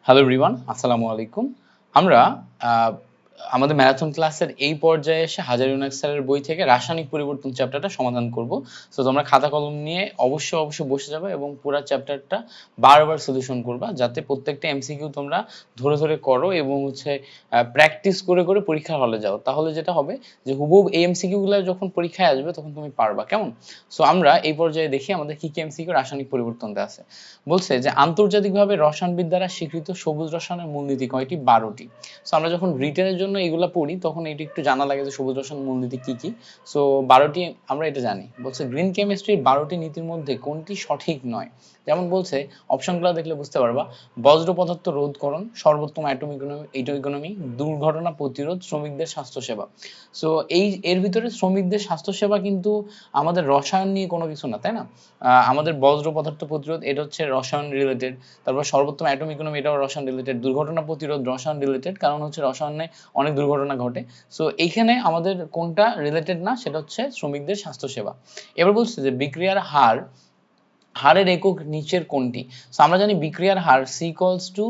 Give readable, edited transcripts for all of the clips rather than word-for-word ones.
Hello everyone, আসসালামু আলাইকুম। আমরা আমাদের ম্যারাথন ক্লাসের এই পর্যায়ে এসে হাজার ইউনাক স্যারের বই থেকে রাসায়নিক পরিবর্তন চ্যাপ্টারটা সমাধান করব। সো তোমরা খাতা কলম নিয়ে অবশ্যই বসে যাবে এবং পুরো চ্যাপ্টারটা বারবার সলিউশন করবা, যাতে প্রত্যেকটা এমসিকিউ তোমরা ধরে ধরে করো এবং প্র্যাকটিস করে করে পরীক্ষার হলে যাও। তাহলে যেটা হবে যে হুবহু এই এমসিকিউগুলো যখন পরীক্ষায় আসবে তখন তুমি পারবা। কেমন? সো আমরা এই পর্যায়ে দেখি আমাদের কি কি এমসিকিউ রাসায়নিক পরিবর্তনতে আছে। বলছে যে আন্তর্জাতিকভাবে রসায়নবিদ দ্বারা স্বীকৃত সবুজ রসায়নের মূলনীতি কয়টি? 12টি। সো আমরা যখন রিটেনের জন্য এগুলা পড়ি তখন এটা একটু জানা লাগে যে সবুজ রসায়নের মূলনীতি কি কি। সো 12টি আমরা এটা জানি। বলছে গ্রিন কেমিস্ট্রির 12টি নীতির মধ্যে কোনটি সঠিক নয়? যেমন বলছে অপশনগুলো দেখলে বুঝতে পারবা। বজ্র পদার্থ রোধকরণ, সর্বোত্তম ইকোনমি, দুর্ঘটনা প্রতিরোধ, শ্রমিকদের স্বাস্থ্যসেবা। সো এর ভিতরে শ্রমিকদের স্বাস্থ্যসেবা কিন্তু আমাদের রসায়ন নিয়ে কোনো কিছু না, তাই না? আমাদের বজ্র পদার্থ প্রতিরোধ এটা হচ্ছে রসায়ন রিলেটেড। তারপর সর্বোত্তম অ্যাটমিক ইকোনমি এটাও রসায়ন রিলেটেড। দুর্ঘটনা প্রতিরোধ রসায়ন রিলেটেড, কারণ হচ্ছে রসায়নে অনেক দুর্ঘটনা ঘটে। সো এইখানে আমাদের কোনটা রিলেটেড না সেটা হচ্ছে শ্রমিকদের স্বাস্থ্যসেবা। এবার বলছে যে বিক্রিয়ার হারের একক নিচের কোনটি? সো আমরা জানি বিক্রিয়ার হার C ইকুয়ালস টু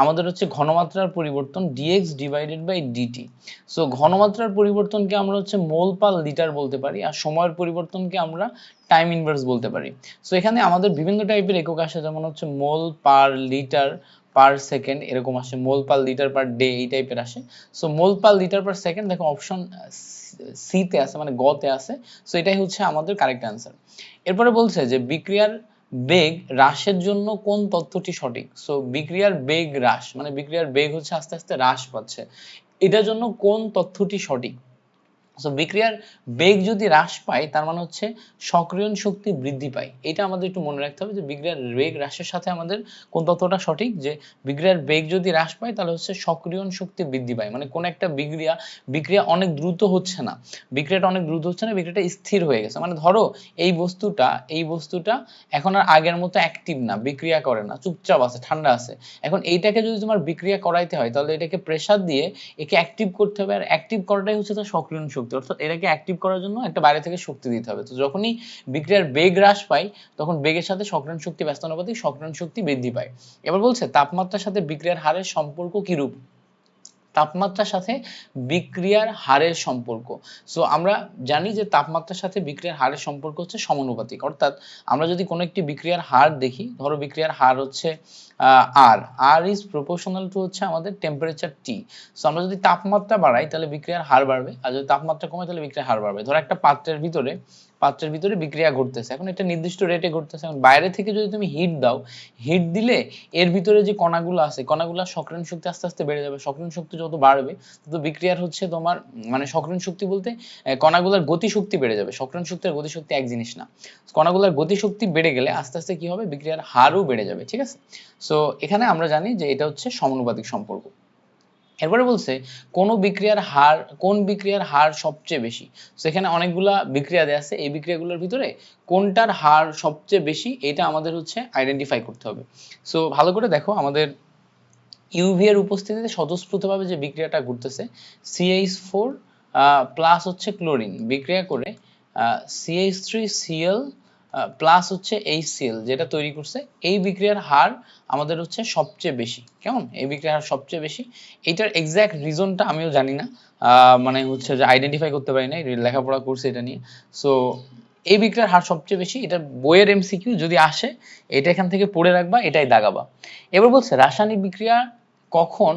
আমাদের হচ্ছে ঘনমাত্রার পরিবর্তন dx divided by dt। So ঘনমাত্রার পরিবর্তনকে আমরা হচ্ছে মোল পার লিটার বলতে পারি, আর সময়ের পরিবর্তনকে আমরা টাইম ইনভার্স বলতে পারি। সো এখানে আমাদের বিভিন্ন টাইপের একক আসে, যেমন হচ্ছে মোল পার লিটার পার সেকেন্ড, এরকম আসে মোল পার লিটার পার ডে, এই টাইপের আসে। সো মোল পার লিটার পার সেকেন্ড দেখো অপশন সি তে আছে, মানে গ তে আছে। সো এটাই হচ্ছে আমাদের কারেক্ট অ্যান্সার। এরপরে বলছে যে বিক্রিয়ার বেগ হ্রাসের জন্য কোন তথ্যটি সঠিক? সো বিক্রিয়ার বেগ হ্রাস মানে বিক্রিয়ার বেগ হচ্ছে আস্তে আস্তে হ্রাস পাচ্ছে, এটার জন্য কোন তথ্যটি সঠিক? সো বিক্রিয়ার বেগ যদি হ্রাস পায় তার মানে হচ্ছে সক্রিয়ণ শক্তি বৃদ্ধি পায়। এটা আমাদের একটু মনে রাখতে হবে যে বিক্রিয়ার বেগ হ্রাসের সাথে আমাদের কোন তথ্যটা সঠিক, যে বিক্রিয়ার বেগ যদি হ্রাস পায় তাহলে হচ্ছে সক্রিয়ণ শক্তি বৃদ্ধি পায়। মানে কোন একটা বিক্রিয়া অনেক দ্রুত হচ্ছে না, বিক্রিয়াটা অনেক দ্রুত হচ্ছে না, বিক্রিয়াটা স্থির হয়ে গেছে। মানে ধরো এই বস্তুটা এখন আর আগের মতো অ্যাক্টিভ না, বিক্রিয়া করে না, চুপচাপ আছে, ঠান্ডা আছে। এখন এইটাকে যদি তোমার বিক্রিয়া করাইতে হয় তাহলে এটাকে প্রেসার দিয়ে একে অ্যাক্টিভ করতে হবে, আর অ্যাক্টিভ করাটাই হচ্ছে তার সক্রিয়ণ শক্তি। অর্থাৎ এটাকে অ্যাক্টিভ করার জন্য একটা বাইরে থেকে শক্তি দিতে হবে। তো যখনই বিক্রিয়ার বেগ হ্রাস পায় তখন বেগের সাথে সক্রিয়ণ শক্তি ব্যস্তানুপাতিক, সক্রিয়ণ শক্তি বৃদ্ধি পায়। এবার বলছে তাপমাত্রার সাথে বিক্রিয়ার হারের সম্পর্ক কিরূপ? তাপমাত্রার সাথে বিক্রিয়ার হারের সম্পর্ক। সো আমরা জানি যে তাপমাত্রার সাথে বিক্রিয়ার হারের সম্পর্ক হচ্ছে সমানুপাতিক। অর্থাৎ আমরা যদি কোনো একটি বিক্রিয়ার হার দেখি, ধরো বিক্রিয়ার হার হচ্ছে আর ইজ প্রপোর্শনাল টু হচ্ছে আমাদের টেম্পারেচার টি। সো আমরা যদি তাপমাত্রা বাড়াই তাহলে বিক্রিয়ার হার বাড়বে, আর যদি তাপমাত্রা কমাই তাহলে বিক্রিয়ার হার বাড়বে। ধরো একটা পাত্রের ভিতরে বিক্রিয়া ঘটতেছে, এখন এটা নির্দিষ্ট রেটে ঘটতেছে। এখন বাইরে থেকে যদি তুমি হিট দাও, হিট দিলে এর ভিতরে যে কণাগুলো আছে, কণাগুলোর সক্রিয়ণ শক্তি আস্তে আস্তে বেড়ে যাবে। সক্রিয়ণ শক্তি যত বাড়বে তত বিক্রিয়ার হচ্ছে তোমার মানে সক্রিয়ণ শক্তি বলতে কণাগুলোর গতিশক্তি বেড়ে যাবে। সক্রিয়ণ শক্তি আর গতিশক্তি এক জিনিস না। কণাগুলোর গতিশক্তি বেড়ে গেলে আস্তে আস্তে কি হবে, বিক্রিয়ার হারও বেড়ে যাবে। ঠিক আছে? সো এখানে আমরা জানি যে এটা হচ্ছে সমানুপাতিক সম্পর্ক। এরপরে বলছে কোন বিক্রিয়ার হার সবচেয়ে বেশি? সেখানে অনেকগুলা বিক্রিয়া দেয়া আছে, এই বিক্রিয়াগুলোর ভিতরে কোনটার হার সবচেয়ে বেশি এটা আমাদের হচ্ছে আইডেন্টিফাই করতে হবে। সো ভালো করে দেখো, আমাদের ইউভি এর উপস্থিতিতে স্বতঃস্ফূর্তভাবে যে বিক্রিয়াটা ঘটতেছে, CH4 প্লাস হচ্ছে ক্লোরিন বিক্রিয়া করে CH3Cl প্লাস হচ্ছে HCl যেটা তৈরি করছে, এই বিক্রিয়ার হার আমাদের হচ্ছে সবচেয়ে বেশি। কেমন? এই বিক্রিয়ার হার সবচেয়ে বেশি। এটার এক্সাক্ট রিজনটা আমিও জানি না, মানে হচ্ছে যে আইডেন্টিফাই করতে পারি না, লেখাপড়া করছে এটা নিয়ে। সো এই বিক্রিয়ার হার সবচেয়ে বেশি, এটা বইয়ের এমসিকিউ যদি আসে এটা এখান থেকে পড়ে রাখবা, এটাই দাগাবা। এবার বলছে রাসায়নিক বিক্রিয়া কখন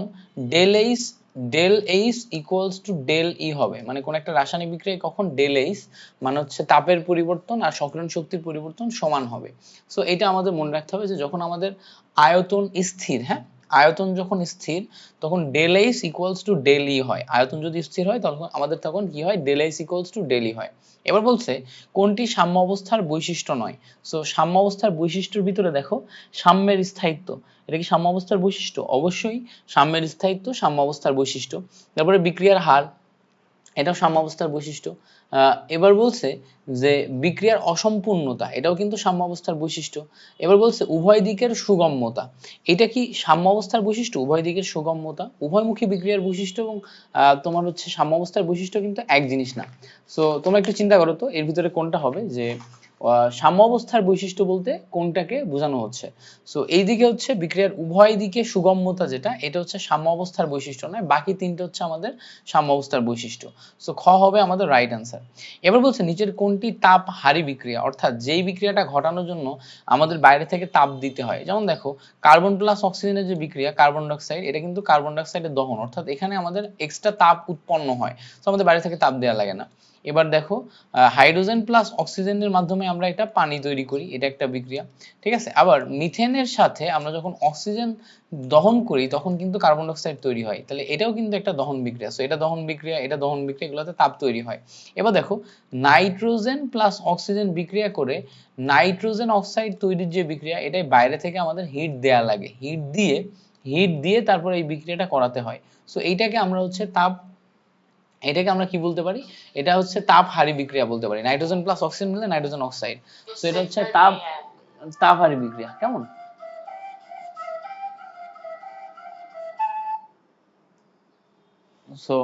del H equals to del E হবে? মানে কোন একটা রাসায়নিক বিক্রিয়ায় কখন ডেল এইচ মানে হচ্ছে তাপের পরিবর্তন আর সক্রিয়ণ শক্তির পরিবর্তন সমান হবে। সো এটা আমাদের মনে রাখতে হবে যে যখন আমাদের আয়তন স্থির, হ্যাঁ, আয়তন যখন স্থির তখন del H equals to del E হয়। আয়তন যদি স্থির হয় তখন আমাদের তখন কি হয়, del H equals to del E হয়। এবার বলছে কোনটি সাম্য অবস্থার বৈশিষ্ট্য নয়? সো সাম্য অবস্থার বৈশিষ্ট্যের ভিতরে দেখো সাম্যের স্থায়িত্ব, এটা কি সাম্য অবস্থার বৈশিষ্ট্য? অবশ্যই সাম্যের স্থায়িত্ব সাম্য অবস্থার বৈশিষ্ট্য। তারপরে বিক্রিয়ার হার, এটাও সাম্য অবস্থার বৈশিষ্ট্য। এবার বলছে যে বিক্রিয়ার অসম্পূর্ণতা, এটাও কিন্তু সাম্য অবস্থার বৈশিষ্ট্য। এবার বলছে উভয় দিকের সুগম্যতা, এটা কি সাম্য অবস্থার বৈশিষ্ট্য? উভয় দিকের সুগম্যতা উভয়মুখী বিক্রিয়ার বৈশিষ্ট্য এবং তোমার হচ্ছে সাম্য অবস্থার বৈশিষ্ট্য কিন্তু এক জিনিস না। সো তোমরা একটু চিন্তা করো তো এর ভিতরে কোনটা হবে, যে সাম্য অবস্থার বৈশিষ্ট্য বলতে কোনটাকে বোঝানো হচ্ছে? সো এইদিকে হচ্ছে বিক্রিয়ার উভয় দিকে সুগম্যতা, যেটা এটা হচ্ছে সাম্য অবস্থার বৈশিষ্ট্য নয়, বাকি তিনটে হচ্ছে আমাদের সাম্য অবস্থার বৈশিষ্ট্য। সো খ হবে আমাদের রাইট অ্যান্সার। এবার বলছে নিচের কোনটি তাপ হারি বিক্রিয়া, অর্থাৎ যেই বিক্রিয়াটা ঘটানোর জন্য আমাদের বাইরে থেকে তাপ দিতে হয়। যেমন দেখো কার্বন প্লাস অক্সিজেনের যে বিক্রিয়া, কার্বন ডাইঅক্সাইড, এটা কিন্তু কার্বন ডাইঅক্সাইডের দহন, অর্থাৎ এখানে আমাদের এক্সট্রা তাপ উৎপন্ন হয়, তো আমাদের বাইরে থেকে তাপ দেওয়া লাগে না। এবার দেখো হাইড্রোজেন প্লাস অক্সিজেনের মাধ্যমে আমরা এটা পানি তৈরি করি, এটা একটা বিক্রিয়া, ঠিক আছে। আবার মিথেনের সাথে আমরা যখন অক্সিজেন দহন করি তখন কিন্তু কার্বন ডাইঅক্সাইড তৈরি হয়, তাহলে এটাও কিন্তু একটা দহন বিক্রিয়া। সো এটা দহন বিক্রিয়া, এটা দহন বিক্রিয়া, এগুলোতে তাপ তৈরি হয়। এবার দেখো নাইট্রোজেন প্লাস অক্সিজেন বিক্রিয়া করে নাইট্রোজেন অক্সাইড তৈরির যে বিক্রিয়া, এটাই বাইরে থেকে আমাদের হিট দেয়া লাগে, হিট দিয়ে তারপর এই বিক্রিয়াটা করাতে হয়। সো এইটাকে আমরা হচ্ছে এটাকে আমরা কি বলতে পারি? এটা হচ্ছে তাপহারী বিক্রিয়া বলতে পারি। নাইট্রোজেন প্লাস অক্সিজেন মিলে নাইট্রোজেন অক্সাইড, সো এটা হচ্ছে তাপহারী বিক্রিয়া। কেমন? সো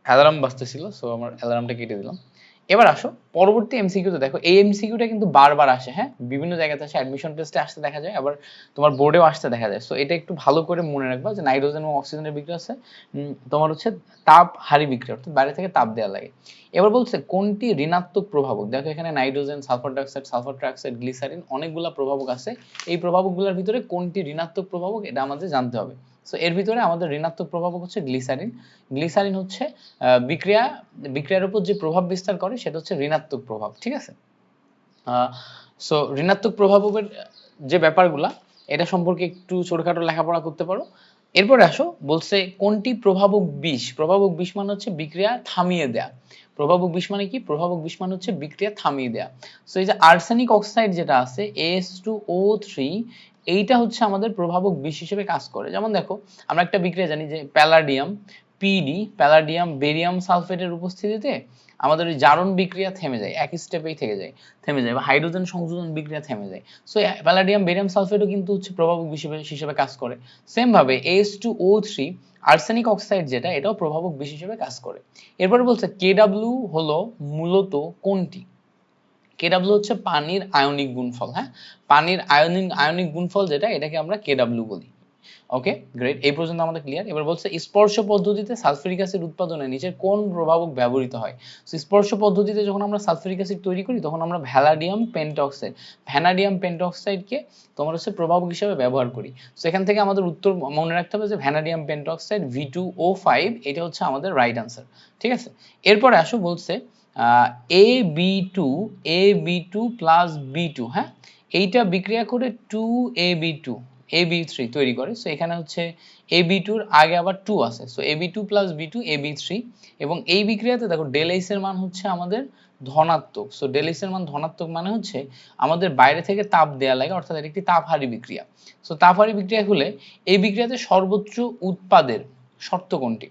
অ্যালার্ম বাজতেছিল, সো আমার অ্যালার্মটা কেটে দিলাম। এবার আসো পরবর্তী এমসিকিউতে। দেখো এই এমসিকিউটা কিন্তু বারবার আসে, হ্যাঁ, বিভিন্ন জায়গাতে আসে, অ্যাডমিশন টেস্টে আসতে দেখা যায়, আবার তোমার বোর্ডেও আসতে দেখা যায়। সো এটা একটু ভালো করে মনে রাখবা যে নাইট্রোজেন এবং অক্সিজেনের বিক্রিয়া আছে তোমার হচ্ছে তাপহারী বিক্রিয়া, অর্থাৎ বাইরে থেকে তাপ দেওয়া লাগে। এবার বলছে কোনটি ঋণাত্মক প্রভাবক। দেখো এখানে nitrogen, sulphur dioxide, sulphur trioxide, glycerine, অনেকগুলা প্রভাবক আছে। এই প্রভাবকগুলোর ভিতরে কোনটি ঋণাত্মক প্রভাবক এটা আমাদের জানতে হবে। সো এর ভিতরে আমাদের ঋণাত্মক প্রভাবক হচ্ছে গ্লিসারিন। গ্লিসারিন হচ্ছে বিক্রিয়ার উপর যে প্রভাব বিস্তার করে সেটা হচ্ছে ঋণাত্মক প্রভাব, ঠিক আছে। সো ঋণাত্মক প্রভাবের যে ব্যাপারগুলা, এটা সম্পর্কে একটু ছোটখাটো লেখাপড়া করতে পারো। এরপরে আসো বলছে কোনটি প্রভাবক বিষ। প্রভাবক বিষ মানে হচ্ছে বিক্রিয়া থামিয়ে দেয়া। প্রভাবক বিষ মানে কি? প্রভাবক বিষ মানে হচ্ছে বিক্রিয়া থামিয়ে দেয়া। সো এই যে আর্সেনিক অক্সাইড যেটা আছে As2O3, এইটা হচ্ছে আমাদের প্রভাবক বিষ হিসেবে কাজ করে। যেমন দেখো আমরা একটা বিক্রিয়া জানি যে প্যালাডিয়াম প্যালাডিয়াম বেরিয়াম সালফেটের উপস্থিতিতে আমাদের ওই জারণ বিক্রিয়া থেমে যায়, এক স্টেপেই থেমে যায়, বা হাইড্রোজেন সংযোজন বিক্রিয়া থেমে যায়। সো প্যালাডিয়াম বেরিয়াম সালফেটও কিন্তু হচ্ছে প্রভাবক হিসেবে কাজ করে। সেম ভাবে As2O3 আর্সেনিক অক্সাইড যেটা, এটাও প্রভাবক বিষ হিসেবে কাজ করে। এরপরে বলছে Kw হলো মূলত কোনটি? Kw হচ্ছে পানির আয়নিক গুণফল, হ্যাঁ, পানির আয়নিক গুণফল যেটা, এটাকে আমরা Kw বলি। ওকে গ্রেট, এই পর্যন্ত আমাদের ক্লিয়ার। এবার বলছে স্পর্শ পদ্ধতিতে সালফিউরিক অ্যাসিড উৎপাদনে নিচের কোন প্রভাবক ব্যবহৃত হয়। সো স্পর্শ পদ্ধতিতে যখন আমরা সালফিউরিক অ্যাসিড তৈরি করি তখন আমরা ভ্যানাডিয়াম পেন্টঅক্সাইডকে তোমার হচ্ছে প্রভাবক হিসেবে ব্যবহার করি। সো এখান থেকে আমাদের উত্তর মনে রাখতে হবে যে ভ্যানাডিয়াম পেন্টঅক্সাইড V2O5, এটা হচ্ছে আমাদের রাইট আনসার, ঠিক আছে। এরপরে আসো বলছে AB2 প্লাস B2, হ্যাঁ, এইটা বিক্রিয়া করে 2AB3 তৈরি করে। সো এখানে হচ্ছে AB2 এর আগে আবার 2 আছে, so AB2 plus B2 AB3, এবং এই বিক্রিয়াতে দেখো ডেল এইচ এর মান হচ্ছে আমাদের ধনাত্মক। সো ডেল এইচ এর মান ধনাত্মক মানে হচ্ছে আমাদের বাইরে থেকে তাপ দেয়া লাগে, অর্থাৎ এটা একটি তাপহারী বিক্রিয়া। সো তাপহারী বিক্রিয়া হলে এই বিক্রিয়াতে সর্বোচ্চ উৎপাদের শর্ত কোনটি?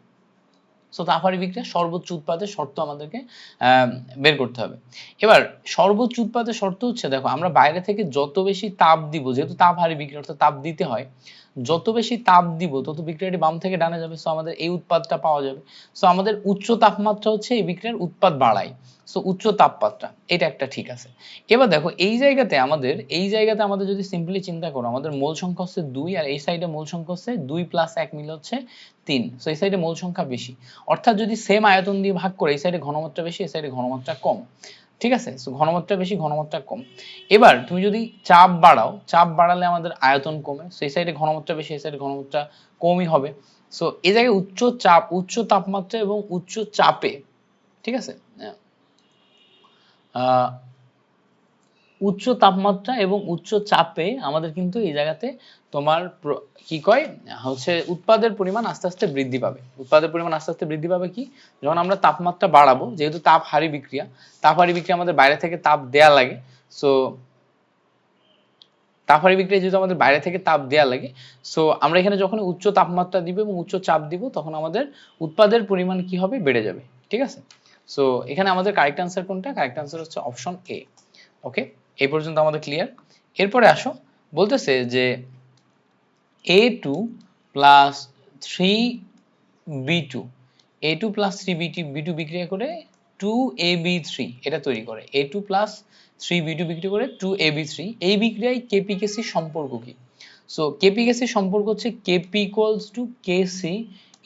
সো তাপহারী বিক্রিয়া সর্বোচ্চ উৎপাদের শর্ত আমাদেরকে বের করতে হবে। এবার সর্বোচ্চ উৎপাদের শর্ত হচ্ছে, দেখো আমরা বাইরে থেকে যত বেশি তাপ দিব, যেহেতু তাপহারী বিক্রিয়া অর্থাৎ তাপ দিতে হয়, যত বেশি তাপ দিব তত বিক্রিয়াটি বাম থেকে ডানে যাবে, সো আমাদের এই উৎপাদটা পাওয়া যাবে। সো আমাদের উচ্চ তাপমাত্রা হচ্ছে এই বিক্রিয়ার উৎপাদ বাড়ায়, সো উচ্চ তাপমাত্রা, এটা একটা ঠিক আছে। এবার দেখো এই জায়গাতে আমাদের যদি সিম্পলি চিন্তা করো, আমাদের মোল সংখ্যা হচ্ছে 2, আর এই সাইডে মোল সংখ্যা হচ্ছে 2 প্লাস 1 মিলে হচ্ছে 3। সো এই সাইডে মোল সংখ্যা বেশি, অর্থাৎ যদি সেম আয়তন দিয়ে ভাগ করে এই সাইডে ঘনমাত্রা বেশি, এই সাইডে ঘনমাত্রা কম, ঠিক আছে। সো ঘনমাত্রা বেশি, ঘনমাত্রা কম। এবার তুমি যদি চাপ বাড়ালে আমাদের আয়তন কমে, সো এই সাইডে ঘনমাত্রা বেশি, এই সাইডে ঘনমাত্রা কমই হবে। সো এই জায়গায় উচ্চ তাপমাত্রা এবং উচ্চ চাপে, ঠিক আছে, উচ্চ তাপমাত্রা এবং উচ্চ চাপে আমাদের কিন্তু এই জায়গাতে তোমার কি কয় হচ্ছে উৎপাদের পরিমাণ আস্তে আস্তে বৃদ্ধি পাবে। কি, যখন আমরা তাপমাত্রা বাড়াবো, যেহেতু তাপহারী বিক্রিয়া আমাদের বাইরে থেকে তাপ দেয়া লাগে। সো তাপহারী বিক্রিয়া যেহেতু আমাদের বাইরে থেকে তাপ দেয়া লাগে, সো আমরা এখানে যখন উচ্চ তাপমাত্রা দিব এবং উচ্চ চাপ দিব তখন আমাদের উৎপাদের পরিমাণ কি হবে? বেড়ে যাবে, ঠিক আছে। সো এখানে আমাদের কারেক্ট আনসার কোনটা? কারেক্ট আনসার হচ্ছে অপশন এ। ওকে, এই পর্যন্ত আমাদের ক্লিয়ার। এরপরে আসো বলতেছে যে A2 প্লাস 3B2 বিক্রিয়া করে 2ab3 এটা তৈরি করে, a2 প্লাস 3b2 বিক্রিয়া করে 2ab3। এই বিক্রিয়ায় কেপি-কেসি সম্পর্ক কি? সো কেপি-কেসি সম্পর্ক হচ্ছে kp equals to kc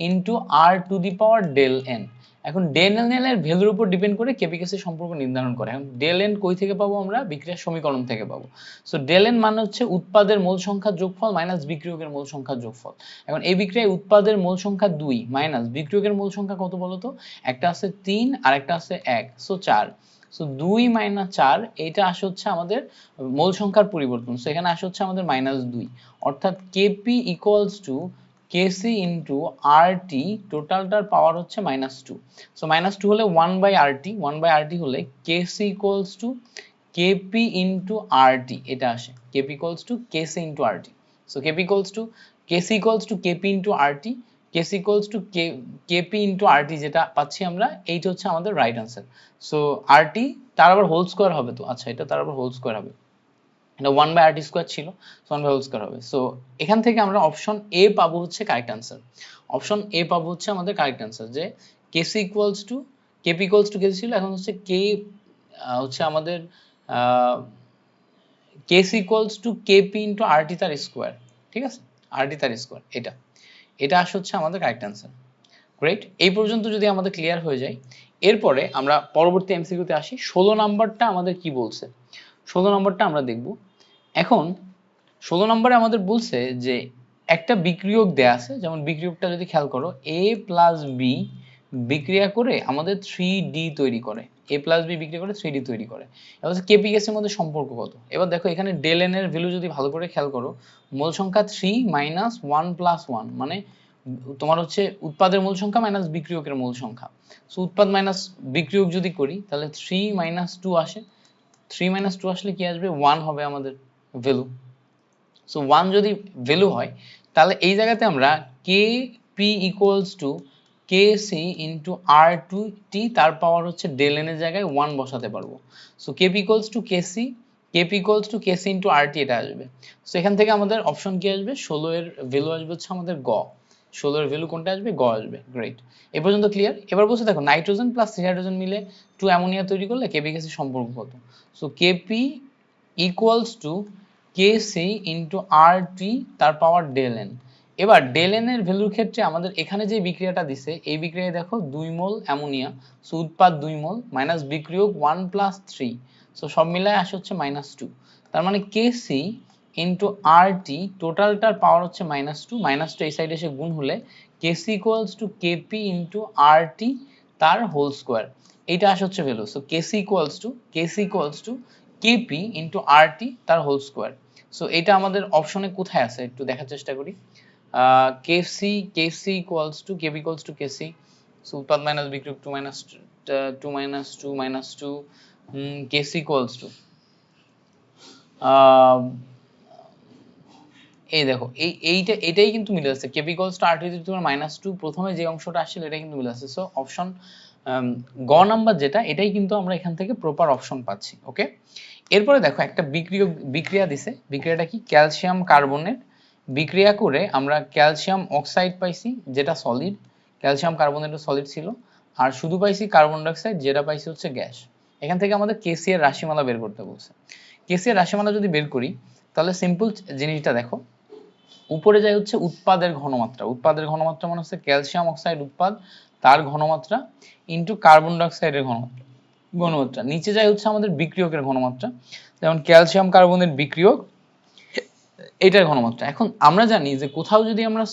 into r to the power del n। এখন ডেল n এর ভ্যালুর উপর ডিপেন্ড করে কেপি-কেসি সম্পর্ক নির্ধারণ করে। এখন ডেল n কই থেকে পাবো আমরা? বিক্রিয়ার সমীকরণ থেকে পাবো। সো ডেল n মানে হচ্ছে উৎপাদের মোল সংখ্যার যোগফল মাইনাস বিক্রিয়কের মোল সংখ্যার যোগফল। এখন এই বিক্রিয়ায় উৎপাদের মোল সংখ্যা 2 মাইনাস বিক্রিয়কের মোল সংখ্যা কত বলতো? একটা আছে 3 আর একটা আছে 1, সো 4। সো 2 মাইনাস 4 এটা আসে হচ্ছে আমাদের মোল সংখ্যার পরিবর্তন। সো এখানে আসে হচ্ছে আমাদের -2, অর্থাৎ kp equals to kc into rt, টোটালটার পাওয়ার হচ্ছে -2। সো -2 হলে 1/rt, 1/rt হলে kc equals to kp into rt এটা আসে, kp equals to kc into rt। So kp equals to kc equals to kp into rt, kc equals to kp into rt যেটা পাচ্ছি আমরা, এইটা হচ্ছে আমাদের রাইট আনসার। সো rt তার আবার হোল স্কয়ার হবে তো, আচ্ছা এটা তার আবার হোল স্কয়ার হবে, এটা 1/rt স্কয়ার ছিল, সো 1 হোল স্কয়ার হবে। সো এখান থেকে আমরা অপশন এ পাবো হচ্ছে কারেক্ট আনসার। অপশন এ পাবো হচ্ছে আমাদের কারেক্ট আনসার, যে kc equals to kp equals to kc ছিল, এখন হচ্ছে k হচ্ছে আমাদের kc equals to kp into rt তার স্কয়ার, ঠিক আছে, rt তার স্কয়ার, এটা আসলে হচ্ছে আমাদের কারেক্ট আনসার। গ্রেট, এই পর্যন্ত যদি আমাদের ক্লিয়ার হয়ে যায়, এরপরে আমরা পরবর্তী এমসিকিউতে আসি। 16 নাম্বারটা আমাদের কি বলছে? 16 নম্বরটা আমরা দেখব। এখন 16 নম্বরে আমাদের বলছে যে একটা বিক্রিয়ক দেয়া আছে, যেমন বিক্রিয়কটা যদি খেয়াল করো, a প্লাস b বিক্রিয়া করে আমাদের 3d তৈরি করে, a প্লাস b বিক্রিয়া করে 3d তৈরি করে। এবার কেপি কেসের মধ্যে সম্পর্ক কত? এবার দেখো এখানে ডেল n এর ভ্যালু যদি ভালো করে খেয়াল করো, মোল সংখ্যা 3 মাইনাস 1 প্লাস 1, মানে তোমার হচ্ছে উৎপাদের মোল সংখ্যা মাইনাস বিক্রিয়কের মোল সংখ্যা। সো উৎপাদ মাইনাস বিক্রিয়ক যদি করি তাহলে 3 মাইনাস 2 আসে, 3 মাইনাস 2 আসলে কি আসবে? 1 হবে আমাদের ভ্যালু। সো 1 যদি ভ্যালু হয় তাহলে এই জায়গাতে আমরা kp equals to kc into r2t তার পাওয়ার হচ্ছে ডেল n এর জায়গায় 1 বসাতে পারবো। So kp equals to kc into rt এটা আসবে। সো এখান থেকে আমাদের অপশন কি আসবে? 16 এর ভ্যালু আসবে হচ্ছে আমাদের গ। 16 এর ভ্যালু কোনটা আসবে? গ আসবে। গ্রেট, এ পর্যন্ত ক্লিয়ার। এবার বলছে দেখো নাইট্রোজেন প্লাস 3 হাইড্রোজেন মিলে 2 অ্যামোনিয়া তৈরি করলে kp kc সম্পর্ক কত? So kp equals to kc into rt তার পাওয়ার ডেল n। এবার ডেল n এর ভ্যালুর ক্ষেত্রে আমাদের এখানে যে বিক্রিয়াটা দিছে, এই বিক্রিয়ায় দেখো 2 মোল অ্যামোনিয়া, সো উৎপাদ 2 মোল মাইনাস বিক্রিয়ক 1 প্লাস 3, সো সব মিলায় আসে হচ্ছে -2। তার মানে kc ইনটু rt টোটালটার পাওয়ার হচ্ছে -2, -2 এই সাইডে এসে গুণ হলে kc equals to kp into rt তার হোল স্কয়ার, এইটা আসে হচ্ছে value. So kc equals to kp into rt তার হোল স্কয়ার। সো এটা আমাদের অপশনে কোথায় আছে একটু দেখার চেষ্টা করি। kc equals to kp equals to kc, so উৎপাদ মাইনাস বিক্রিয়ক 2 minus 2 minus 2 kc equals to এই দেখো এইটাই কিন্তু মিলে যাচ্ছে, kp ইকুয়ালস টু rt তোমার -2 প্রথমে যে অংশটা আসছিল এটা কিন্তু মিলে যাচ্ছে। সো অপশন গ নাম্বার যেটা, এটাই কিন্তু আমরা এখান থেকে প্রপার অপশন পাচ্ছি। ওকে, এরপরে দেখো একটা বিক্রিয়া দিছে, বিক্রিয়াটা কি? ক্যালসিয়াম কার্বনেট বিক্রিয়া করে আমরা ক্যালসিয়াম অক্সাইড পাইছি যেটা সলিড, ক্যালসিয়াম কার্বনেট সলিড ছিল, আর শুধু পাইছি কার্বন ডাই অক্সাইড যেটা পাইছি হচ্ছে গ্যাস। এখান থেকে আমাদের কেসি এর রাশিমালা বের করতে বলছে। কেসি এর রাশিমালা যদি বের করি তাহলে সিম্পল জিনিসটা দেখো, উপরে যায় হচ্ছে উৎপাদের ঘনমাত্রা, উৎপাদের ঘনমাত্রা মানে হচ্ছে ক্যালসিয়াম অক্সাইড উৎপাদ তার ঘনমাত্রা ইনটু কার্বন ডাই অক্সাইডের ঘনমাত্রা, নিচে যায় হচ্ছে আমাদের বিক্রিয়কের ঘনমাত্রা, যেমন ক্যালসিয়াম কার্বনেট বিক্রিয়ক এটার ঘনমাত্রা। এখন আমরা জানি যে কোথাও যদি আমরা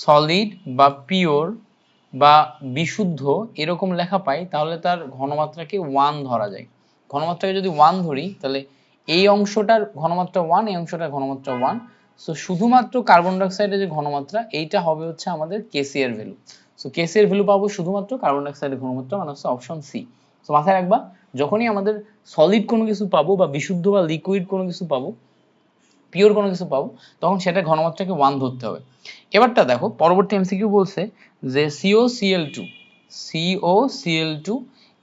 সলিড বা পিওর বা বিশুদ্ধ এরকম লেখা পাই তাহলে তার ঘনমাত্রাকে 1 ধরা যায়। ঘনমাত্রাকে যদি 1 ধরি তাহলে এই অংশটার ঘনমাত্রা 1, এই অংশটার ঘনমাত্রা 1। সো শুধুমাত্র কার্বন ডাই অক্সাইডের যে ঘনমাত্রা এইটা হবে হচ্ছে আমাদের কেসি এর ভ্যালু। সো কেসি এর ভ্যালু পাবো শুধুমাত্র কার্বন ডাই অক্সাইডের ঘনমাত্রা, মানে হচ্ছে অপশন সি। সো মাথায় রাখবা, যখনই আমাদের সলিড কোনো কিছু পাবো বা বিশুদ্ধ বা লিকুইড কোনো কিছু পাবো, পিওর কোনো কিছু পাবো, তখন সেটা ঘনমাত্রাকে 1 ধরতে হবে। এবারটা দেখো পরবর্তী এমসিকিউ বলছে যে COCl2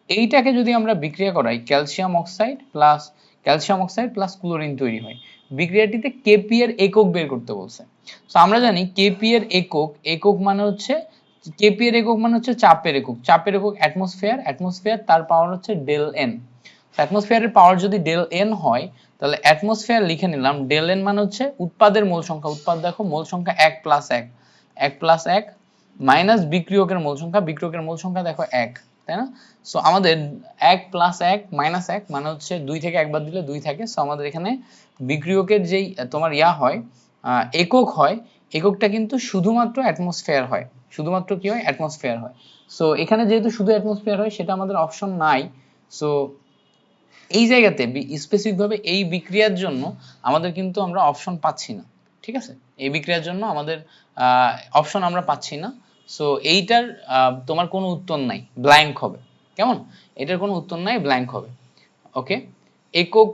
এইটাকে যদি আমরা বিক্রিয়া করাই ক্যালসিয়াম অক্সাইড প্লাস ক্লোরিন তৈরি হয়। বিক্রিয়াটিতে কেপি এর একক বের করতে বলছে। তো আমরা জানি কেপি এর একক মানে হচ্ছে কেপি এর একক মানে হচ্ছে চাপের একক, চাপের একক অ্যাটমসফিয়ার, অ্যাটমসফিয়ার তার পাওয়ার হচ্ছে ডেল এন। অ্যাটমসফিয়ারের পাওয়ার যদি ডেল এন হয় তাহলে অ্যাটমসফিয়ার লিখে নিলাম, ডেল এন মানে হচ্ছে উৎপাদের মোল সংখ্যা, উৎপাদ দেখো মোল সংখ্যা 1 প্লাস 1, 1 প্লাস 1 মাইনাস বিক্রিয়কের মোল সংখ্যা, বিক্রিয়কের মোল সংখ্যা দেখো 1, তাই না? সো আমাদের 1 প্লাস 1 মাইনাস 1 মানে হচ্ছে 2 থেকে 1 বাদ দিলে 2 থাকে। সো আমাদের এখানে বিক্রিয়কের যেই তোমার হয় একক হয়, এককটা কিন্তু শুধুমাত্র অ্যাটমসফিয়ার হয়, শুধুমাত্র কি হয় অ্যাটমসফিয়ার হয়। সো এখানে যেহেতু শুধু অ্যাটমসফিয়ার হয় সেটা আমাদের অপশন নাই। সো এই জায়গাতে স্পেসিফিক ভাবে এই বিক্রিয়ার জন্য আমাদের কিন্তু আমরা অপশন পাচ্ছি না, ঠিক আছে? এই বিক্রিয়ার জন্য আমাদের অপশন আমরা পাচ্ছি না। সো এইটার তোমার কোনো উত্তর নাই, ব্ল্যাঙ্ক হবে, কেমন? এটার কোনো উত্তর নাই, ব্ল্যাঙ্ক হবে। ওকে, একক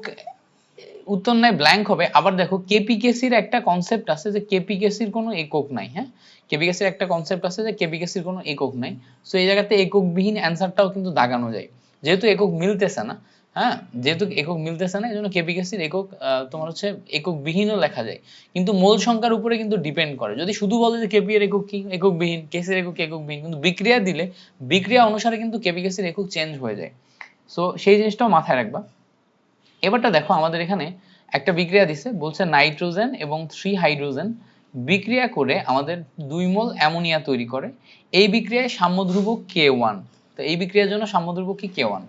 উত্তর নাই, ব্ল্যাঙ্ক হবে। আবার দেখো কেপিকেসির একটা কনসেপ্ট আছে যে কেপিকেসির কোনো একক নাই, হ্যাঁ, কেপিকেসির একটা কনসেপ্ট আছে যে কেপিকেসির কোনো একক নাই। সো এই জায়গাতে এককবিহীন অ্যান্সারটাও কিন্তু দাগানো যায়, যেহেতু একক মিলতেছে না। হ্যাঁ, যেহেতু একক মিলতেছে না এই জন্য কেপিকেসির একক তোমার হচ্ছে এককবিহীনও লেখা যায়, কিন্তু মোল সংখ্যার উপরে কিন্তু ডিপেন্ড করে। যদি শুধু বলে যে কেপি এর একক কি, এককবিহীন, কেসির একক এককবিহীন, কিন্তু বিক্রিয়া দিলে বিক্রিয়া অনুসারে কিন্তু কেপিকেসির একক চেঞ্জ হয়ে যায়। সো সেই জিনিসটাও মাথায় রাখবা। এবারটা দেখো আমাদের এখানে একটা বিক্রিয়া দিছে, বলছে নাইট্রোজেন এবং 3 হাইড্রোজেন বিক্রিয়া করে আমাদের 2 মোল অ্যামোনিয়া তৈরি করে। এই বিক্রিয়ায় সাম্যধ্রুবক K1। তো এই বিক্রিয়ার জন্য সাম্যধ্রুবক কি K1।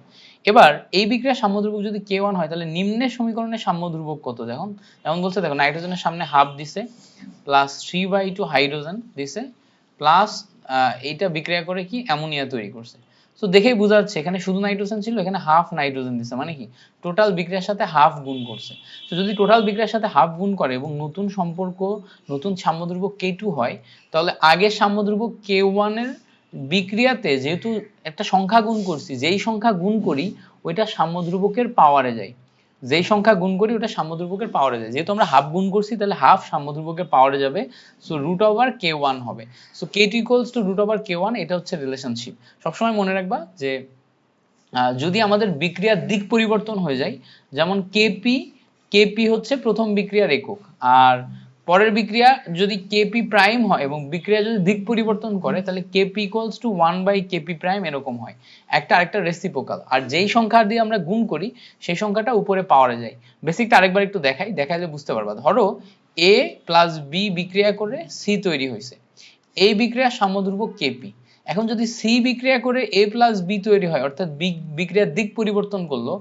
এবার এই বিক্রিয়ার সাম্যধ্রুবক যদি K1 হয় তাহলে নিম্নের সমীকরণের সাম্যধ্রুবক কত? যেমন বলছে দেখো নাইট্রোজেনের সামনে হাফ দিছে প্লাস 3/2 হাইড্রোজেন দিছে প্লাস এইটা বিক্রিয়া করে কি অ্যামোনিয়া তৈরি করছে। সো দেখেই বোঝা যাচ্ছে এখানে শুধু নাইট্রোজেন ছিল, এখানে হাফ নাইট্রোজেন দিছে, মানে কি টোটাল বিক্রিয়ার সাথে হাফ গুণ করছে। তো যদি টোটাল বিক্রিয়ার সাথে হাফ গুণ করে এবং নতুন সম্পর্ক, নতুন সাম্যধ্রুবক K2 হয়, তাহলে আগের সাম্যধ্রুবক K1 এর বিক্রিয়াতে যেহেতু একটা সংখ্যা গুণ করছি, যেই সংখ্যা গুণ করি ওইটা সাম্যধ্রুবকের পাওয়ারে যায়, যেই সংখ্যা গুণ করি ওটা সাম্যধ্রুবকের পাওয়ারে যায়। যেহেতু আমরা হাফ গুণ করছি তাহলে হাফ সাম্যধ্রুবকের পাওয়ারে যাবে। সো √K1 হবে। সো K2 = √K1, এটা হচ্ছে রিলেশনশিপ। সবসময় মনে রাখবা যে যদি আমাদের বিক্রিয়ার দিক পরিবর্তন হয়ে যায়, যেমন কেপি হচ্ছে প্রথম বিক্রিয়ার একক, আর পরের বিক্রিয়া যদি কেপি প্রাইম হয় এবং বিক্রিয়া যদি দিক পরিবর্তন করে তাহলে কেপি = 1/কেপি প্রাইম এরকম হয়, একটা আরেকটা রেসিপ্রোকাল। আর যেই সংখ্যা দিয়ে আমরা গুণ করি সেই সংখ্যাটা উপরে পাওয়ারে যায়। বেসিকটা আরেকবার একটু দেখাইলে বুঝতে পারবা। ধরো এ প্লাস বি বিক্রিয়া করে সি তৈরি হয়েছে, এই বিক্রিয়ার সাম্যধ্রুবক কেপি। এখন যদি সি বিক্রিয়া করে এ প্লাস বি তৈরি হয়, অর্থাৎ বিক্রিয়ার দিক পরিবর্তন করলো,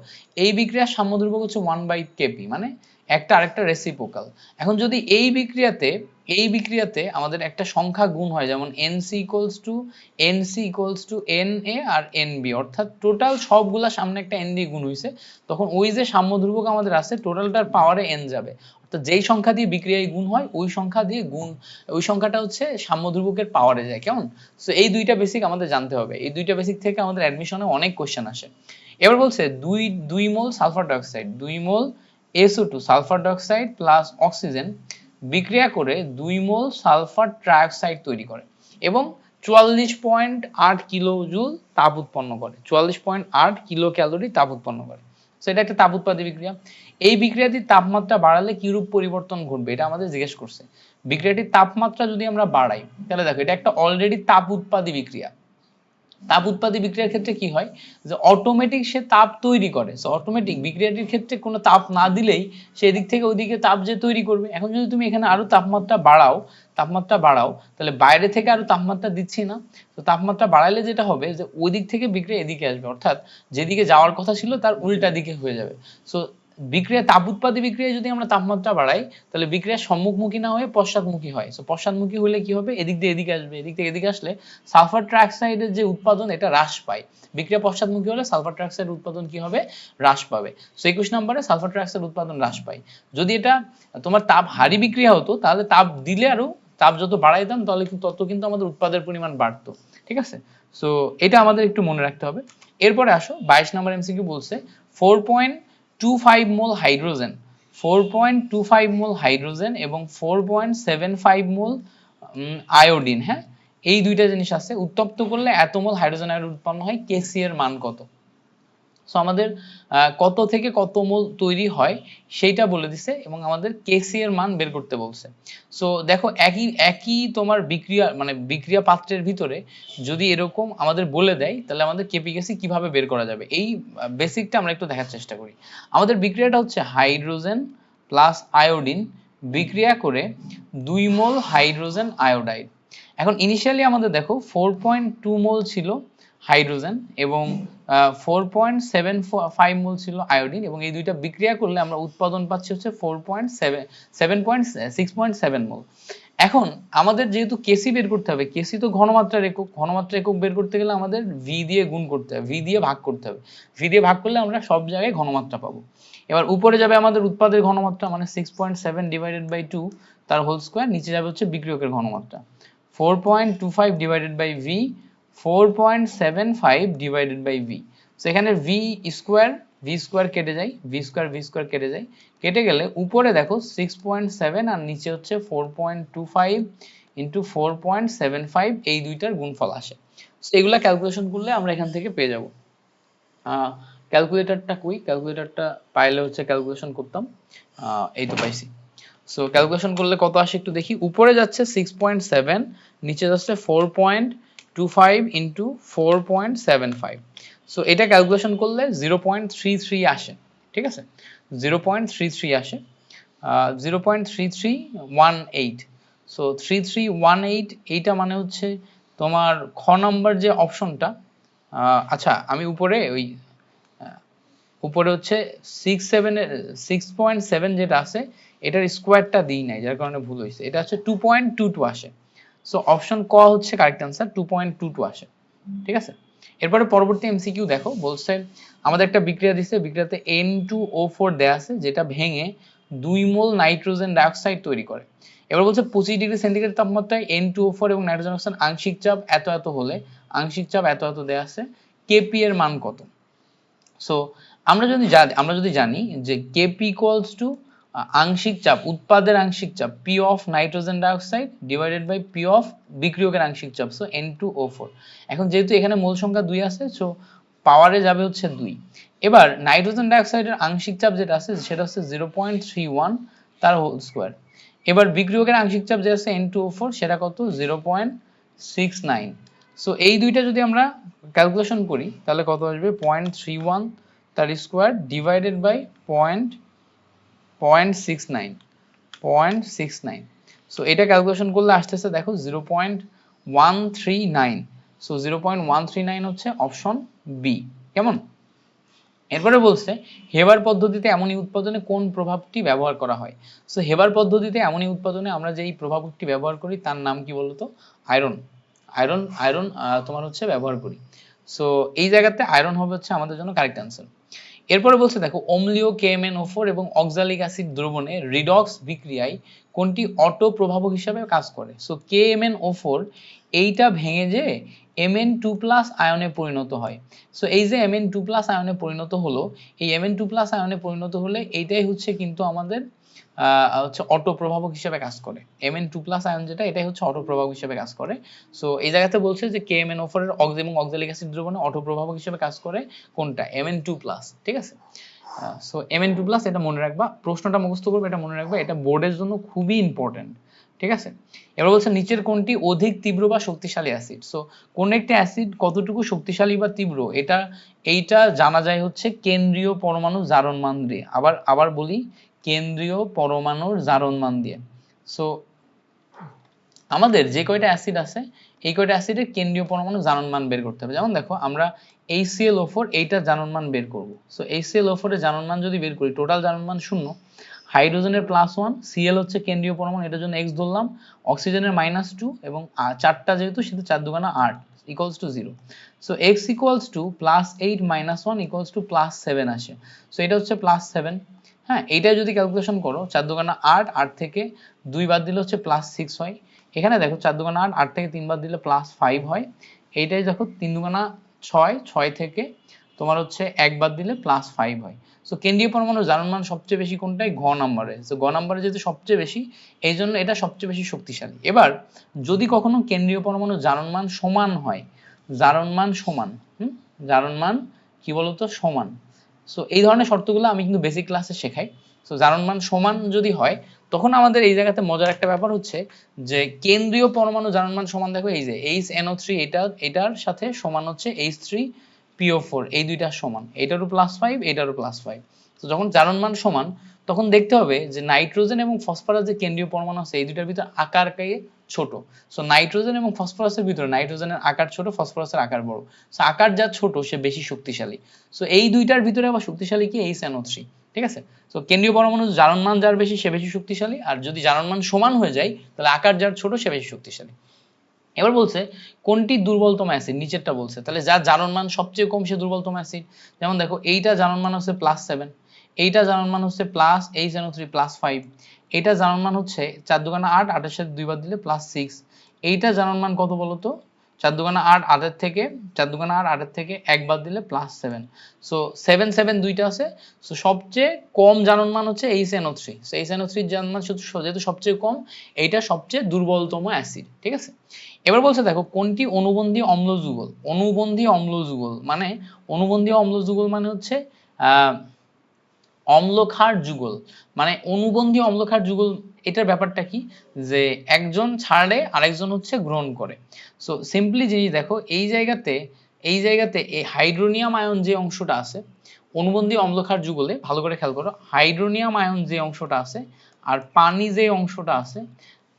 এই বিক্রিয়ার সাম্যধ্রুবক হচ্ছে 1/কেপি, মানে একটা আরেকটা রেসিপ্রোকাল। এখন যদি এই বিক্রিয়াতে আমাদের একটা সংখ্যা গুণ হয়, যেমন NC = NA আর NB, অর্থাৎ টোটাল সবগুলা সামনে একটা N দিয়ে গুণ হয়েছে, তখন ওই যে সাম্যধ্রুবক আমাদের আছে টোটালটার পাওয়ারে N যাবে। অর্থাৎ যেই সংখ্যা দিয়ে বিক্রিয়ায় গুণ হয় ওই সংখ্যা দিয়ে গুণ, ওই সংখ্যাটা হচ্ছে সাম্যধ্রুবকের পাওয়ারে যায়, কেমন? সো এই দুইটা বেসিক আমাদের জানতে হবে। এই দুইটা বেসিক থেকে আমাদের অ্যাডমিশনে অনেক কোশ্চেন আসে। এবার বলছে 2 মোল সালফার ডাইঅক্সাইড, 2 মোল SO2 sulphur dioxide plus oxygen বিক্রিয়া করে 2 মোল সালফার ট্রাইঅক্সাইড তৈরি করে এবং 44.8 কিলোজুল তাপ উৎপন্ন করে, 44.8 কিলো ক্যালোরি তাপ উৎপন্ন করে। সো এটা একটা তাপ উৎপাদী বিক্রিয়া। এই বিক্রিয়াটির তাপমাত্রা বাড়ালে কিরূপ পরিবর্তন ঘটবে এটা আমাদের জিজ্ঞেস করছে। বিক্রিয়াটির তাপমাত্রা যদি আমরা বাড়াই তাহলে দেখো এটা একটা অলরেডি তাপ উৎপাদী বিক্রিয়া। তাপ উৎপাদী বিক্রিয়ার ক্ষেত্রে কি হয় যে অটোমেটিক সে তাপ তৈরি করে। সো অটোমেটিক বিক্রিয়াটির ক্ষেত্রে কোনো তাপ না দিলেই সেই দিক থেকে ওইদিকে তাপ যে তৈরি করবে। এখন যদি তুমি এখানে আরো তাপমাত্রা বাড়াও তাহলে বাইরে থেকে আরো তাপমাত্রা দিচ্ছি না। তো তাপমাত্রা বাড়াইলে যেটা হবে যে ওই দিক থেকে বিক্রিয়া এদিকে আসবে, অর্থাৎ যেদিকে যাওয়ার কথা ছিল তার উল্টা দিকে হয়ে যাবে। সো বিক্রিয়া তাপ উৎপাদী বিক্রিয়ায় যদি আমরা তাপমাত্রা বাড়াই তাহলে বিক্রিয়া সম্মুখমুখী না হয়ে পশ্চাৎমুখী হয়। সো পশ্চাৎমুখী হলে কি হবে, এদিক দিয়ে এদিকে আসবে, এদিক থেকে এদিকে আসলে সালফার ট্রাইঅক্সাইডের যে উৎপাদন এটা হ্রাস পায়। বিক্রিয়া পশ্চাৎমুখী হলে সালফার ট্রাইঅক্সাইড উৎপাদন কি হবে, হ্রাস পাবে। সো 21 নম্বরে সালফার ট্রাইঅক্সাইড উৎপাদন হ্রাস পায়। যদি এটা তোমার তাপ হারি বিক্রিয়া হতো তাহলে তাপ দিলে আরো তাপ যত বাড়াইতাম তাহলে তত কিন্তু আমাদের উৎপাদের পরিমাণ বাড়তো, ঠিক আছে? সো এটা আমাদের একটু মনে রাখতে হবে। এরপরে আসো 22 নম্বর এমসিকিউ বলছে 4.25 মোল হাইড্রোজেন, 4.25 মোল হাইড্রোজেন এবং 4.75 মোল আয়োডিন, হ্যাঁ, এই দুইটা জিনিস আছে, উত্তপ্ত করলে এত মোল হাইড্রোজেন আয়োড উৎপন্ন হয়, কেসি এর মান কত? সো আমাদের কত থেকে কত মোল তৈরি হয় সেইটা বলে দিছে এবং আমাদের কেসি এর মান বের করতে বলছে। সো দেখো একই তোমার বিক্রিয়া মানে বিক্রিয়া পাত্রের ভিতরে যদি এরকম আমাদের বলে দেয় তাহলে আমাদের কেপি কেসি কিভাবে বের করা যাবে এই বেসিকটা আমরা একটু দেখার চেষ্টা করি। আমাদের বিক্রিয়াটা হচ্ছে হাইড্রোজেন প্লাস আয়োডিন বিক্রিয়া করে 2 মোল হাইড্রোজেন আয়োডাইড। এখন ইনিশিয়ালি আমাদের দেখো 4.2 মোল ছিল হাইড্রোজেন এবং 4.75 মোল ছিল আয়োডিন এবং এই দুইটা বিক্রিয়া করলে আমরা উৎপাদন পাচ্ছি হচ্ছে 6.7 মোল। এখন আমাদের যেহেতু কেসি বের করতে হবে, কেসি তো ঘনমাত্রার একক, ঘনমাত্রার একক বের করতে গেলে আমাদের ভি দিয়ে গুণ করতে হবে, ভি দিয়ে ভাগ করতে হবে। ভি দিয়ে ভাগ করলে আমরা সব জায়গায় ঘনমাত্রা পাবো। এবার উপরে যাবে আমাদের উৎপাদের ঘনমাত্রা মানে 6.7 ডিভাইডেড বাই 2 তার হোল স্কয়ার, নিচে যাবে হচ্ছে বিক্রিয়কের ঘনমাত্রা 4.25 divided by V 4.75 divided by V. সেখানে ভি স্কয়ার কেটে যায়, ভি স্কয়ার কেটে যায়, কেটে গেলে উপরে দেখো 6.7 আর নিচে হচ্ছে 4.25 ইন্টু 4.75 এই দুইটার গুণফল আসে। সো এগুলা ক্যালকুলেশন করলে আমরা এখান থেকে পেয়ে যাব। ক্যালকুলেটরটা কই, ক্যালকুলেটরটা পাইলে হচ্ছে ক্যালকুলেশন করতাম। এই তো পাইছি। সো ক্যালকুলেশন করলে কত আসে একটু দেখি। উপরে যাচ্ছে 6.7, নিচে যাচ্ছে 4.25 ইন্টু 4.75। সো এটা ক্যালকুলেশন করলে 0.33 আসে, ঠিক আছে, 0.33 আসে, 0.3318। সো 3318 এইটা মানে হচ্ছে তোমার খ নাম্বার যে অপশনটা। আচ্ছা আমি উপরে হচ্ছে 6.7 যেটা আছে এটার স্কোয়ারটা দিই নাই, যার কারণে ভুল হয়েছে, এটা হচ্ছে 2.22 আসে। সো অপশন ক হচ্ছে কারেক্ট অ্যান্সার, 2.22 আসে, ঠিক আছে। এরপরে পরবর্তী এমসিকিউ দেখো, বলছে আমাদের একটা বিক্রিয়া দিচ্ছে, বিক্রিয়াতে N2O4 দেয়া আছে যেটা ভেঙে 2 মোল নাইট্রোজেন ডাইঅক্সাইড তৈরি করে। এবার বলছে 25 ডিগ্রি সেন্টিগ্রেড তাপমাত্রায় N2O4 এবং নাইট্রোজেন অক্সাইড আংশিক চাপ এত এত হলে, আংশিক চাপ এত এত দেয়া আছে, কেপি এর মান কত। সো আমরা যদি জানি যে কেপি ইকুয়ালস টু আংশিক চাপ, উৎপাদের আংশিক চাপ P of nitrogen dioxide divided by P of বিক্রিয়কের আংশিক চাপ, সো N2O4। এখন যেহেতু এখানে মোল সংখ্যা 2 আছে সো পাওয়ারে যাবে হচ্ছে 2। এবার নাইট্রোজেন ডাইঅক্সাইডের আংশিক চাপ যেটা আছে সেটা হচ্ছে 0.31 তার হোল স্কয়ার। এবার বিক্রিয়কের আংশিক চাপ যেটা আছে N2O4 সেটা কত, 0.69। সো এই দুইটা যদি আমরা ক্যালকুলেশন করি তাহলে কত আসবে, 0.31 তার স্কয়ার ডিভাইডেড বাই 0.69। সো এটা ক্যালকুলেশন করলে আসতেছে দেখো 0.139। সো 0.139 হচ্ছে অপশন বি। কেমন? এরপরে বলছে হেবার পদ্ধতিতে অ্যামোনিয়া উৎপাদনে কোন প্রভাবটি ব্যবহার করা হয়। সো হেবার পদ্ধতিতে অ্যামোনিয়া উৎপাদনে আমরা যে এই প্রভাবটি ব্যবহার করি তার নাম কি বলতো, আয়রন তোমার হচ্ছে ব্যবহার করি। সো এই জায়গাতে আয়রন হবে হচ্ছে আমাদের জন্য কারেক্ট অ্যান্সার। এরপরে বলছে দেখো অম্লীয় KMnO4 এবং অক্সালিক অ্যাসিড দ্রবণে রিডক্স বিক্রিয়ায় কোনটি অটো প্রভাবক হিসাবে কাজ করে। সো KMnO4 এইটা ভেঙে যে Mn2+ আয়নে পরিণত হয়। সো এই যে Mn2+ আয়নে পরিণত হলো, এই Mn2+ আয়নে পরিণত হলে এইটাই হচ্ছে কিন্তু আমাদের হচ্ছে অটো প্রভাবক হিসেবে কাজ করে। Mn2+ আয়ন যেটা এটাই হচ্ছে অটো প্রভাবক হিসেবে কাজ করে। সো এই জায়গাতে বলছে যে KMnO4 এর এবং অক্সালিক অ্যাসিড দ্রবণে অটো প্রভাবক হিসেবে কাজ করে কোনটা, Mn2+, ঠিক আছে। সো Mn2+ এটা মনে রাখবা, প্রশ্নটা মুখস্থ করবে, এটা মনে রাখবা, এটা বোর্ডের জন্য খুবই ইম্পর্টেন্ট, ঠিক আছে। এবার বলছে নিচের কোনটি অধিক তীব্র বা শক্তিশালী অ্যাসিড। সো কোন একটা অ্যাসিড কতটুকু শক্তিশালী বা তীব্র এইটা জানা যায় হচ্ছে কেন্দ্রীয় পরমাণু জারণ মান দিয়ে। আবার বলি, কেন্দ্রীয় পরমাণুর জারণ মান দিয়ে। সো আমাদের যে কয়টা অ্যাসিড আছে এই কয়টা অ্যাসিডের কেন্দ্রীয় পরমাণু জারণ মান বের করতে হবে। যেমন দেখো আমরা HClO4 এইটার জারণ মান বের করব। সো HClO4 এর জারণ মান যদি বের করি, টোটাল জারণ মান 0, হাইড্রোজেনের +1, Cl হচ্ছে কেন্দ্রীয় পরমাণু এটার জন্য x ধরলাম, অক্সিজেনের -2 এবং 4টা যেহেতু সেটা 4 দুগুণা 8 = 0। সো x = +8 - 1 = +7 আসে। সো এটা হচ্ছে +7। হ্যাঁ, এইটা যদি ক্যালকুলেশন করো 4 দুগুণা 8, 8 থেকে 2 বাদ দিলে হচ্ছে +6 হয়। এখানে দেখো 4 দুগুণা 8, 8 থেকে 3 বাদ দিলে +5 হয়। এইটাই দেখো 3 দুগুণা 6, 6 থেকে তোমার হচ্ছে 1 বাদ দিলে +5 হয়। সো কেন্দ্রীয় পরমাণু জারণ মান সবচেয়ে বেশি কোনটায়, ঘ নাম্বারে। সো ঘ নাম্বারে যেহেতু সবচেয়ে বেশি এই জন্য এটা সবচেয়ে বেশি শক্তিশালী। এবার যদি কখনো কেন্দ্রীয় পরমাণু জারণ মান সমান হয়, জারণ মান কি বলতো সমান। সো এই ধরনের শর্তগুলো আমি কিন্তু বেসিক ক্লাসে শেখাই। সো জারণ মান সমান যদি হয় তখন আমাদের এই জায়গাতে মজার একটা ব্যাপার হচ্ছে যে কেন্দ্রীয় পরমাণু জারণ মান সমান, দেখো এই যে HNO3 এটার সাথে সমান হচ্ছে H3PO4, এই দুইটা সমান, এটারও +5 এটারও +5। তো যখন জারণ মান সমান তখন দেখতে হবে যে নাইট্রোজেন এবং ফসফরাস যে কেন্দ্রীয় পরমাণু আছে এই দুইটার ভিতর আকার কে ছোট। সো নাইট্রোজেন এবং ফসফরাসের ভিতরে নাইট্রোজেনের আকার ছোট, ফসফরাসের আকার বড়। সো আকার যা ছোট সে বেশি শক্তিশালী। সো এই দুইটার ভিতরে আবার শক্তিশালী কি HNO3, ঠিক আছে। সো কেন্দ্রীয় পরমাণু জারণ মান যার বেশি সে বেশি শক্তিশালী, আর যদি জারণ মান সমান হয়ে যায় তাহলে আকার যার ছোট সে বেশি শক্তিশালী। এবার বলছে কোনটি দুর্বলতম অ্যাসিড, নিচেরটা বলছে, তাহলে যার জারণ মান সবচেয়ে কম সে দুর্বলতম অ্যাসিড। যেমন দেখো এইটা জারণ মান হচ্ছে +7, এইটা জারণ মান হচ্ছে HNO3 +5, এইটা জারণ মান হচ্ছে 4 দুগুণা 8, 8 এর সাথে 2 বার দিলে +6, এইটা জারণ মান কত বলতো 4 দুগুণা 8, 8 এর থেকে 4 দুগুণা 8, 8 এর থেকে 1 বাদ দিলে +7। সো 7 7 দুইটা আছে। সো সবচেয়ে কম জারণ মান হচ্ছে HNO3। সো HNO3 এর জারণ মান যেহেতু সবচেয়ে কম, এইটা সবচেয়ে দুর্বলতম অ্যাসিড, ঠিক আছে। এবার বলছে দেখো কোনটি অনুবন্ধী অম্ল যুগল। অনুবন্ধী অম্ল যুগল মানে, অনুবন্ধী অম্ল যুগল মানে হচ্ছে অম্লক্ষার যুগল। মানে অনুবন্ধী অম্লক্ষার যুগল, এটার ব্যাপারটা কি যে একজন ছাড়ে আরেকজন হচ্ছে গ্রহণ করে। সো সিম্পলি জিনিস দেখো এই জায়গাতে এই হাইড্রোনিয়াম আয়ন যে অংশটা আছে অনুবন্ধী অম্লক্ষার যুগলে, ভালো করে খেয়াল করো, হাইড্রোনিয়াম আয়ন যে অংশটা আছে আর পানি যে অংশটা আছে,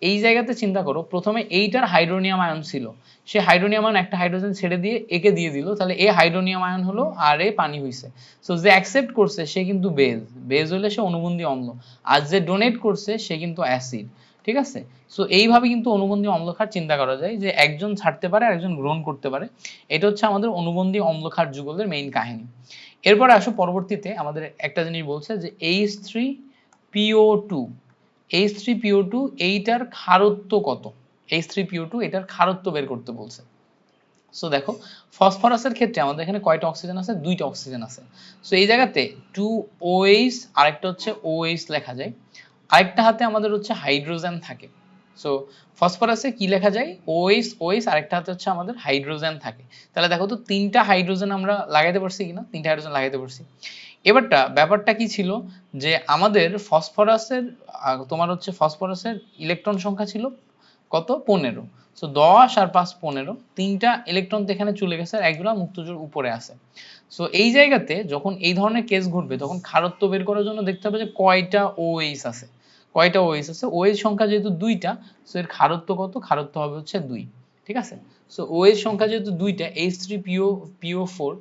এই জায়গাতে চিন্তা করো প্রথমে এইটার হাইড্রোনিয়াম আয়ন ছিল, সে হাইড্রোনিয়াম আয়ন একটা হাইড্রোজেন ছেড়ে দিয়ে একে দিয়ে দিল, তাহলে এ হাইড্রোনিয়াম আয়ন হলো আর এ পানি হইছে। সো যে অ্যাকসেপ্ট করছে সে কিন্তু বেজ হলে সে অনুবন্ধী অম্ল, আর যে ডোনেট করছে সে কিন্তু অ্যাসিড, ঠিক আছে। সো এইভাবে কিন্তু অনুবন্ধী অম্লক্ষার চিন্তা করা যায় যে একজন ছাড়তে পারে আর একজন গ্রহণ করতে পারে। এটা হচ্ছে আমাদের অনুবন্ধী অম্লক্ষার যুগলের মেইন কাহিনী। এরপরে আসো পরবর্তীতে আমাদের একটা জিনিস বলছে যে H3PO2, H3PO2 এইটার ক্ষারত্ব কত, H3PO2 এটার ক্ষারত্ব বের করতে বলছে। সো দেখো ফসফরাসের ক্ষেত্রে আমাদের এখানে কয়টা অক্সিজেন আছে, দুইটা অক্সিজেন আছে। সো এই জায়গাতে 2OH আরেকটা হচ্ছে OH লেখা যায়, আরেকটা হাতে আমাদের হচ্ছে হাইড্রোজেন থাকে। সো ফসফরাসে কি লেখা যায় OH আরেকটা হাতে হচ্ছে আমাদের হাইড্রোজেন থাকে। তাহলে দেখো তো তিনটা হাইড্রোজেন আমরা লাগাইতে পারছি কিনা, তিনটা হাইড্রোজেন লাগাইতে পারছি। এবারটা ব্যাপারটা কি ছিল যে আমাদের ফসফরাসের তোমার হচ্ছে ফসফরাসের ইলেকট্রন সংখ্যা ছিল কত 15। সো 10 আর 5 15, তিনটা ইলেকট্রন তো এখানে চলে গেছে আর একজোড়া মুক্তজোড় উপরে আছে। সো এই জায়গাতে যখন এই ধরনের কেস ঘটবে তখন ক্ষারত্ব বের করার জন্য দেখতে হবে যে কয়টা OH আছে, কয়টা OH আছে। OH সংখ্যা যেহেতু দুইটা, সো এর ক্ষারত্ব কত, ক্ষারত্ব হবে হচ্ছে 2, ঠিক আছে। সো OH সংখ্যা যেহেতু দুইটা, H3PO4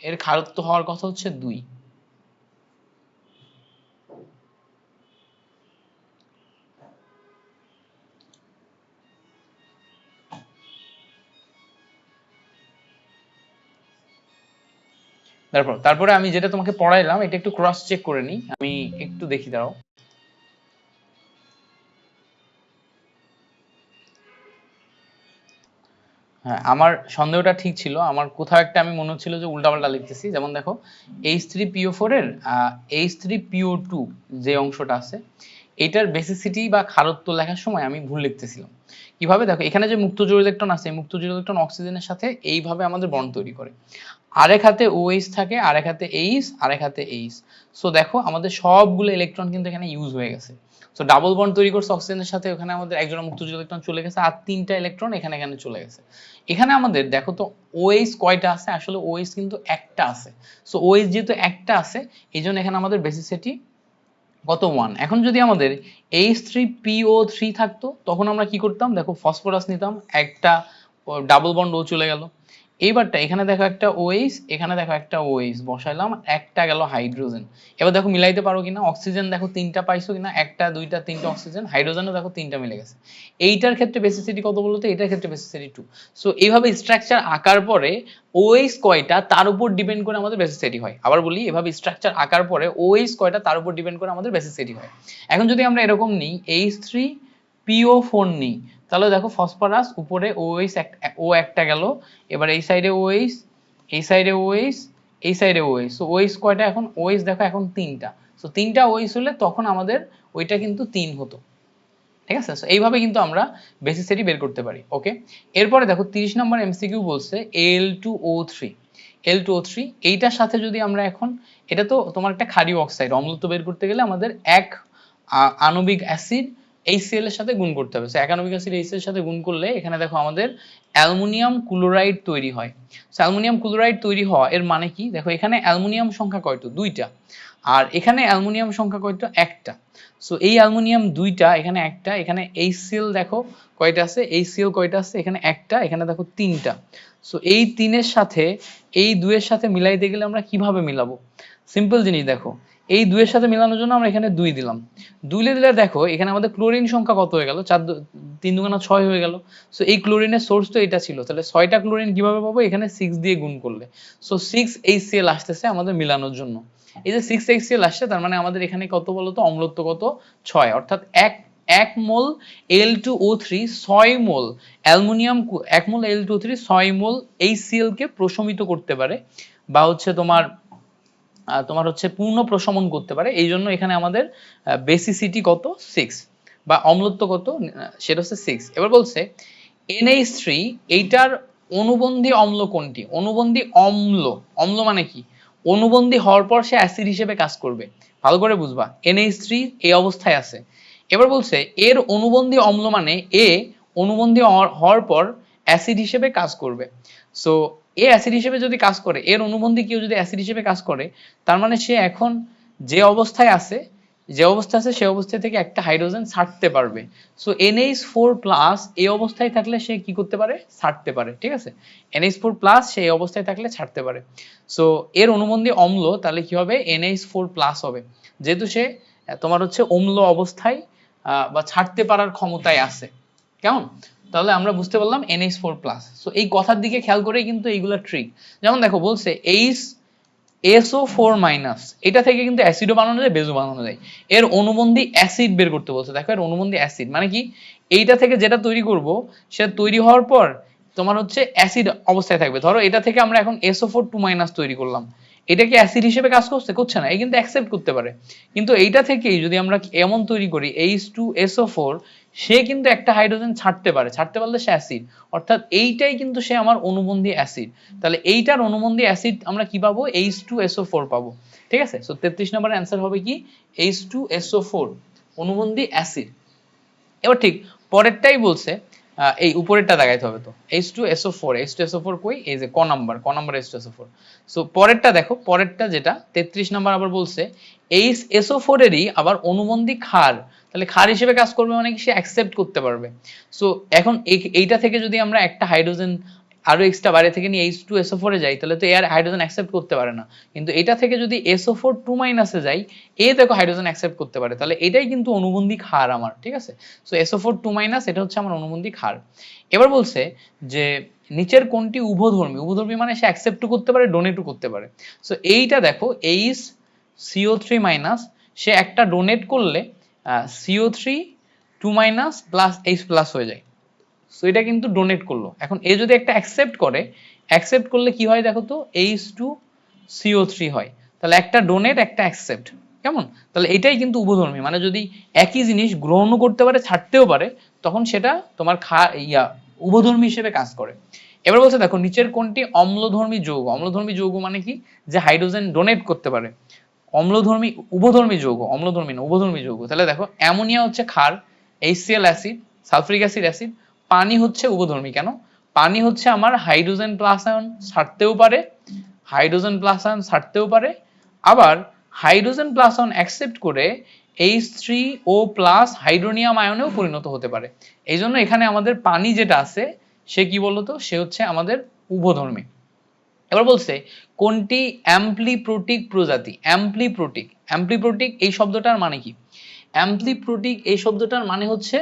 এর ক্ষারত্ব হওয়ার কথা হচ্ছে 2। তারপরে আমি যেটা তোমাকে পড়াইলাম এটা একটু ক্রস চেক করে নিই, আমি একটু দেখি, দাঁড়াও। হ্যাঁ, আমার সন্দেহটা ঠিক ছিল, আমার কোথাও একটা আমি মনে হচ্ছিল যে উল্টাপাল্টা লিখতেছি। যেমন দেখো H3PO4 এর H3PO2 যে অংশটা আছে এটার বেসিসিটি বা ক্ষারত্ব লেখার সময় আমি ভুল লিখতেছিলাম। কিভাবে দেখো এখানে যে মুক্ত জোড় ইলেকট্রন আছে, মুক্ত জোড় ইলেকট্রন অক্সিজেনের সাথে এইভাবে আমাদের বন্ড তৈরি করে, আরেক হাতে OH থাকে, আরেক হাতে H, আরেক হাতে H। সো দেখো আমাদের সবগুলো ইলেকট্রন কিন্তু এখানে ইউজ হয়ে গেছে। সো ডাবল বন্ড তৈরি করছে অক্সিজেনের সাথে, ওখানে আমাদের একজোড়া মুক্তজোড় ইলেকট্রন চলে গেছে আর তিনটা ইলেকট্রন এখানে চলে গেছে। এখানে আমাদের দেখো তো OH কয়টা আছে, আসলে OH কিন্তু একটা আছে। সো OH যেহেতু একটা আছে এইজন্য এখানে আমাদের বেসিসিটি কত 1। এখন যদি আমাদের H3PO3 থাকতো তখন আমরা কি করতাম, দেখো ফসফরাস নিতাম, একটা ডাবল বন্ড ও চলে গেল। এইবারটা এখানে দেখো একটা OH, এখানে দেখো একটা OH বসাইলাম, একটা গেল হাইড্রোজেন। এবার দেখো মিলাইতে পারো কিনা, অক্সিজেন দেখো তিনটা পাইছো কিনা, একটা দুইটা তিনটা অক্সিজেন, হাইড্রোজেনও দেখো তিনটা মিলে গেছে। এইটার ক্ষেত্রে বেসিসিটি কত বলতো, এইটার ক্ষেত্রে বেসিসিটি 2। সো এইভাবে স্ট্রাকচার আঁকার পরে OH কয়টা তার উপর ডিপেন্ড করে আমাদের বেসিসিটি হয়। আবার বলি, এভাবে স্ট্রাকচার আঁকার পরে OH কয়টা তার উপর ডিপেন্ড করে আমাদের বেসিসিটি হয়। এখন যদি আমরা এরকম নিই H3PO4 নিই, তাহলে দেখো ফসফরাস উপরে OH ও একটা গেল, এবার এই সাইডে OH, এই সাইডে OH, এই সাইডে OH। সো OH কয়টা এখন, OH দেখো এখন তিনটা। সো তিনটা OH হলে তখন আমাদের ওইটা কিন্তু 3 হতো। ঠিক আছে। সো এইভাবে কিন্তু আমরা বেসিসিটি বের করতে পারি। ওকে, এরপরে দেখো 30 নম্বর এমসিকিউ বলছে Al2O3, Al2O3 এইটার সাথে যদি আমরা এখন, এটা তো তোমার একটা ক্ষারীয় অক্সাইড, অম্লত্ব বের করতে গেলে আমাদের এক আণবিক অ্যাসিড HCl এর সাথে গুণ করতে হবে। সো এক আণবিক অ্যাসিড HCl এর সাথে গুণ করলে এখানে দেখো আমাদের অ্যালুমিনিয়াম ক্লোরাইড তৈরি হয়। সো অ্যালুমিনিয়াম ক্লোরাইড তৈরি হওয়া এর মানে কি, দেখো এখানে অ্যালুমিনিয়াম সংখ্যা কয়টা, দুইটা, আর এখানে অ্যালুমিনিয়াম সংখ্যা কয়টা, একটা। সো এই অ্যালুমিনিয়াম দুইটা, এখানে একটা, এখানে HCl দেখো কয়টা আছে, HCl কয়টা আছে, এখানে একটা, এখানে দেখো তিনটা। সো এই তিনের সাথে এই দুইয়ের সাথে মিলাইতে গেলে আমরা কিভাবে মিলাবো, সিম্পল জিনিস দেখো, এই দুইয়ের সাথে মিলানোর জন্য আমরা এখানে 2 দিলাম, 2 দিলে দেখো এখানে আমাদের ক্লোরিন সংখ্যা কত হয়ে গেল, 3 দুগুণা 6 হয়ে গেল। সো এই ক্লোরিনের সোর্স তো এটা ছিল, তাহলে 6টা ক্লোরিন কিভাবে পাবো, এখানে 6 দিয়ে গুণ করলে। সো 6HCl আসতেছে আমাদের মিলানোর জন্য। এই যে 6HCl আসছে, তার মানে আমাদের এখানে কত বলতো, অম্লত্ব কত, 6, অর্থাৎ এক মোল Al2O3 6 মোল অ্যালুমিনিয়াম, 1 মোল Al2O3 6 মোল HCl কে প্রশমিত করতে পারে, বা হচ্ছে তোমার হচ্ছে পূর্ণ প্রশমন করতে পারে। এই জন্য এখানে আমাদের বেসিসিটি কত, 6, বা অম্লত্ব কত, সেটা হচ্ছে 6। এবার বলছে NH3 এইটার অনুবন্ধী অম্ল কোনটি, অনুবন্ধী অম্ল, অম্ল মানে কি, অনুবন্ধী হওয়ার পর সে অ্যাসিড হিসেবে কাজ করবে, ভালো করে বুঝবা। NH3 এই অবস্থায় আছে। এবার বলছে এর অনুবন্ধী অম্ল মানে এ অনুবন্ধী হওয়ার পর অ্যাসিড হিসেবে কাজ করবে। সো এ অ্যাসিড হিসেবে যদি কাজ করে, এর অনুবন্ধী কেউ যদি অ্যাসিড হিসেবে কাজ করে, তার মানে সে এখন যে অবস্থায় আছে, সে অবস্থা থেকে একটা হাইড্রোজেন ছাড়তে পারবে। সো NH4+ এই অবস্থায় থাকলে সে কি করতে পারে, ছাড়তে পারে। ঠিক আছে, NH4+ সে এই অবস্থায় থাকলে ছাড়তে পারে। সো এর অনুবন্ধী অম্ল তাহলে কি হবে, NH4+ হবে, যেহেতু সে তোমার হচ্ছে অম্ল অবস্থায় বা ছাড়তে পারার ক্ষমতায় আছে। কেমন, তাহলে আমরা বুঝতে পারলাম NH4+। সো এই কথার দিকে খেয়াল করেই কিন্তু এইগুলা ট্রিক। যেমন দেখো বলছে SO4- এটা থেকে কিন্তু অ্যাসিডও বানানো যায়, বেজও বানানো যায়। এর অনুবন্ধী অ্যাসিড বের করতে বলছে। দেখো এর অনুবন্ধী অ্যাসিড মানে কি, এইটা থেকে যেটা তৈরি করব সেটা তৈরি হওয়ার পর তোমার হচ্ছে অ্যাসিড অবস্থায় থাকবে। ধরো এটা থেকে আমরা এখন SO4- তৈরি করলাম, এটা কি অ্যাসিড হিসেবে কাজ করছে না, এই কিন্তু অ্যাকসেপ্ট করতে পারে। কিন্তু এইটা থেকেই যদি আমরা এমন তৈরি করি H2SO4, সে কিন্তু একটা হাইড্রোজেন ছাড়তে পারে, ছাড়তে পারলে সে অ্যাসিড, অর্থাৎ এইটাই কিন্তু সে আমার অনুবন্ধী অ্যাসিড। তাহলে এইটার অনুবন্ধী অ্যাসিড আমরা কি পাবো, H2SO4 পাবো। ঠিক আছে, সো 33 নম্বরের অ্যান্সার হবে কি, H2SO4 অনুবন্ধী অ্যাসিড। এবার ঠিক পরেরটাই বলছে, এই উপরেরটা দেখাইতে হবে তো, H2SO4 কই, এই যে ক নাম্বার H2SO4। সো পরেরটা দেখো, পরেরটা যেটা 33 নাম্বার আবার বলছে HSO4 এরই আবার অনুবন্ধী ক্ষার, তাহলে ক্ষার হিসেবে কাজ করবে মানে কি, সে অ্যাকসেপ্ট করতে পারবে। সো এখন এইটা থেকে যদি আমরা একটা হাইড্রোজেন আরো এক্সট্রা বাইরে থেকে নিয়ে H2SO4 এ যাই, তাহলে তো এর হাইড্রোজেন অ্যাকসেপ্ট করতে পারে না। কিন্তু এটা থেকে যদি SO4- এ যাই, এ দেখো হাইড্রোজেন অ্যাকসেপ্ট করতে পারে, তাহলে এটাই কিন্তু অনুবন্ধী ক্ষার আমার। ঠিক আছে, সো SO4- এটা হচ্ছে আমার অনুবন্ধী ক্ষার। এবার বলছে যে নিচের কোনটি উভধর্মী, উভধর্মী মানে সে অ্যাকসেপ্টও করতে পারে, ডোনেটও করতে পারে। সো এইটা দেখো HCO3- সে একটা ডোনেট করলে CO3 2- H+ হয়ে যায়। সো এটা কিন্তু ডোনেট করলো। এখন এ যদি একটা অ্যাকসেপ্ট করে, অ্যাকসেপ্ট করলে কি হয় দেখো তো, H2CO3 হয়। তাহলে একটা ডোনেট একটা অ্যাকসেপ্ট, কেমন, তাহলে এটাই কিন্তু উভধর্মী, মানে যদি একই জিনিস গ্রহণও করতে পারে ছাড়তেও পারে, তখন সেটা তোমার উভধর্মী হিসেবে কাজ করে। এবার বলছে দেখো নিচের কোনটি অম্লধর্মী যৌগ, অম্লধর্মী যৌগ মানে কি, যে হাইড্রোজেন ডোনেট করতে পারে। অম্লধর্মী, উভধর্মী যৌগ, অম্লধর্মী না উভধর্মী যৌগ। তাহলে দেখো অ্যামোনিয়া হচ্ছে ক্ষার, HCl acid, sulphuric acid acid, পানি হচ্ছে উভধর্মী। কেন, পানি হচ্ছে আমার হাইড্রোজেন প্লাস আয়ন ছাড়তেও পারে, হাইড্রোজেন প্লাস আয়ন ছাড়তেও পারে, আবার হাইড্রোজেন প্লাস আয়ন অ্যাকসেপ্ট করে H3O+ হাইড্রোনিয়াম আয়নেও পরিণত হতে পারে। এই জন্য এখানে আমাদের পানি যেটা আছে সে কি বলতো, সে হচ্ছে আমাদের উভধর্মী। এবার বলছে কোনটি অ্যাম্প্লিপ্রোটিক প্রজাতি, অ্যাম্প্লিপ্রোটিক এই শব্দটার মানে কি, অ্যাম্প্লিপ্রোটিক এই শব্দটার মানে হচ্ছে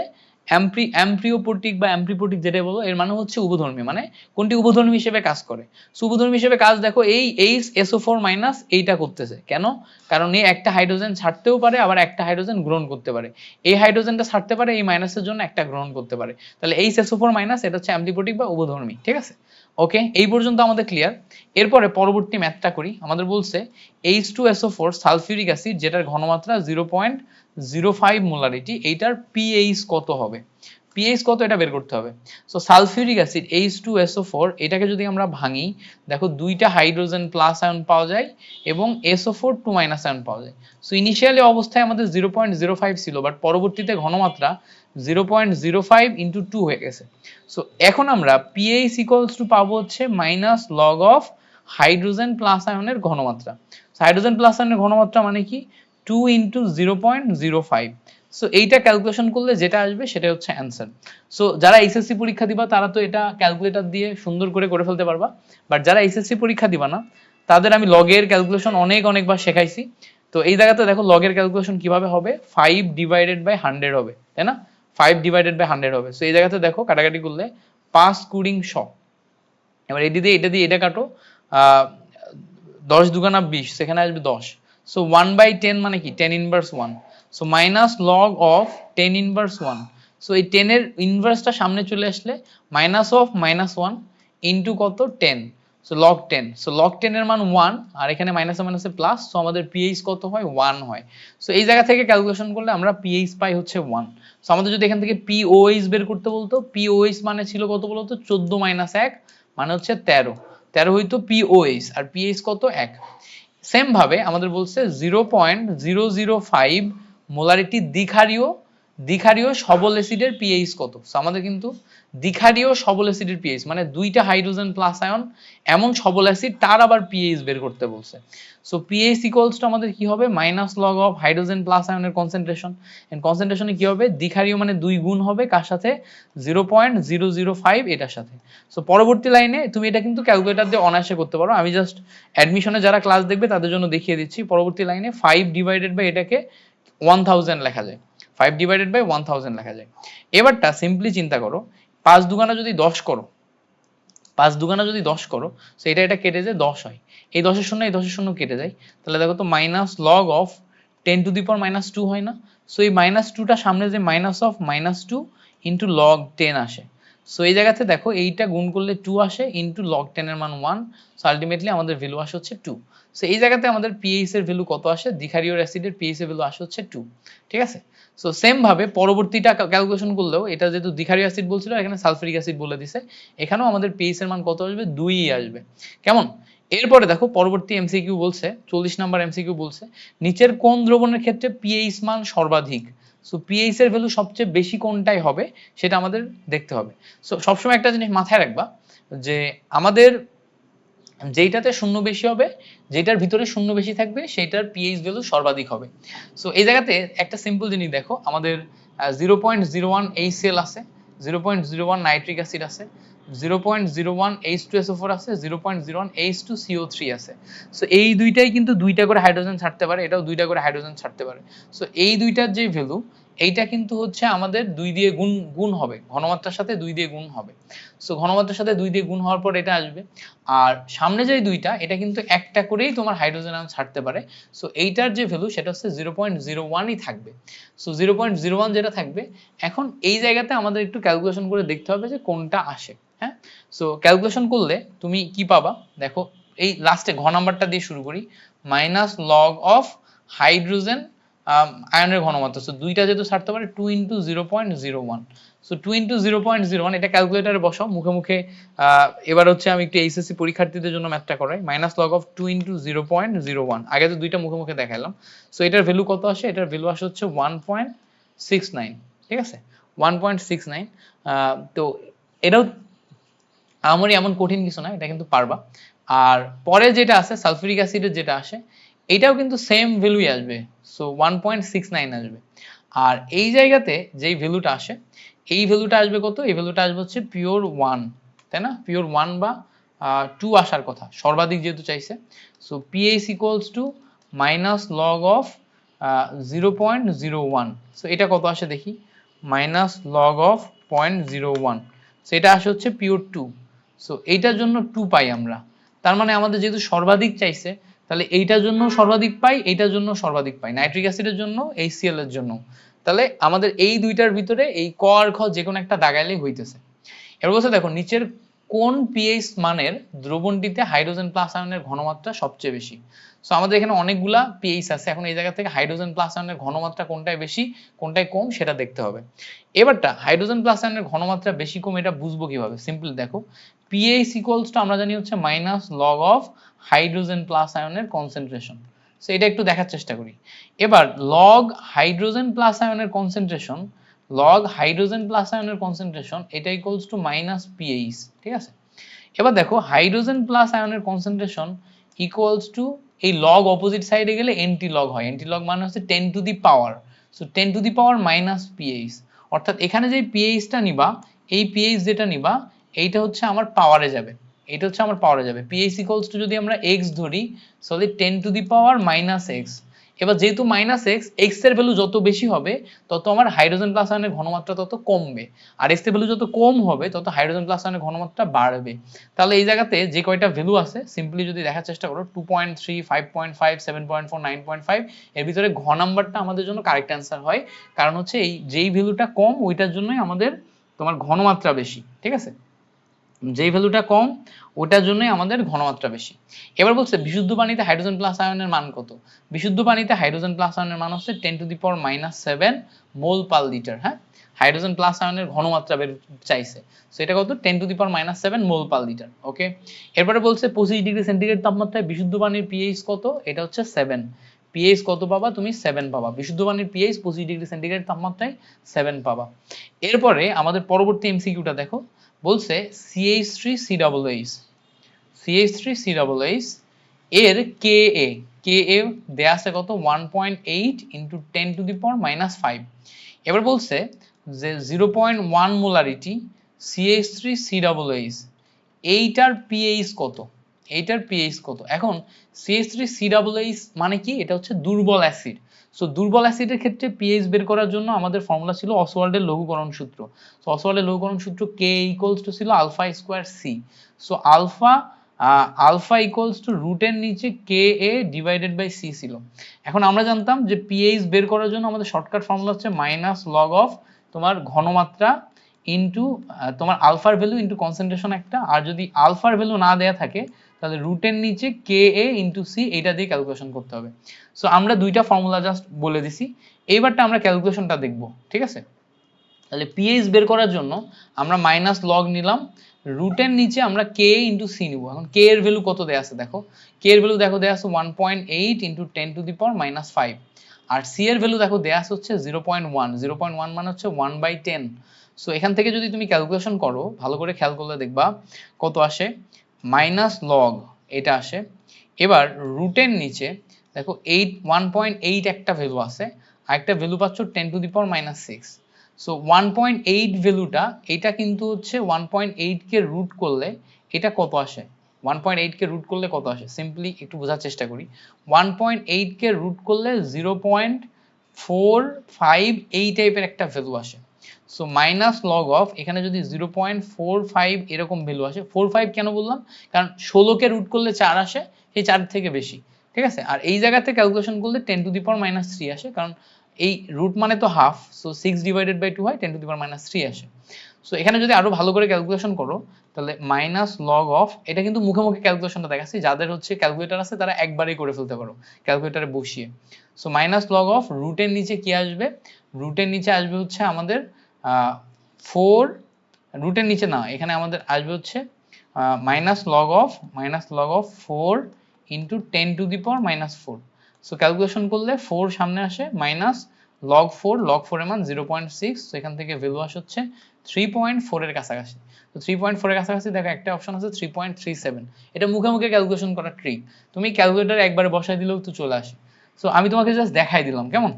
অ্যাম্প্রিওপ্রোটিক বা অ্যাম্প্লিপ্রোটিক যেটা বলো, এর মানে হচ্ছে উভধর্মী, মানে কোনটি উভধর্মী হিসেবে কাজ করে। সো উভধর্মী হিসেবে কাজ দেখো এই HSO4- এইটা করতেছে কেন, কারণ এই একটা হাইড্রোজেন ছাড়তেও পারে, আবার একটা হাইড্রোজেন গ্রহণ করতে পারে। এই হাইড্রোজেনটা ছাড়তে পারে, এই মাইনাসের জন্য একটা গ্রহণ করতে পারে। তাহলে HSO4- এটা হচ্ছে অ্যাম্প্লিপ্রোটিক বা উভধর্মী। ঠিক আছে, ওকে, এই পর্যন্ত আমাদের ক্লিয়ার। এরপরে পরবর্তী ম্যাথটা করি। আমাদের বলছে H2SO4 সালফিউরিক অ্যাসিড যেটার ঘনমাত্রা 0.05 মোলারিটি, এইটার পিএইচ কত হবে, পিএইচ কত এটা বের করতে হবে। সো সালফিউরিক অ্যাসিড H2SO4 এটাকে যদি আমরা ভাঙি, দেখো দুইটা হাইড্রোজেন প্লাস আয়ন পাওয়া যায় এবং SO4 2 মাইনাস আয়ন পাওয়া যায়। সো ইনিশিয়ালি অবস্থায় আমাদের 0.05 ছিল, বাট পরবর্তীতে ঘনমাত্রা 0.05 ইন্টু 2 হয়ে গেছে। সো এখন আমরা পিএইচ ইকুয়ালস টু পাবো হচ্ছে minus log of hydrogen plus আয়নের ঘনমাত্রা। হাইড্রোজেন প্লাস আয়নের ঘনমাত্রা মানে কি 2 ইন্টু 0.05। সো এইটা ক্যালকুলেশন করলে যেটা আসবে সেটা হচ্ছে অ্যান্সার। সো যারা এইচএসসি পরীক্ষা দিবা তারা তো এটা ক্যালকুলেটর দিয়ে সুন্দর করে ফেলতে পারবা, বাট যারা এইচএসসি পরীক্ষা দিবা না তাদের আমি লগের ক্যালকুলেশন অনেকবার শেখাইছি। তো এই জায়গাতে দেখো লগের ক্যালকুলেশন কিভাবে হবে, 5 ডিভাইডেড বাই 100 হবে, তাই না, 5 ডিভাইডেড বাই 100 হবে। সো এই জায়গাতে দেখো কাটাকাটি করলে 5 কুড়িং 100, এবার এটা দিয়ে এটা কাটো, 10 দুগুণা 20, সেখানে আসবে 10। সো 1/10 মানে কি 10 inverse 1। So minus log of 10 inverse 1। So এই 10 এর ইনভার্সটা সামনে চলে আসলে মাইনাস অফ -1 ইনটু কত 10, সো লগ 10। সো লগ 10 এর মান 1, আর এখানে মাইনাসে মাইনাসে প্লাস, সো আমাদের পিএইচ কত হয় 1 হয়। সো এই জায়গা থেকে ক্যালকুলেশন করলে আমরা পিএইচ পাই হচ্ছে 1। সো আমাদের যদি এখান থেকে পিওএইচ বের করতে বলতো, পিওএইচ মানে ছিল কত বলতো 14 - 1 মানে হচ্ছে 13 হইতো পিওএইচ, আর পিএইচ কত 1। সেম ভাবে আমাদের বলছে 0.005 মোলারিটি দ্বিক্ষারীয় সবল অ্যাসিডের পিএইচ কত। সো আমাদের কিন্তু দ্বিক্ষারীয় সবল অ্যাসিডের পিএইচ মানে দুইটা হাইড্রোজেন প্লাস আয়ন এমন সবল অ্যাসিড তার আবার পিএইচ বের করতে বলছে। সো পিএইচ ইকুয়ালস টু আমাদের কি হবে minus log of hydrogen plus আয়নের কনসেন্ট্রেশন, এন্ড কনসেন্ট্রেশনে কি হবে দ্বিক্ষারীয় মানে 2 গুণ হবে কার সাথে 0.005 এটার সাথে। সো পরবর্তী লাইনে তুমি এটা কিন্তু ক্যালকুলেটর দিয়ে অনায়াসে করতে পারো, আমি জাস্ট অ্যাডমিশনে যারা ক্লাস দেখবে তাদের জন্য দেখিয়ে দিচ্ছি। পরবর্তী লাইনে 5 ডিভাইডেড বাই এটাকে 1000 লেখা যায়, 5 ডিভাইডেড বাই 1000 লেখা যায়। এবারটা সিম্পলি চিন্তা করো, 5 দুগুণা যদি 10 করো, 5 দুগুণা যদি 10 করো, সো এটা কেটে যায় 10 হয়, এই 10 এর শূন্য এই 10 এর শূন্য কেটে যায়, তাহলে দেখো তো minus log of 10 to the power -2 হয় না। সো এই -2টা সামনে যে মাইনাস অফ -2 ইনটু লগ 10 আসে। সো এই জায়গাতে দেখো এইটা গুণ করলে 2 আসে ইনটু লগ 10 এর মান 1। সো আলটিমেটলি আমাদের ভ্যালু আসে হচ্ছে 2। সো এই জায়গাতে আমাদের পিএইচ এর ভ্যালু কত আসে, দ্বিক্ষারীয় অ্যাসিডের পিএইচ এর ভ্যালু আসে হচ্ছে 2। ঠিক আছে। সো সেম ভাবে পরবর্তীটা ক্যালকুলেশন করলেও এটা যেহেতু দ্বিক্ষারীয় অ্যাসিড বলছিল, এখানে সালফিউরিক অ্যাসিড বলে দিছে, এখানেও আমাদের পিএইচ এর মান কত আসবে 2ই আসবে। কেমন? এরপরে দেখো পরবর্তী এমসিকিউ বলছে, 40 নাম্বার এমসিকিউ বলছে নিচের কোন দ্রবণের ক্ষেত্রে পিএইচ মান সর্বাধিক। সো পিএইচ এর ভ্যালু সবচেয়ে বেশি কোনটাই হবে সেটা আমাদের দেখতে হবে। সো সবসময় একটা জিনিস মাথায় রাখবা যে আমাদের যেইটাতে শূন্য বেশি হবে, যেটার ভিতরে শূন্য বেশি থাকবে সেইটার পিএইচ ভ্যালু সর্বাধিক হবে। সো এই জায়গাতে একটা সিম্পল জিনিস দেখো, আমাদের 0.01 HCl আছে, 0.01 নাইট্রিক অ্যাসিড আছে, 0.01 H2SO4 আছে, 0.01 H2CO3 আছে। সো এই দুইটাই কিন্তু দুইটা করে হাইড্রোজেন ছাড়তে পারে, এটাও দুইটা করে হাইড্রোজেন ছাড়তে পারে। সো এই দুইটার যে ভ্যালু এইটা কিন্তু হচ্ছে আমাদের 2 দিয়ে গুণ হবে, ঘনমাত্রার সাথে 2 দিয়ে গুণ হবে। সো ঘনমাত্রার সাথে 2 দিয়ে গুণ হওয়ার পর এটা আসবে, আর সামনে যে দুইটা এটা কিন্তু একটা করেই তোমার হাইড্রোজেন আয়ন ছাড়তে পারে। সো এইটার যে ভ্যালু সেটা হচ্ছে 0.01ই থাকবে। সো 0.01 যেটা থাকবে, এখন এই জায়গাতে আমাদের একটু ক্যালকুলেশন করে দেখতে হবে যে কোনটা আসে। হ্যাঁ, সো ক্যালকুলেশন করলে তুমি কি পাবা দেখো, এই লাস্টে ঘ নাম্বারটা দিয়ে শুরু করি, মাইনাস লগ অফ হাইড্রোজেন আয়নের ঘনমাত্রা। সো দুইটা যেহেতু ছাড়তে পারে 2 ইন্টু 0.01। সো 2 ইন্টু 0.01 এটা ক্যালকুলেটরে বসাও মুখে মুখে। এবার হচ্ছে আমি একটু এইচএসসি পরীক্ষার্থীদের জন্য ম্যাথটা করাই, মাইনাস লগ অফ 2 ইন্টু 0.01, আগে তো দুইটা মুখে মুখে দেখাইলাম। সো এটার ভ্যালু কত আসে, এটার ভ্যালু আসে হচ্ছে 1.69। ঠিক আছে, 1.69। তো এটাও আমারই এমন কঠিন কিছু না, এটা কিন্তু পারবা। আর পরে যেটা আছে সালফিউরিক অ্যাসিডের যেটা আসে এটাও কিন্তু সেম ভ্যালুই আসবে, সো 1.69 আসবে। আর এই জায়গাতে যেই ভ্যালুটা আসে, এই ভ্যালুটা আসবে কত, এই ভ্যালুটা আসবে হচ্ছে পিওর 1, তাই না, পিওর 1 বা 2 আসার কথা সর্বাধিক যেহেতু চাইছে। So pH equals to minus log of 0.01। So এটা কত আসে দেখি, মাইনাস লগ অফ 0.01, সো এটা আসে হচ্ছে পিওর 2। সো এইটার জন্য 2 পাই আমরা, তার মানে আমাদের যেহেতু সর্বাধিক চাইছে তাহলে এইটার জন্য সর্বাধিক পাই, এইটার জন্য সর্বাধিক পাই, নাইট্রিক অ্যাসিডের জন্য HCl এর জন্য। তাহলে আমাদের এই দুইটার ভিতরে এই ক আর খ যে কোনো একটা দাগাইলেই হইতেছে। এবার বলছে দেখো নিচের কোন পিএইচ মানের দ্রবণটিতে হাইড্রোজেন প্লাস আয়নের ঘনমাত্রা সবচেয়ে বেশি। সো আমাদের এখানে অনেকগুলা পিএইচ আছে, এখন এই জায়গা থেকে হাইড্রোজেন প্লাস আয়নের ঘনমাত্রা কোনটায় বেশি কোনটায় কম সেটা দেখতে হবে। এবারটা হাইড্রোজেন প্লাস আয়নের ঘনমাত্রা বেশি কম এটা বুঝবো কিভাবে, সিম্পল দেখো পিএইচ ইকুয়ালস টু আমরা জানি হচ্ছে minus log of hydrogen plus আয়নের কনসেন্ট্রেশন। সো এটা একটু দেখার চেষ্টা করি। এবার লগ হাইড্রোজেন প্লাস আয়নের কনসেন্ট্রেশন, লগ হাইড্রোজেন প্লাস আয়নের কনসেন্ট্রেশন এটা ইকুয়ালস টু মাইনাস পিএইচ, ঠিক আছে। এবার দেখো হাইড্রোজেন প্লাস আয়নের কনসেন্ট্রেশন ইকুয়ালস টু এই লগ অপোজিট সাইডে গেলে এন্টি লগ হয়, এন্টি লগ মানে হচ্ছে 10 to the power, so 10 to the power minus pH, অর্থাৎ এখানে যে পিএইচটা নিবা এই পিএইচ যেটা নিবা এইটা হচ্ছে আমার পাওয়ারে যাবে, এটা হচ্ছে আমার পাওয়ারে যাবে। পিএইচ ইকুয়ালস টু যদি আমরা x ধরি তাহলে 10 to the power minus x. এবার যেহেতু মাইনাস এক্স, এক্স এর ভ্যালু যত বেশি হবে তত আমার হাইড্রোজেন প্লাস আয়নের ঘনমাত্রা তত কমবে, আর এক্স এর ভ্যালু যত কম হবে তত হাইড্রোজেন প্লাস আয়নের ঘনমাত্রা বাড়বে। তাহলে এই জায়গাতে যে কয়টা ভ্যালু আছে সিম্পলি যদি দেখার চেষ্টা করো 2.3, 5.5, 7.4, 9.5 এর ভিতরে ঘ নাম্বারটা আমাদের জন্য কারেক্ট অ্যান্সার হয়, কারণ হচ্ছে এই যেই ভ্যালুটা কম ওইটার জন্যই আমাদের তোমার ঘনমাত্রা বেশি, ঠিক আছে, যেই ভ্যালুটা কম ওটার জন্যই আমাদের ঘনমাত্রা বেশি। এবার বলছে বিশুদ্ধ পানিতে হাইড্রোজেন প্লাস আয়নের মান কত। বিশুদ্ধ পানিতে হাইড্রোজেন প্লাস আয়নের মান হচ্ছে 10 to the power minus 7 mole per litre. হ্যাঁ, হাইড্রোজেন প্লাস আয়নের ঘনমাত্রা বের চাইছে, সো এটা কত 10 to the power minus 7 mole per litre. Okay, এরপরে বলছে 25 ডিগ্রি সেন্টিগ্রেড তাপমাত্রায় বিশুদ্ধ পানির পিএইচ কত, এটা হচ্ছে 7। পিএইচ কত পাবা তুমি, 7 পাবা। বিশুদ্ধ পানির পিএইচ 25 ডিগ্রি সেন্টিগ্রেড তাপমাত্রায় 7 পাবা। এরপরে আমাদের পরবর্তী এমসিকিউটা দেখো, বলছে CH3COOH, CH3COOH এর KA দেয়া আছে কত 1.8 into 10 to the power minus 5। এবার বলছে যে 0.1 মোলারিটি CH3COOH এইটার পিএইচ কত, এইটার পিএইচ কত। এখন CH3COOH মানে কি, এটা হচ্ছে দুর্বল অ্যাসিড। সো দুর্বল অ্যাসিডের ক্ষেত্রে পিএইচ বের করার জন্য আমাদের ফর্মুলা ছিল অসওয়াল্ডের লঘুকরণ সূত্র। সো অসওয়াল্ডের লঘুকরণ সূত্র K ইকুয়ালস টু ছিল alpha square C. So alpha equals to রুটের নিচে KA ডিভাইডেড বাই সি ছিল। এখন আমরা জানতাম যে পিএইচ বের করার জন্য আমাদের শর্টকাট ফর্মুলা হচ্ছে মাইনাস লগ অফ তোমার ঘনমাত্রা ইনটু তোমার আলফার ভ্যালু ইনটু কনসেন্ট্রেশন একটা, আর যদি আলফার ভ্যালু না দেয়া থাকে তাহলে রুটের নিচে KA ইনটু সি এটা দিয়ে ক্যালকুলেশন করতে হবে। সো আমরা দুইটা ফর্মুলা জাস্ট বলে দিছি, এইবারটা আমরা ক্যালকুলেশনটা দেখব, ঠিক আছে। তাহলে পিএইচ বের করার জন্য আমরা মাইনাস লগ নিলাম, রুটের নিচে আমরা KA ইনটু সি নিব। এখন K এর ভ্যালু কত দেয়া আছে দেখো, K এর ভ্যালু দেখো দেয়া আছে 1.8 into 10 to the power minus 5, আর সি এর ভ্যালু দেখো দেয়া আছে হচ্ছে 0.1, 0.1 মানে হচ্ছে 1/10। সো এখান থেকে যদি তুমি ক্যালকুলেশন করো ভালো করে খেয়াল করলে দেখবা কত আসে, মাইনাস লগ এটা আসে। এবার রুটের নিচে দেখো 1.8 একটা ভ্যালু আছে, আর একটা ভ্যালু পাচ্ছ 10 to the power minus 6। So 1.8 ভ্যালুটা এটা কিন্তু হচ্ছে 1.8 কে রুট করলে এটা কত আসে, 1.8 কে রুট করলে কত আসে, সিম্পলি একটু বোঝার চেষ্টা করি। 1.8 কে রুট করলে 0.45 এই টাইপের একটা ভ্যালু আসে। সো মাইনাস লগ অফ এখানে যদি 0.45 এরকম ভ্যালু আসে, 45 কেন বললাম, কারণ 16 কে রুট করলে 4 আসে, এই 4 থেকে বেশি, ঠিক আছে। আর এই জায়গাতে ক্যালকুলেশন করলে 10 টু দি পাওয়ার মাইনাস 3 আসে, কারণ এই রুট মানে তো হাফ, সো 6 ডিভাইডেড বাই 2 হয়, 10 টু দি পাওয়ার মাইনাস 3 আসে। সো এখানে যদি আরো ভালো করে ক্যালকুলেশন করো তাহলে মাইনাস লগ অফ, এটা কিন্তু মুখে মুখে ক্যালকুলেশনটা দেখাচ্ছি, যাদের হচ্ছে ক্যালকুলেটর আছে তারা একবারেই করে ফেলতে পারো ক্যালকুলেটরে বসিয়ে। সো মাইনাস লগ অফ রুটের নিচে কি আসবে, রুটের নিচে আসবে হচ্ছে আমাদের 4, রুটের নিচে না, এখানে আমাদের আসবে হচ্ছে minus log of 4 into 10 to the power minus 4। So calculation করলে 4 সামনে আসে, মাইনাস লগ 4 এর মান 0.6, সো এখান থেকে ভ্যালু আসে হচ্ছে 3.4 এর কাছাকাছি। তো 3.4 এর কাছাকাছি দেখো একটা অপশন আছে 3.37, এটা মুখে মুখে ক্যালকুলেশন করার ট্রিক, তুমি ক্যালকুলেটরে একবারে বসাই দিলেও তো চলে আসে। সো আমি তোমাকে জাস্ট দেখাই দিলাম, কেমন।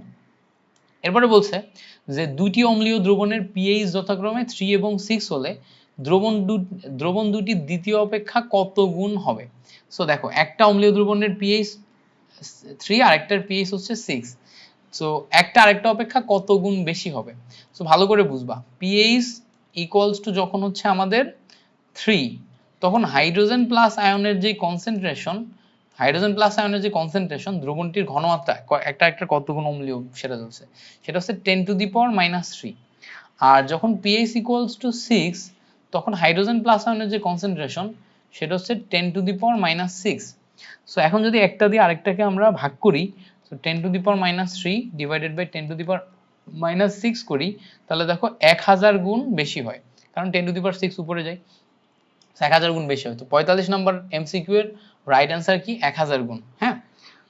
এরপরে বলছে যে দুটি অম্লীয় দ্রবণের পিএইচ যথাক্রমে 3 এবং 6 হলে দ্রবণ দুটি দ্বিতীয় অপেক্ষা কত গুণ হবে। সো দেখো একটা অম্লীয় দ্রবণের পিএইচ 3 আর একটার পিএইচ হচ্ছে 6, সো একটা আরেকটা অপেক্ষা কত গুণ বেশি হবে। সো ভালো করে বুঝবা, পিএইচ ইকুয়ালস টু যখন হচ্ছে আমাদের 3, তখন হাইড্রোজেন প্লাস আয়নের যে কনসেন্ট্রেশন, দ্রবণটির ঘনমাত্রা একটা কত গুণ অম্লীয় সেটা হচ্ছে 10 টু দি পাওয়ার মাইনাস 3। আর যখন পিএইচ ইকুয়ালস টু 6, তখন হাইড্রোজেন প্লাস আয়নের যে কনসেন্ট্রেশন সেটা হচ্ছে 10⁻⁻6। সো এখন যদি একটা দিয়ে আরেকটাকে আমরা ভাগ করি, সো 10⁻³ ডিভাইডেড বাই 10⁻6 করি, তাহলে দেখো 1000 গুণ বেশি হয়, কারণ 10⁶ উপরে যায়, 1000 গুণ বেশি হয়। তো 45 নম্বর এমসিকিউ এর রাইট অ্যান্সার কি? 1000 গুণ। হ্যাঁ,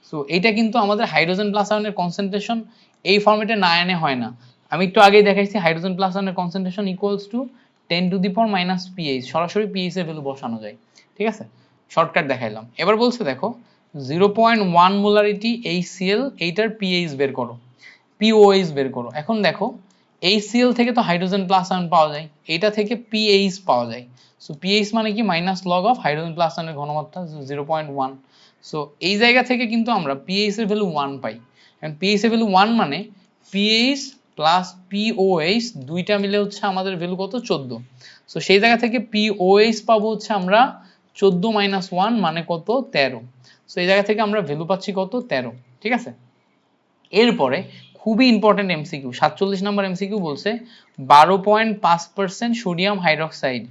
সো এইটা কিন্তু আমাদের হাইড্রোজেন প্লাস আয়নের কনসেন্ট্রেশন এই ফরম্যাটে না এনে হয় না। আমি একটু আগেই দেখাইছি হাইড্রোজেন প্লাস আয়নের কনসেন্ট্রেশন ইকুয়ালস টু 10⁻⁻pH, সরাসরি pH এর ভ্যালু বসানো যায়। ঠিক আছে, শর্টকাট দেখাইলাম। এবার বলছে দেখো 0.1 মোলারিটি HCl, এইটার pH বের করো, POH বের করো। এখন দেখো HCl থেকে তো হাইড্রোজেন প্লাস আয়ন পাওয়া যায়, এইটা থেকে pH পাওয়া যায়। সো pH মানে কি? Minus log of hydrogen plus আয়নের ঘনমাত্রা 0.1। সো এই জায়গা থেকে কিন্তু আমরা pH এর ভ্যালু 1 পাই। এখন pH এর ভ্যালু 1 মানে pH প্লাস POH দুইটা মিলে হচ্ছে আমাদের ভ্যালু কত? 14। সো সেই জায়গা থেকে POH পাবো হচ্ছে আমরা 14 - 1 মানে কত? 13। সো এই জায়গা থেকে আমরা ভ্যালু পাচ্ছি কত? 13। ঠিক আছে, এরপরে খুবই ইম্পর্টেন্ট এমসিকিউ 47 নম্বর এমসিকিউ বলছে 12.5% সোডিয়াম হাইড্রোক্সাইড,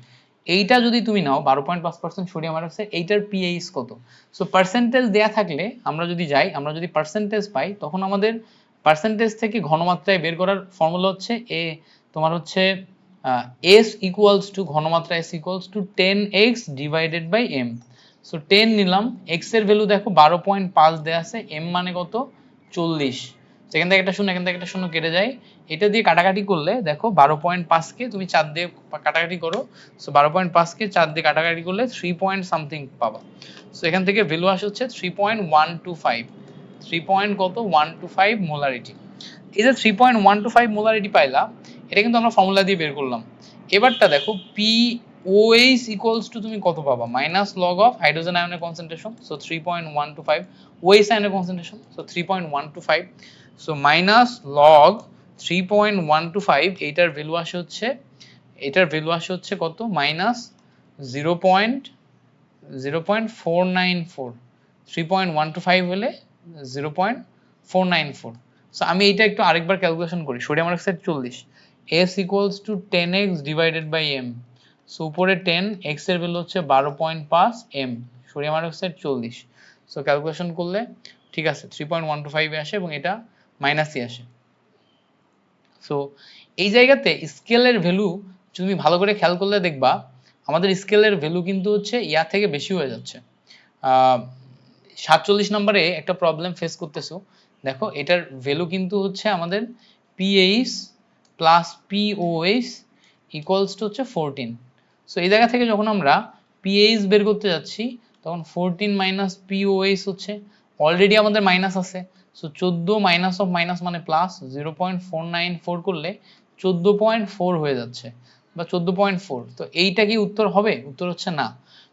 এইটা যদি তুমি নাও 12.5% সোডিয়াম হাইড্রোক্সাইড, এইটার পিএইচ কত? সো পার্সেন্টেজ দেয়া থাকলে আমরা যদি যাই, আমরা যদি পার্সেন্টেজ পাই, তখন আমাদের পার্সেন্টেজ থেকে ঘনমাত্রায় বের করার ফর্মুলা হচ্ছে এ তোমার হচ্ছে S ইকুয়ালস টু ঘনমাত্রা S equals to 10x divided by m। So 10 নিলাম, x এর ভ্যালু দেখো 12.5 দেয়া আছে, m মানে কত? 40। এখান থেকে একটা শূন্য, এখান থেকে একটা শূন্য কেটে যায়, এটা দিয়ে কাটাকাটি করলে দেখো 12.5 কে তুমি 4 দিয়ে কাটাকাটি করো, সো 12.5 কে 4 দিয়ে কাটাকাটি করলে 3 পয়েন্ট সামথিং পাবা। সো এখান থেকে ভ্যালু আসে হচ্ছে 3.125, 3 পয়েন্ট কত? 125 মোলারিটি। এই যে 3.125 মোলারিটি পাইলা, এটা কিন্তু আমরা ফর্মুলা দিয়ে বের করলাম। এবারটা দেখো POH ইকুয়ালস টু তুমি কত পাবা? মাইনাস লগ অফ হাইড্রোজেন আয়নের কনসেন্ট্রেশন, সো 3.125, OH আয়নের concentration, so 3.125, so minus log 3.125, এইটার ভ্যালু আসে হচ্ছে, এটার ভ্যালু আসে হচ্ছে কত? মাইনাস 0.494, 3.125 হলে 0.494। সো আমি এইটা একটু আরেকবার ক্যালকুলেশন করি। Sodium hydroxide 40, S equals to 10x divided by m। So উপরে 10, x এর ভ্যালু হচ্ছে 12.5, m, sodium hydroxide 40। So calculation করলে ঠিক আছে 3.125 এ আসে এবং এটা মাইনাসই আসে। সো এই জায়গাতে স্কেলের ভ্যালু তুমি ভালো করে খেয়াল করলে দেখবা আমাদের স্কেলের ভ্যালু কিন্তু হচ্ছে ইয়া থেকে বেশি হয়ে যাচ্ছে। 47 নম্বরে একটা প্রবলেম ফেস করতেছো, দেখো এটার ভ্যালু কিন্তু হচ্ছে আমাদের PH plus POH equals to হচ্ছে 14। সো এই জায়গা থেকে যখন আমরা PH বের করতে যাচ্ছি, তখন 14 মাইনাস POH হচ্ছে, অলরেডি আমাদের মাইনাস আছে, সো 14 মাইনাস অফ মাইনাস মানে প্লাস, 0.494 করলে 14.4 হয়ে যাচ্ছে বা 14.4। তো এইটা কি উত্তর হবে? উত্তর হচ্ছে না।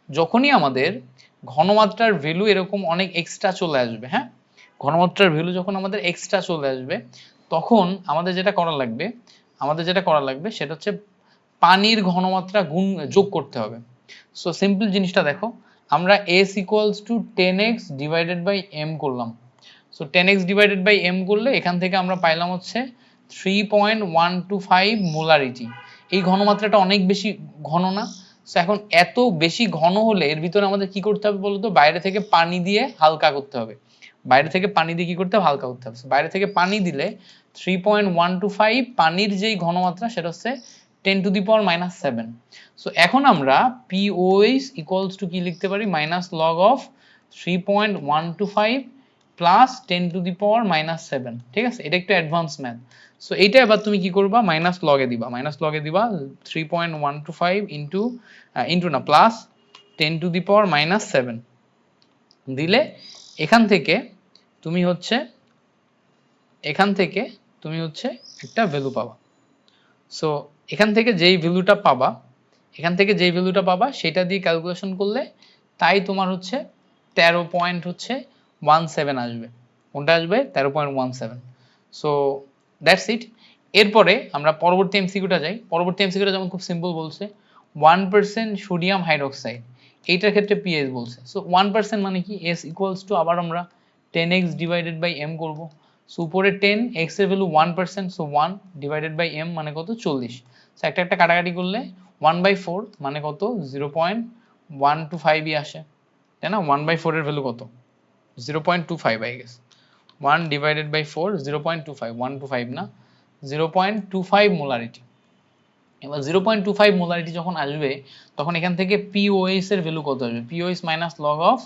যখনই আমাদের ঘনমাত্রার ভ্যালু এরকম অনেক এক্সট্রা চলে আসবে, হ্যাঁ, ঘনমাত্রার ভ্যালু যখন আমাদের এক্সট্রা চলে আসবে, তখন আমাদের যেটা করা লাগবে সেটা হচ্ছে পানির ঘনমাত্রা গুণ যোগ করতে হবে। সো সিম্পল জিনিসটা দেখো, আমরা S equals to 10x divided by m করলাম। So 10x divided by m করলে এখান থেকে আমরা পাইলাম হচ্ছে 3.125 মোলারিটি। এই ঘনমাত্রাটা অনেক বেশি ঘন না? সো এখন এত বেশি ঘন হলে এর ভিতরে আমাদের কি করতে হবে বলতো? বাইরে থেকে পানি দিয়ে হালকা করতে হবে। বাইরে থেকে পানি দিয়ে কি করতে হবে? হালকা করতে হবে। বাইরে থেকে পানি দিলে 3.125 পানির যেই ঘনমাত্রা সেটা হচ্ছে 10⁻⁻7। সো এখন আমরা POH ইকুয়ালস টু কি লিখতে পারি? Minus log of 3.125 plus 10⁻⁷। ঠিক আছে, এটা একটু অ্যাডভান্স ম্যাথ। সো এইটা এবার তুমি কি করবা? মাইনাস লগে দিবা 3.125 ইন্টু না প্লাস 10⁻⁷ দিলে এখান থেকে তুমি হচ্ছে একটা ভ্যালু পাবা। সো এখান থেকে যেই ভ্যালুটা পাবা সেটা দিয়ে ক্যালকুলেশন করলে তাই তোমার হচ্ছে 13.17 আসবে। কোনটা আসবে? 13.17। So that's it. এরপরে আমরা পরবর্তী এমসিকিউটা যাই। পরবর্তী এমসিকিউটা যেমন খুব সিম্পল বলছে 1% সোডিয়াম হাইড্রোক্সাইড, এইটার ক্ষেত্রে পিএইচ বলছে। সো 1% মানে কি? S ইকুয়ালস টু আবার আমরা 10x ডিভাইডেড বাই m করব। সো উপরে 10, x এর ভ্যালু 1%, সো 1 ডিভাইডেড বাই m মানে কত 40। সো একটা একটা কাটাকাটি করলে 1/4 মানে কত 0.125 ই আসে, তাই না? 1/4 এর ভ্যালু কত 0.25 আই গেস। 1 ডিভাইডেড বাই 4 0.25, 125 না 0.25 মোলারিটি। এবার 0.25 মোলারিটি যখন আসবে তখন এখান থেকে POH এর ভ্যালু কত আসবে? POH মাইনাস লগ অফ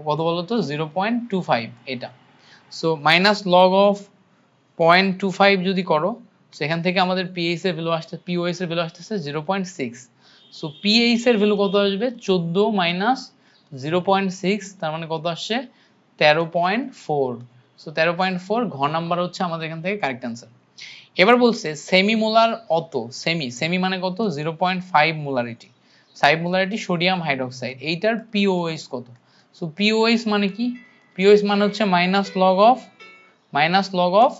কত বলতো 0.25 এটা। সো মাইনাস লগ অফ 0.25 যদি করো সেখান থেকে আমাদের POH এর ভ্যালু আসতেছে 0.6। সো PH এর ভ্যালু কত আসবে 14 মাইনাস 0.6 তার মানে কত আসছে 13.4। সো 13.4 ঘ নাম্বার হচ্ছে আমাদের এখান থেকে কারেক্ট অ্যান্সার। এবার বলছে সেমি মোলার অত, সেমি মানে কত 0.5 মোলারিটি, 5 মোলারিটি সোডিয়াম হাইড্রোক্সাইড, এইটার POH কত? সো POH মানে কি? POH মানে হচ্ছে মাইনাস লগ অফ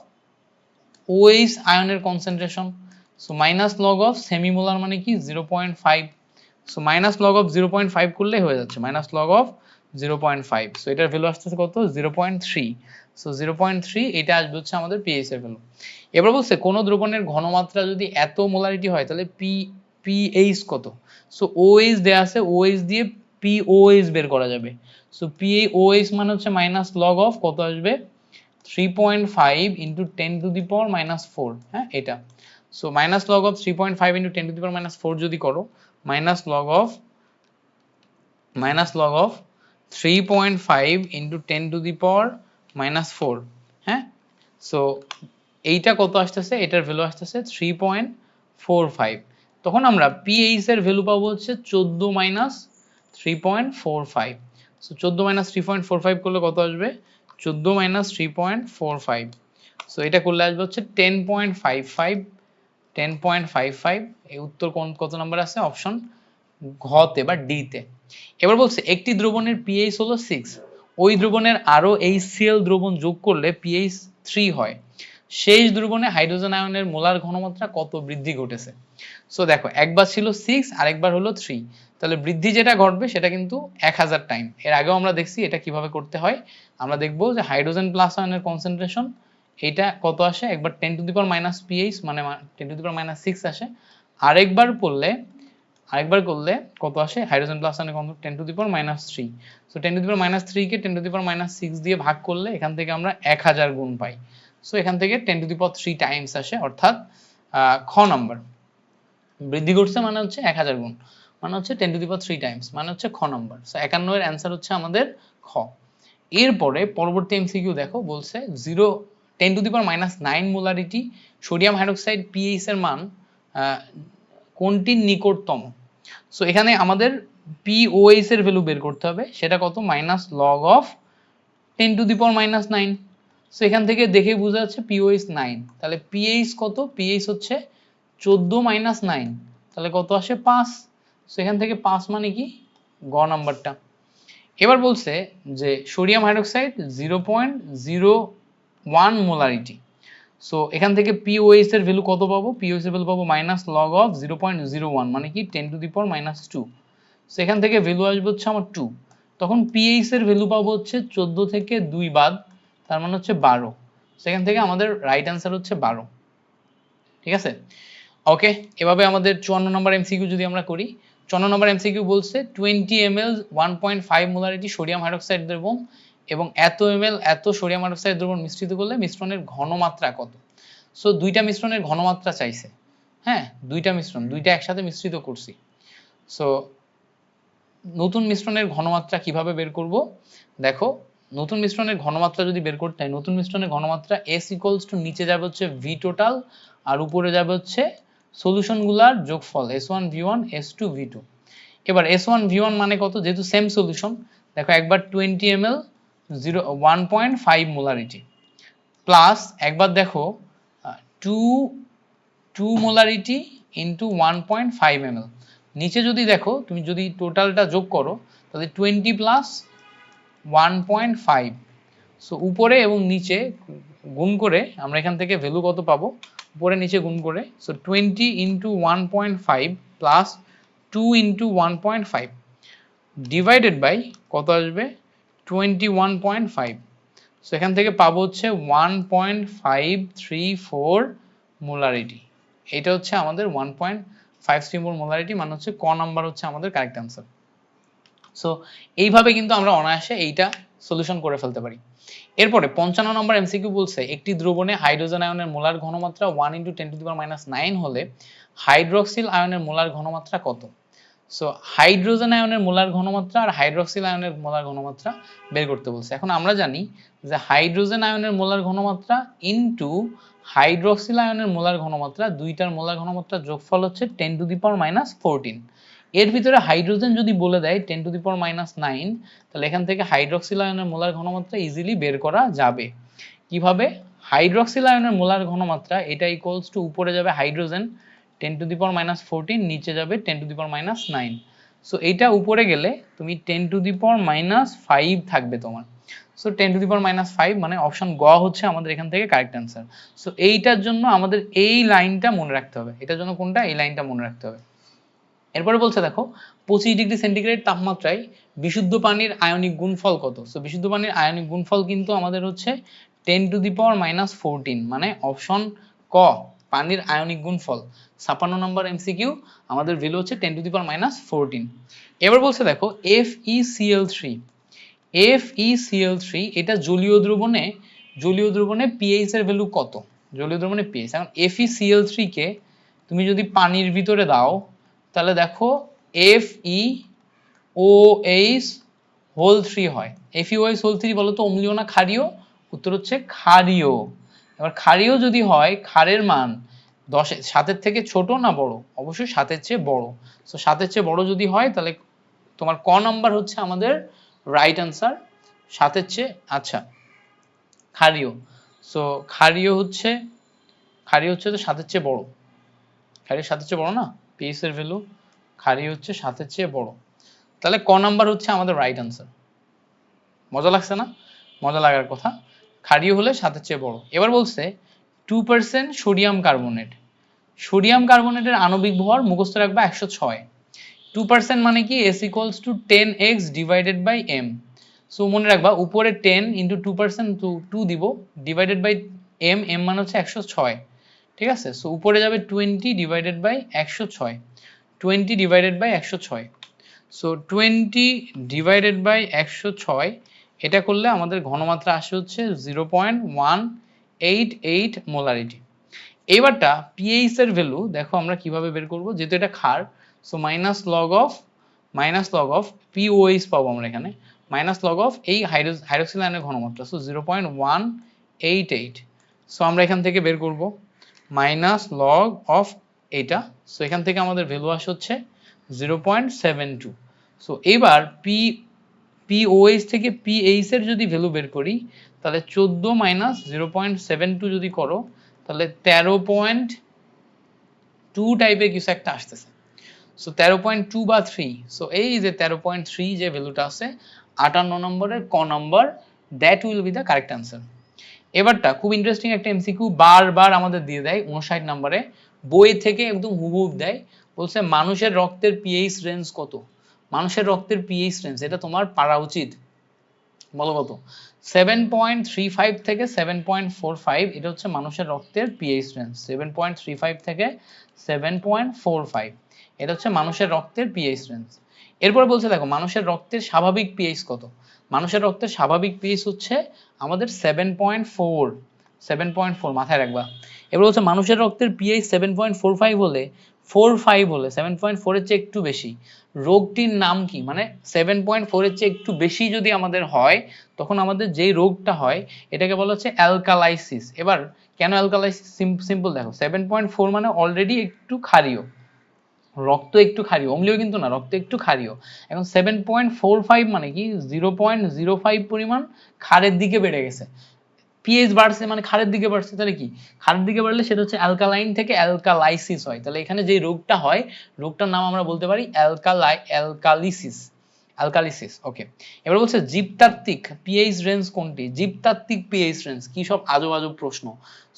OH আয়নের concentration. So minus log of semi molar মানে কি 0.5। সো মাইনাস লগ অফ 0.5 করলে হয়ে যাচ্ছে মাইনাস লগ অফ 0.5। সো এটার ভ্যালু আসতেছে কত 0.3। সো 0.3 এটা আসবে হচ্ছে আমাদের PH এর ভ্যালু। এবার বলছে কোন দ্রবণের ঘনমাত্রা যদি এত মোলারিটি হয় তাহলে PH কত? সো OH দেয়া আছে, OH দিয়ে POH বের করা যাবে। সো POH মানে হচ্ছে মাইনাস লগ অফ কত আসবে 3.5 into 10 to the power minus 4, হ্যাঁ এটা। So minus log of 3.5 into 10 to the power minus 4 যদি করো minus log of 3.5 into 10 to the power minus 4, হ্যাঁ। সো এইটা কত আসতেছে? এটার ভ্যালু আসতেছে 3.45। তখন আমরা PH এর ভ্যালু পাবো হচ্ছে 14 মাইনাস 3.45। সো 14 মাইনাস 3.45 করলে কত আসবে 14 মাইনাস 3.45। সো এটা করলে আসবে হচ্ছে 10.55। এই উত্তর কত নাম্বার আছে? অপশন ঘতে বা ডিতে। এবার বলছে একটি দ্রবণের pH হলো 6, ওই দ্রবণের আরো HCl দ্রবণ যোগ করলে pH 3 হয়, শেষ দ্রবণে হাইড্রোজেন আয়নের মোলার ঘনমাত্রা কত বৃদ্ধি ঘটেছে? সো দেখো একবার ছিল 6 আর একবার হলো 3, তাহলে বৃদ্ধি যেটা ঘটবে সেটা কিন্তু 1000 টাইম। এর আগেও আমরা দেখছি এটা কিভাবে করতে হয়। আমরা দেখব যে হাইড্রোজেন প্লাস আয়নের কনসেন্ট্রেশন এটা কত আসে, একবার 10 to the power minus PH মানে 10 টু দি পাওয়ার মাইনাস 6 আসে, আরেকবার করলে কত আসে হাইড্রোজেন প্লাস আয়নের concentration 10 to the power minus 3। So 10 to the power minus 3 K 10 to the power minus 6 দিয়ে ভাগ করলে এখান থেকে আমরা 1000 গুণ পাই। সো এখান থেকে 10 টু দি পাওয়ার 3 টাইমস আসে, অর্থাৎ খ নাম্বার বৃদ্ধি ঘটছে মানে হচ্ছে 1000 গুণ, মানে হচ্ছে 10 টু দি পাওয়ার 3 টাইমস, মানে হচ্ছে খ নাম্বার। সো 51 এর অ্যানসার হচ্ছে আমাদের খ। এরপরে পরবর্তী এমসিকিউ দেখো, বলছে 10 to the power minus 9 molarity sodium hydroxide PH এর মান কোনটির নিকটতম? সো এখানে আমাদের POH এর ভ্যালু বের করতে হবে, সেটা কত minus log of 10 to the power minus 9। So এখান থেকে দেখে বোঝা যাচ্ছে POH 9, তাহলে PH কত? PH হচ্ছে 14 মাইনাস 9, তাহলে কত আসে 5। সো এখান থেকে 5 মানে কি গ নাম্বারটা। এবার বলছে যে সোডিয়াম হাইড্রোক্সাইড 0.01 মোলারিটি। সো এখান থেকে POH এর ভ্যালু কত পাবো? POH এর ভ্যালু পাবো মাইনাস লগ অফ 0.01 মানে কি 10 to the power minus 2। So এখান থেকে ভ্যালু আসবে হচ্ছে আমার 2। তখন PH এর ভ্যালু পাবো হচ্ছে 14 থেকে 2 বাদ, তার মানে হচ্ছে 12। সেখান থেকে আমাদের রাইট অ্যান্সার হচ্ছে 12। ঠিক আছে, ওকে। এভাবে আমাদের 54 নম্বর এমসিকিউ যদি আমরা করি, 54 নম্বর এমসিকিউ বলছে 20 ml 1.5 মোলারিটি সোডিয়াম হাইড্রোক্সাইড দ্রবণ এবং এত ml এত সোডিয়াম হাইড্রোক্সাইড দ্রবণ মিশ্রিত করলে মিশ্রণের ঘনমাত্রা কত? সো দুইটা মিশ্রণের ঘনমাত্রা চাইছে, হ্যাঁ দুইটা একসাথে মিশ্রিত করছি। সো নতুন মিশ্রণের ঘনমাত্রা কিভাবে বের করব? দেখো নতুন মিশ্রণের ঘনমাত্রা যদি বের করতে হয়, নতুন মিশ্রণের ঘনমাত্রা S ইকুয়ালস টু নিচে যাবে হচ্ছে V টোটাল আর উপরে যাবে হচ্ছে সলিউশনগুলোর যোগফল S1 V1 S2 V2। এবার S1 V1 মানে কত? যেহেতু সেম সলিউশন, দেখো একবার 20 ml 1.5 মোলারিটি প্লাস একবার দেখো 2 মোলারিটি ইনটু 1.5 ml। নিচে যদি দেখো তুমি যদি টোটালটা যোগ করো তাহলে 20 প্লাস 1.5। সো উপরে এবং নিচে গুণ করে আমরা এখান থেকে ভ্যালু কত পাবো, উপরে নিচে গুণ করে। So 20 into 1.5 plus 2 into 1.5 divided by কত আসবে 21.5। সো এখান থেকে পাবো হচ্ছে 1.534 মোলারিটি। এটা হচ্ছে আমাদের 1.534 মোলারিটি, মানে হচ্ছে ক নাম্বার হচ্ছে আমাদের কারেক্ট অ্যান্সার। সো এইভাবে কিন্তু আমরা অনায়াসে এইটা সলিউশন করে ফেলতে পারি। এরপরে 55 নম্বর এমসিকিউ বলছে একটি দ্রবণে হাইড্রোজেন আয়নের মোলার ঘনমাত্রা 1 × 10⁻⁹ হলে হাইড্রক্সিল আয়নের মোলার ঘনমাত্রা কত? সো হাইড্রোজেন আয়নের মোলার ঘনমাত্রা আর হাইড্রক্সিল আয়নের মোলার ঘনমাত্রা বের করতে বলছে। এখন আমরা জানি যে হাইড্রোজেন আয়নের মোলার ঘনমাত্রা ইনটু হাইড্রক্সিল আয়নের মোলার ঘনমাত্রা, দুইটার মোলার ঘনমাত্রা যোগফল হচ্ছে 10⁻⁴। এর ভিতরে হাইড্রোজেন যদি বলে দেয় 10⁻⁹, তাহলে এখান থেকে হাইড্রক্সিল আয়নের মোলার ঘনমাত্রা ইজিলি বের করা যাবে। কিভাবে? হাইড্রক্সিল আয়নের মোলার ঘনমাত্রা এটা ইকুয়ালস টু উপরে যাবে হাইড্রোজেন 10⁻⁴, নিচে যাবে 10⁻⁹। সো এইটা উপরে গেলে তুমি 10⁻⁵ থাকবে তোমার। সো 10⁻⁵, মানে অপশন গ হচ্ছে আমাদের এখান থেকে কারেক্ট অ্যান্সার। সো এইটার জন্য আমাদের এই লাইনটা মনে রাখতে হবে। এটার জন্য কোনটা? এই লাইনটা মনে রাখতে হবে। এরপরে বলছে দেখো 25°C তাপমাত্রায় বিশুদ্ধ পানির আয়নিক গুণফল কত? সো বিশুদ্ধ পানির আয়নিক গুণফল কিন্তু আমাদের হচ্ছে 10⁻⁴, মানে অপশন ক পানির আয়নিক গুণফল। 56 নম্বর এমসিকিউ আমাদের ভ্যালু হচ্ছে 10⁻⁴। এবার বলছে দেখো FeCl3 এটা জলীয় দ্রবণে pH এর ভ্যালু কত? জলীয় দ্রবণে pH। এখন FeCl3 কে তুমি যদি পানির ভিতরে দাও তাহলে দেখো FeOH3 হয়। FeOH3 বলো তো অম্লীয় না ক্ষারীয়? উত্তর হচ্ছে ক্ষারীয়। এবার ক্ষারীয় যদি হয় ক্ষারের মান 7-এর থেকে ছোট না বড়? অবশ্যই 7-এর চেয়ে বড়। সো 7-এর চেয়ে বড় যদি হয় তাহলে তোমার ক নাম্বার হচ্ছে আমাদের রাইট অ্যান্সার। 7-এর চেয়ে, আচ্ছা ক্ষারীয়। সো ক্ষারীয় হচ্ছে তো 7-এর চেয়ে বড়। ক্ষারীয় 7-এর চেয়ে বড় না? pH এর ভ্যালু ক্ষারীয় হচ্ছে 7-এর চেয়ে বড়। তাহলে ক নাম্বার হচ্ছে আমাদের রাইট অ্যান্সার। মজা লাগছে না? মজা লাগার কথা। ক্ষারীয় হলে 7-এর চেয়ে বড়। এবার বলছে 2% সোডিয়াম কার্বনেটের আণবিক ভর মুখস্থ রাখবা 106। 2% মানে কি? S = 10x / m। সো মনে রাখবা উপরে 10 × 2%, 2 দিব, ডিভাইডেড বাই m, m মানে হচ্ছে 106। ঠিক আছে? সো উপরে যাবে 20 / 106, 20 / 106। সো 20 / 106 এটা করলে আমাদের ঘনমাত্রা আসে হচ্ছে 0.188 মোলারিটি। এবারটা pH এর ভ্যালু দেখো আমরা কিভাবে বের করব, যেহেতু এটা ক্ষার। So minus log of POH পাবো আমরা এখানে, মাইনাস লগ অফ এই হাইড্রোক্সিল আয়নের ঘনমাত্রা। সো 0.188। সো আমরা এখান থেকে বের করব মাইনাস লগ অফ এটা। সো এখান থেকে আমাদের ভ্যালু আসে হচ্ছে 0.72। সো এবার POH থেকে pH এর যদি ভ্যালু বের করি তাহলে 14 - 0.72 যদি করো তাহলে 13.2 টাইপের কিছু একটা আসতেছে। সো 13.2 বা 3। সো এই যে 13.3 যে ভ্যালুটা আছে 58 নম্বরের ক নম্বর, that will be the correct answer. এবারটা খুব ইন্টারেস্টিং একটা এমসিকিউ বারবার আমাদের দিয়ে দেয় 59 নম্বরে, বই থেকে একদম হুবহুব দেয়। বলছে মানুষের রক্তের pH রেঞ্জ কত? মানুষের রক্তের pH রেঞ্জ এটা তোমার পারা উচিত। বলো কত? 7.35 থেকে 7.45 এটা হচ্ছে মানুষের রক্তের pH রেঞ্জ। 7.35 থেকে 7.45 এটা হচ্ছে মানুষের রক্তের pH রেঞ্জ। এরপর বলছে দেখো মানুষের রক্তের স্বাভাবিক pH কত? মানুষের রক্তের স্বাভাবিক pH হচ্ছে আমাদের 7.4 মাথায় রাখবা। এবার বলছে মানুষের রক্তের pH 7.45 হলে 7.4 এর চেয়ে একটু বেশি রোগটির নাম কি? মানে 7.4 এর চেয়ে একটু বেশি যদি আমাদের হয় তখন আমাদের যেই রোগটা হয় এটাকে বলা হচ্ছে অ্যালকালাইসিস। এবার কেন অ্যালকালাইসিস? সিম্পল দেখো 7.4 মানে অলরেডি একটু ক্ষারীয়, রক্ত একটু ক্ষারীয়, অম্লীয় কিন্তু না, রক্ত একটু ক্ষারীয়। এখন 7.45 মানে কি? 0.05 পরিমাণ ক্ষারের দিকে বেড়ে গেছে। pH বাড়ছে মানে ক্ষারের দিকে বাড়ছে, তাহলে কি? ক্ষারের দিকে বাড়লে সেটা হচ্ছে অ্যালকালাইন থেকে অ্যালকালাইসিস হয়। তাহলে এখানে যে রোগটা হয় রোগটার নাম আমরা বলতে পারি অ্যালকালিসিস। ওকে। এবার বলছে জীবতাত্ত্বিক pH রেঞ্জ কোনটি? জীবতাত্ত্বিক pH রেঞ্জ কি সব আজব আজব প্রশ্ন।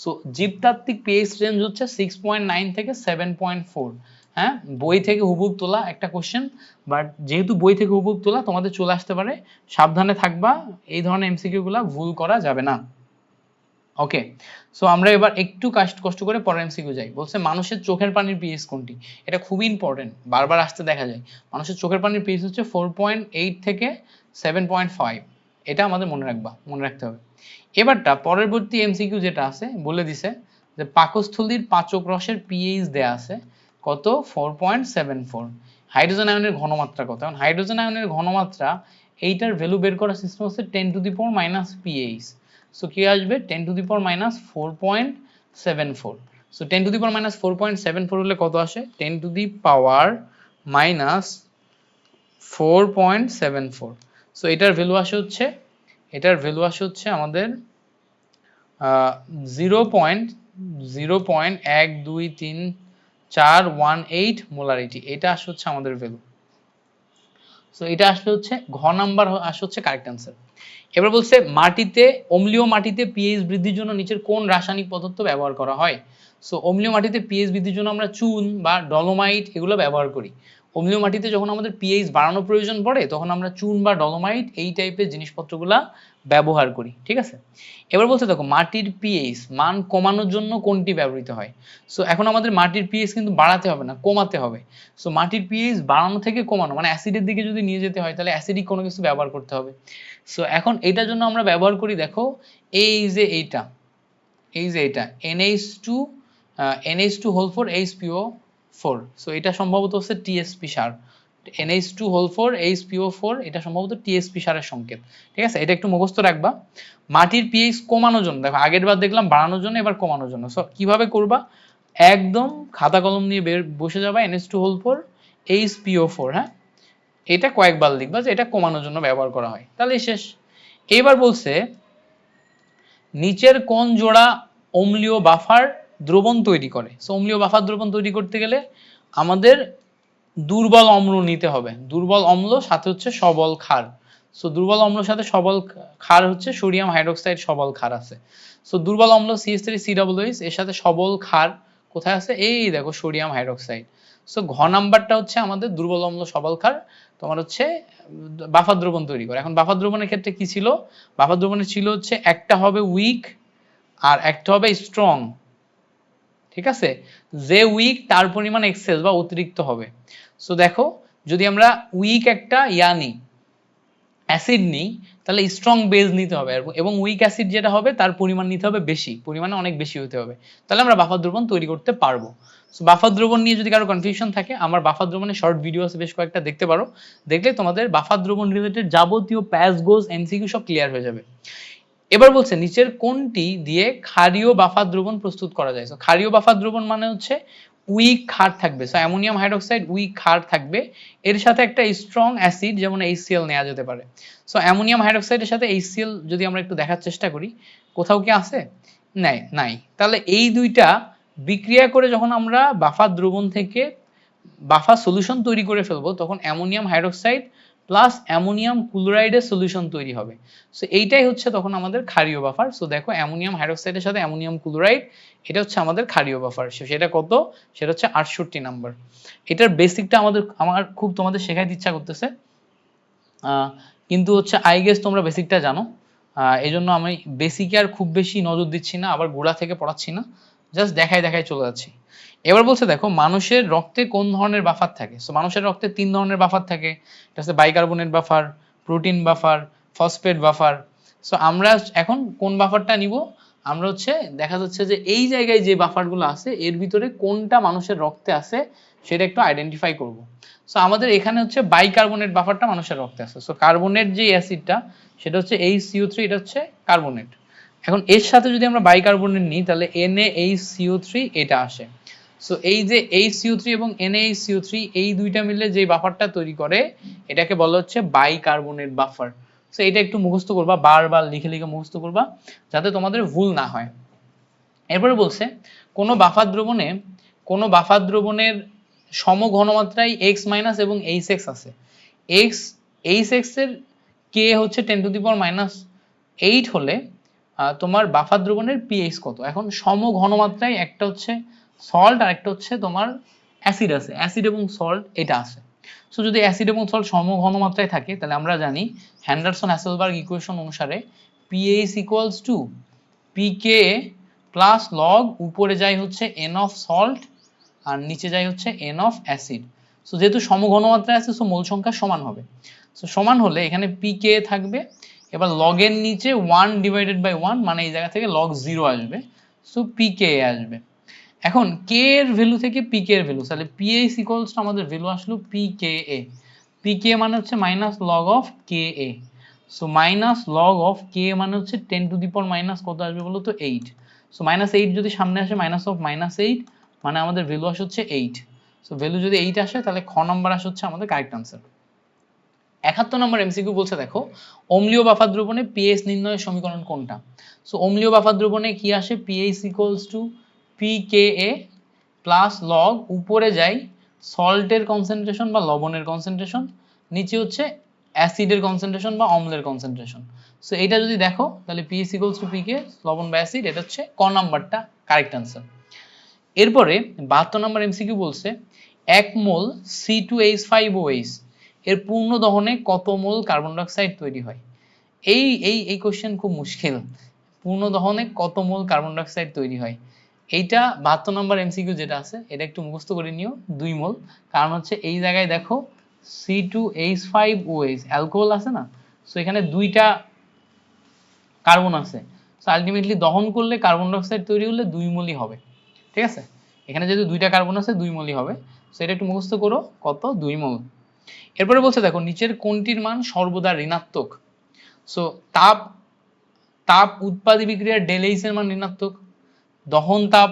সো জীবতাত্ত্বিক pH রেঞ্জ হচ্ছে 6.9 থেকে 7.4। হ্যাঁ, বই থেকে হুবহু তোলা একটা কোশ্চেন, বাট যেহেতু বই থেকে হুবহু তোলা তোমাদের চলে আসতে পারে, সাবধানে থাকবা, এই ধরনের এমসিকিউ গুলা ভুল করা যাবে না। ওকে, সো আমরা এবার একটু কষ্ট করে পরের এমসিকিউ যাই। বলছে মানুষের চোখের পানির পিএইচ কোনটি? এটা খুবই ইম্পর্টেন্ট, বারবার আসতে দেখা যায়। মানুষের চোখের পানির পিএইচ হচ্ছে 4.8 থেকে 7.5। এটা আমাদের মনে রাখতে হবে। এবারটা পরবর্তী এমসিকিউ যেটা আছে বলে দিছে যে পাকস্থলীর পাচক রসের পিএইচ দেয়া আছে কত? 4.74। হাইড্রোজেন আয়নের ঘনমাত্রা কত? এখন হাইড্রোজেন আয়নের ঘনমাত্রা এইটার ভ্যালু বের করার সিস্টেম হচ্ছে 10 to the power minus pH. So কি আসবে? 10 to the power minus 4.74। So 10 to the power minus 4.74 হলে কত আসে? 10 to the power minus 4.74। So এটার ভ্যালু আসে হচ্ছে আমাদের 0.123/418 মোলারিটি। এটা আসলে হচ্ছে আমাদের ভ্যালু। সো এটা আসলে হচ্ছে ঘ নাম্বার আসলে হচ্ছে কারেক্ট অ্যান্সার। এবার বলছে মাটিতে, অম্লীয় মাটিতে পিএইচ বৃদ্ধির জন্য নিচের কোন রাসায়নিক পদার্থ ব্যবহার করা হয়? সো অম্লীয় মাটিতে পিএইচ বৃদ্ধির জন্য আমরা চুন বা ডলোমাইট এগুলো ব্যবহার করি। অম্লীয় মাটিতে যখন আমাদের পিএইচ বাড়ানোর প্রয়োজন পড়ে তখন আমরা চুন বা ডলোমাইট এই টাইপের জিনিসপত্রগুলা ব্যবহার করি, ঠিক আছে? এবার বলছে দেখো মাটির পিএইচ মান কমানোর জন্য কোনটি ব্যবহৃত হয়? সো এখন আমাদের মাটির পিএইচ কিন্তু বাড়াতে হবে না, কমাতে হবে। সো মাটির পিএইচ বাড়ানো থেকে কমানো মানে অ্যাসিডের দিকে যদি নিয়ে যেতে হয় তাহলে অ্যাসিডিক কোনো কিছু ব্যবহার করতে হবে। সো এখন এটার জন্য আমরা ব্যবহার করি দেখো এই যে এটা NH2 HPO4। সো এটা সম্ভবত হচ্ছে টিএসপি সার, NH2 এটা সম্ভবত টিএসপি সারের সংকেত, ঠিক আছে? এটা একটু মুখস্থ রাখবা। মাটির পিএইচ কমানোর জন্য দেখো আগের বার দেখলাম বাড়ানোর জন্য, এবার কমানোর জন্য। সো কিভাবে করবা? একদম খাতা কলম নিয়ে বসে যাবা NH2 HPO4, হ্যাঁ, এটা কয়েকবার লিখবা যে এটা কমানোর জন্য ব্যবহার করা হয়, তাহলে শেষ। এবার বলছে নিচের কোন জোড়া অম্লীয় বাফার দ্রবণ তৈরি করে? সো অম্লীয় বাফার দ্রবণ তৈরি করতে গেলে আমাদের দুর্বল অম্ল নিতে হবে, দুর্বল অম্ল সাথে হচ্ছে সবল ক্ষার। সো দুর্বল অম্লের সাথে সবল ক্ষার হচ্ছে সোডিয়াম হাইড্রোক্সাইড, সবল ক্ষার আছে। সো দুর্বল অম্ল CH3COOH এর সাথে সবল ক্ষার কোথায় আছে? এই দেখো সোডিয়াম হাইড্রোক্সাইড। সো ঘ নাম্বারটা হচ্ছে আমাদের দুর্বল অম্ল সবল ক্ষার তোমার হচ্ছে বাফার দ্রবণ তৈরি করে। এখন বাফার দ্রবণের ক্ষেত্রে কি ছিল? বাফার দ্রবণের ছিল হচ্ছে একটা হবে উইক আর একটা হবে স্ট্রং, ঠিক আছে? যে উইক তার পরিমাণ এক্সেস বা অতিরিক্ত হবে। সো দেখো যদি আমরা উইক একটা নিই, অ্যাসিড নিই, তাহলে স্ট্রং বেজ নিতে হবে এবং উইক অ্যাসিড যেটা হবে তার পরিমাণ নিতে হবে বেশি, পরিমাণে অনেক বেশি হতে হবে, তাহলে আমরা বাফার দ্রবণ তৈরি করতে পারবো। সো বাফার দ্রবণ নিয়ে যদি কারো কনফিউশন থাকে আমার বাফার দ্রবণের শর্ট ভিডিও আছে বেশ কয়েকটা, দেখতে পারো, দেখলে তোমাদের বাফার দ্রবণ রিলেটেড যাবতীয় প্যাস গোজ এমসিকিউ সব ক্লিয়ার হয়ে যাবে। এবার বলছে নিচের কোনটি দিয়ে ক্ষারীয় বাফার দ্রবণ প্রস্তুত করা যায়? সো ক্ষারীয় বাফার দ্রবণ মানে হচ্ছে উইক ক্ষার থাকবে, সো অ্যামোনিয়াম হাইড্রোক্সাইড উইক ক্ষার থাকবে, এর সাথে একটা স্ট্রং অ্যাসিড যেমন HCl নেওয়া যেতে পারে। সো অ্যামোনিয়াম হাইড্রোক্সাইডের সাথে HCl যদি আমরা একটু দেখার চেষ্টা করি কোথাও কি আছে? নাই। তাহলে এই দুইটা বিক্রিয়া করে যখন আমরা বাফার দ্রবণ থেকে বাফার সলিউশন তৈরি করে ফেলবো তখন অ্যামোনিয়াম হাইড্রোক্সাইড প্লাস অ্যামোনিয়াম ক্লোরাইডের সলিউশন তৈরি হবে। সো এইটাই হচ্ছে তখন আমাদের ক্ষারীয় বাফার। সো দেখো অ্যামোনিয়াম হাইড্রোক্সাইডের সাথে অ্যামোনিয়াম ক্লোরাইড, এটা হচ্ছে আমাদের ক্ষারীয় বাফার। সেটা কত? সেটা হচ্ছে 68 নাম্বার। এটার বেসিকটা আমার খুব তোমাদের শেখাইতে ইচ্ছা করতেছে, কিন্তু হচ্ছে আই গেস তোমরা বেসিকটা জানো, এই জন্য আমি বেসিকে আর খুব বেশি নজর দিচ্ছি না, আবার গোড়া থেকে পড়াচ্ছি না, জাস্ট দেখাই চলে যাচ্ছি। এবার বলছে দেখো মানুষের রক্তে কোন ধরনের বাফার থাকে? সো মানুষের রক্তে 3 ধরনের বাফার থাকে, এটা হচ্ছে bicarbonate buffer, protein buffer, phosphate buffer. So আমরা এখন কোন বাফারটা নিব? আমরা হচ্ছে দেখা যাচ্ছে যে এই জায়গায় যে বাফারগুলো আছে এর ভিতরে কোনটা মানুষের রক্তে আছে সেটা একটু আইডেন্টিফাই করব। সো আমাদের এখানে হচ্ছে বাইকার্বনেট বাফারটা মানুষের রক্তে আছে। সো কার্বনেট যে অ্যাসিডটা সেটা হচ্ছে HCO3, এটা হচ্ছে কার্বনেট। এখন এর সাথে যদি আমরা বাইকার্বনেট নিই তাহলে NaHCO3 এটা আসে। সো এই যে HCO3 এবং NaHCO3 এই দুইটা মিলে যে বাফারটা তৈরি করে এটাকে বলা হচ্ছে বাইকার্বনেট বাফার। সো এটা একটু মুখস্থ করবা, বারবার লিখে মুখস্থ করবা যাতে তোমাদের ভুল না হয়। এরপরে বলছে কোন বাফার দ্রবণের সম ঘনমাত্রায় X- এবং HX আছে। HX এর K হচ্ছে 10 টু দি পাওয়ার -8 হলে তোমার বাফার দ্রবণের পিএইচ কত? এখন সম ঘনমাত্রায় একটা হচ্ছে সল্ট আর একটা হচ্ছে তোমার অ্যাসিড আছে, অ্যাসিড এবং সল্ট এটা আছে। সো যদি অ্যাসিড এবং সল্ট সমঘনমাত্রায় থাকে তাহলে আমরা জানি হ্যান্ডারসন-হাসেলবার্গ ইকুয়েশন অনুসারে pH equals to pKa plus log উপরে যায় হচ্ছে n অফ সল্ট আর নিচে যায় হচ্ছে n অফ অ্যাসিড। সো যেহেতু সমঘনমাত্রায় আছে সো মোল সংখ্যা সমান হবে। সো সমান হলে এখানে pKa থাকবে, এবার লগের নিচে 1/1 মানে এই জায়গা থেকে লগ 0 আসবে, সো pKa আসবে। এখন k এর ভ্যালু থেকে pk এর ভ্যালু, তাহলে pH ইকুয়ালস টু আমাদের ভ্যালু আসলো pKa। pKa মানে হচ্ছে minus log of Ka, so minus log of K মানে হচ্ছে 10 টু দি পাওয়ার মাইনাস কত আসবে বলো তো 8। সো -8 যদি সামনে আসে মাইনাস অফ -8 মানে আমাদের ভ্যালু আসে হচ্ছে 8। সো ভ্যালু যদি 8 আসে তাহলে খ নাম্বার আসে হচ্ছে আমাদের কারেক্ট আনসার। 71 নম্বর এমসিকিউ বলছে দেখো অম্লীয় বাফার দ্রবণে pH নির্ণয়ের সমীকরণ কোনটা। সো অম্লীয় বাফার দ্রবণে কি আসে, pH equals to pKa plus log উপরে যায় সল্টের কনসেন্ট্রেশন বা লবণের কনসেন্ট্রেশন, নিচে হচ্ছে অ্যাসিডের কনসেন্ট্রেশন বা অম্লের কনসেন্ট্রেশন। সো এটা যদি দেখো তাহলে pH ইকুয়ালস টু pK লবণ বা অ্যাসিড, এটা হচ্ছে ক নাম্বারটা কারেক্ট আনসার। এরপরে 72 নম্বর এমসিকিউ বলছে 1 মোল C2H5OH এর পূর্ণ দহনে কত মোল কার্বন ডাই অক্সাইড তৈরি হয়। এই কোশ্চেন খুব মুশকিল, পূর্ণ দহনে কত মোল কার্বন ডাই অক্সাইড তৈরি হয়। এইটা 72 নম্বর এমসিকিউ যেটা আছে এটা একটু মুখস্থ করে নিও, 2 মোল। কারণ হচ্ছে এই জায়গায় দেখো C2H5OH অ্যালকোহল আছে না, সো এখানে দুইটা কার্বন আছে, সো আলটিমেটলি দহন করলে কার্বন ডাই অক্সাইড তৈরি হলে 2 মোলই হবে। ঠিক আছে, এখানে যেহেতু দুইটা কার্বন আছে 2 মোলই হবে, সো এটা একটু মুখস্থ করো কত 2 মোল। এরপরে বলছে দেখো নিচের কোনটির মান সর্বদা ঋণাত্মক। সো তাপ উৎপাদী বিক্রিয়ার ΔH এর মান ঋণাত্মক, দহন তাপ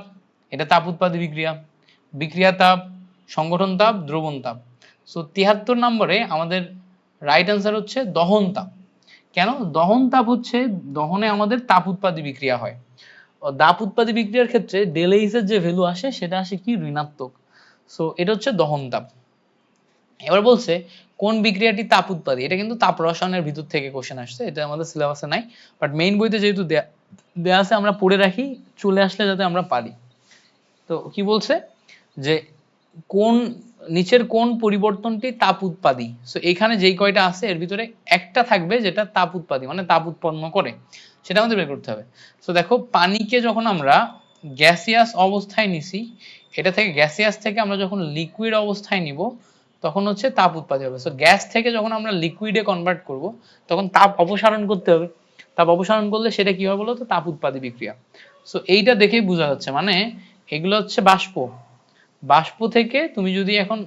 এটা তাপ উৎপাদী বিক্রিয়া, বিক্রিয়া তাপ, সংগঠন তাপ, দ্রবণ তাপ। সো 73 নম্বরে আমাদের রাইট আনসার হচ্ছে দহন তাপ। কেন, দহন তাপ হচ্ছে দহনে আমাদের তাপ উৎপাদী বিক্রিয়া হয়, তাপ উৎপাদী বিক্রিয়ার ক্ষেত্রে ΔH এর যে ভ্যালু আসে সেটা আসে কি ঋণাত্মক। সো এটা হচ্ছে দহন তাপ। এবার বলছে কোন বিক্রিয়াটি তাপ উৎপাদী, এটা কিন্তু তাপ রসায়নের ভিতর থেকে কোশ্চেন আসছে, এটা আমাদের সিলেবাসে নাই, বাট মেইন বইতে যেহেতু দেয়া আছে আমরা পড়ে রাখি, চলে আসলে যাতে আমরা পারি। তো কি বলছে যে কোন নিচের কোন পরিবর্তনটি তাপ উৎপাদী। সো এখানে যেই কয়টা আছে এর ভিতরে একটা থাকবে যেটা তাপ উৎপাদী মানে তাপ উৎপন্ন করে, সেটা আমাদের বের করতে হবে। সো দেখো পানিকে যখন আমরা গ্যাসিয়াস অবস্থায় নিছি, এটা থেকে গ্যাসিয়াস থেকে আমরা যখন লিকুইড অবস্থায় নিব তখন হচ্ছে তাপ উৎপাদী হবে। সো গ্যাস থেকে যখন আমরা লিকুইডে কনভার্ট করব তখন তাপ অপসারণ করতে হবে, তাপ অপসারণ করলে সেটা কি হবে বলো তো তাপ উৎপাদী বিক্রিয়া। সো এইটা দেখেই বোঝা যাচ্ছে মানে এগুলো হচ্ছে বাষ্প, বাষ্প থেকে তুমি যদি এখন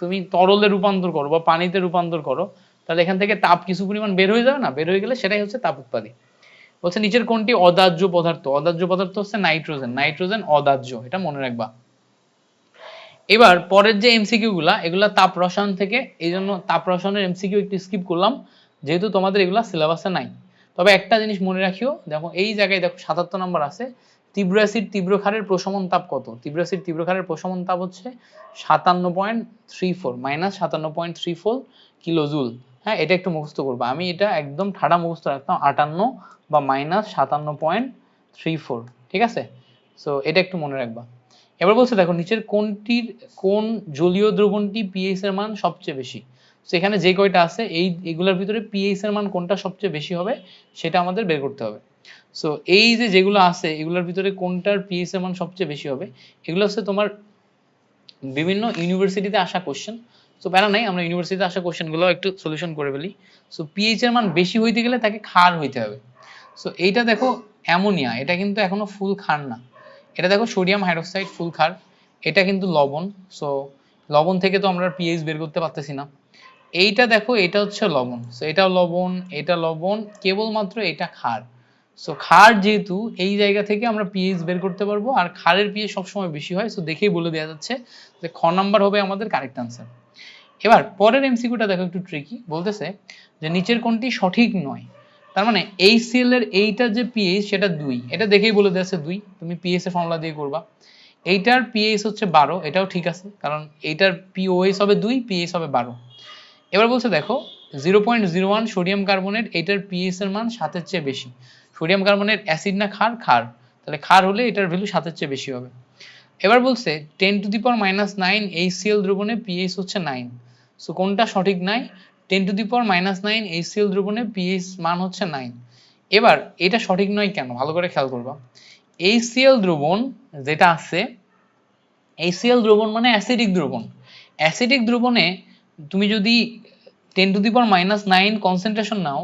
তুমি তরলে রূপান্তর করো বা পানিতে রূপান্তর করো তাহলে এখান থেকে তাপ কিছু পরিমাণ বের হয়ে যাবে না, বের হয়ে গেলে সেটাই হচ্ছে তাপ উৎপাদী। বলছে নিচের কোনটি অদাহ্য পদার্থ, অদাহ্য পদার্থ হচ্ছে নাইট্রোজেন, নাইট্রোজেন অদাহ্য, এটা মনে রাখবা। এবার পরের যে এমসিকিউ গুলা এগুলা তাপ রসায়ন থেকে, এই জন্য তাপ রসায়নের এমসিকিউ একটু স্কিপ করলাম যেহেতু তোমাদের এগুলা সিলেবাসে নাই। তবে একটা জিনিস মনে রাখিও, দেখো এই জায়গায় দেখো 77 নম্বর আছে তীব্র অ্যাসিড তীব্র ক্ষারের প্রশমন তাপ কত। তীব্র অ্যাসিড তীব্র ক্ষারের প্রশমন তাপ হচ্ছে 57.34 -57.34 কিলোজুল। হ্যাঁ, এটা একটু মুখস্থ করবা, আমি এটা একদম ঠাড়া মুখস্থ রাখতাম 58 বা -57.34। ঠিক আছে, সো এটা একটু মনে রাখবা। এবার বলছে দেখো নিচের কোন জলীয় দ্রবণটি pH এর মান সবচেয়ে বেশি। তো এখানে যে কয়টা আছে এইগুলোর ভিতরে pH এর মান কোনটা সবচেয়ে বেশি হবে সেটা আমাদের বের করতে হবে। সো এই যে যেগুলো আছে এগুলোর ভিতরে কোনটার pH এর মান সবচেয়ে বেশি হবে, এগুলো হচ্ছে তোমার বিভিন্ন ইউনিভার্সিটিতে আসা কোশ্চেন। সো প্যারা নাই, আমরা ইউনিভার্সিটিতে আসা কোশ্চেনগুলো একটু সলিউশন করে ফেলি। সো pH এর মান বেশি হইতে গেলে তাকে ক্ষার হইতে হবে। সো এইটা দেখো অ্যামোনিয়া, এটা কিন্তু এখনো ফুল ক্ষার না। এটা দেখো সোডিয়াম হাইড্রোক্সাইড ফুল ক্ষার, এটা কিন্তু লবণ। সো লবণ থেকে তো আমরা pH বের করতে পারতেছি না। এইটা দেখো এটা হচ্ছে লবণ, সো এটাও লবণ, এটা লবণ, কেবলমাত্র এটা ক্ষার। সো ক্ষার যেহেতু এই জায়গা থেকে আমরা pH বের করতে পারবো, আর ক্ষারের pH সবসময় বেশি হয়, সো দেখেই বলে দেওয়া যাচ্ছে যে খ নাম্বার হবে আমাদের কারেক্ট আনসার। এবার পরের এমসিকিউটা দেখো একটু ট্রিকি, বলতেছে যে নিচের কোনটি সঠিক নয়। তার মানে HCl এর এইটার যে pH সেটা 2, এটা দেখেই বলে দেওয়া আছে 2, তুমি pH এর ফর্মুলা দিয়ে করবা। এইটার pH হচ্ছে 12, এটাও ঠিক আছে কারণ এইটার POH হবে 2, pH হবে 12। এবার বলছে দেখো 0.01 সোডিয়াম কার্বনেট, এটার pH এর মান 7 এর চেয়ে বেশি। সোডিয়াম কার্বনেট অ্যাসিড না ক্ষার, ক্ষার, তাহলে ক্ষার হলে এটার ভ্যালু 7 এর চেয়ে বেশি হবে। এবার বলছে 10⁻⁹ HCl দ্রবণে pH হচ্ছে 9। সো কোনটা সঠিক নাই? 10⁻⁹ HCl দ্রবণে pH মান হচ্ছে 9। এবার এটা সঠিক নয় কেন, ভালো করে খেয়াল করবা। HCl দ্রবণ যেটা আছে, HCl দ্রবণ মানে অ্যাসিডিক দ্রবণ। অ্যাসিডিক দ্রবণে তুমি যদি 10⁻⁹ কনসেন্ট্রেশন নাও,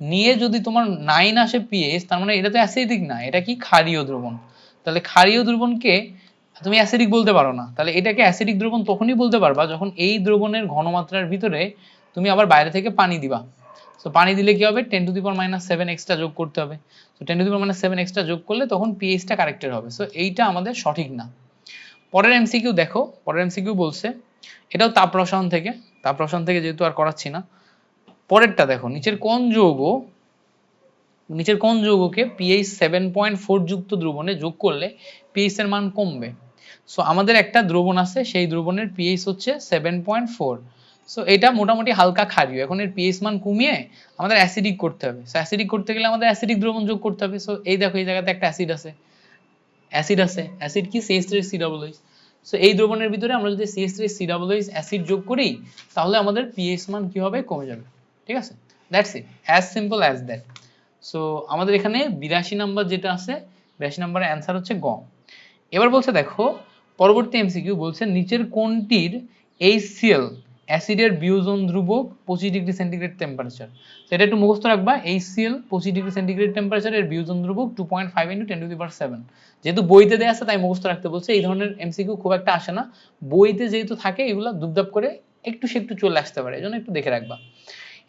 নিয়ে যদি তোমার 9 আসে pH, তার মানে এটা তো অ্যাসিডিক না, এটা কি ক্ষারীয় দ্রবণ। তাহলে ক্ষারীয় দ্রবণকে তুমি অ্যাসিডিক বলতে পারো না। তাহলে এটাকে অ্যাসিডিক দ্রবণ তখনই বলতে পারবা যখন এই দ্রবণের ঘনমাত্রার ভিতরে তুমি আবার বাইরে থেকে পানি দিবা। সো পানি দিলে কি হবে, 10⁻⁷ এক্সট্রা যোগ করতে হবে। সো 10⁻⁷ এক্সট্রা যোগ করলে তখন pH-টা কারেক্টেড হবে। সো এইটা আমাদের সঠিক না। পরের এমসিকিউ দেখো, পরের এমসিকিউ বলছে, এটাও তাপ রসায়ন থেকে যেহেতু আর করাচ্ছি না। পরেরটা দেখো, নিচের কোন যৌগকে pH 7.4 যুক্ত দ্রবণে যোগ করলে pH এর মান কমবে। সো আমাদের একটা দ্রবণ আছে, সেই দ্রবণের pH হচ্ছে 7.4। সো এটা মোটামুটি হালকা ক্ষারীয়। এখন এর pH মান কমিয়ে আমাদের অ্যাসিডিক করতে হবে। সো অ্যাসিডিক করতে গেলে আমাদের অ্যাসিডিক দ্রবণ যোগ করতে হবে। সো এই দেখো, এই জায়গাতে একটা অ্যাসিড আছে, অ্যাসিড কি CH3COOH। সো এই দ্রবণের ভিতরে আমরা যদি CH3COOH অ্যাসিড যোগ করি, তাহলে আমাদের pH মান কি হবে, কমে যাবে। ঠিক আছে, that's it, as simple as that. So আমাদের এখানে 82 নাম্বার যেটা আছে, 82 নাম্বারের অ্যান্সার হচ্ছে গ। এবার বলছে দেখো, পরবর্তী এমসিকিউ বলছে, নিচের কোনটির HCl অ্যাসিডের বিয়োজন ধ্রুবক 25 ডিগ্রি সেন্টিগ্রেড টেম্পারেচার। সেটা একটু মুখস্থ রাখবা, HCl 25 ডিগ্রি সেন্টিগ্রেড টেম্পারেচারের বিয়োজন ধ্রুবক 2.5 × 10⁻⁷। যেহেতু বইতে দেয়া আছে তাই মুখস্থ রাখতে বলছে। এই ধরনের এমসিকিউ খুব একটা আসে না, বইতে যেহেতু থাকে এগুলো দুপদাপ করে একটু চলে আসতে পারে, এজন্য একটু দেখে রাখবা।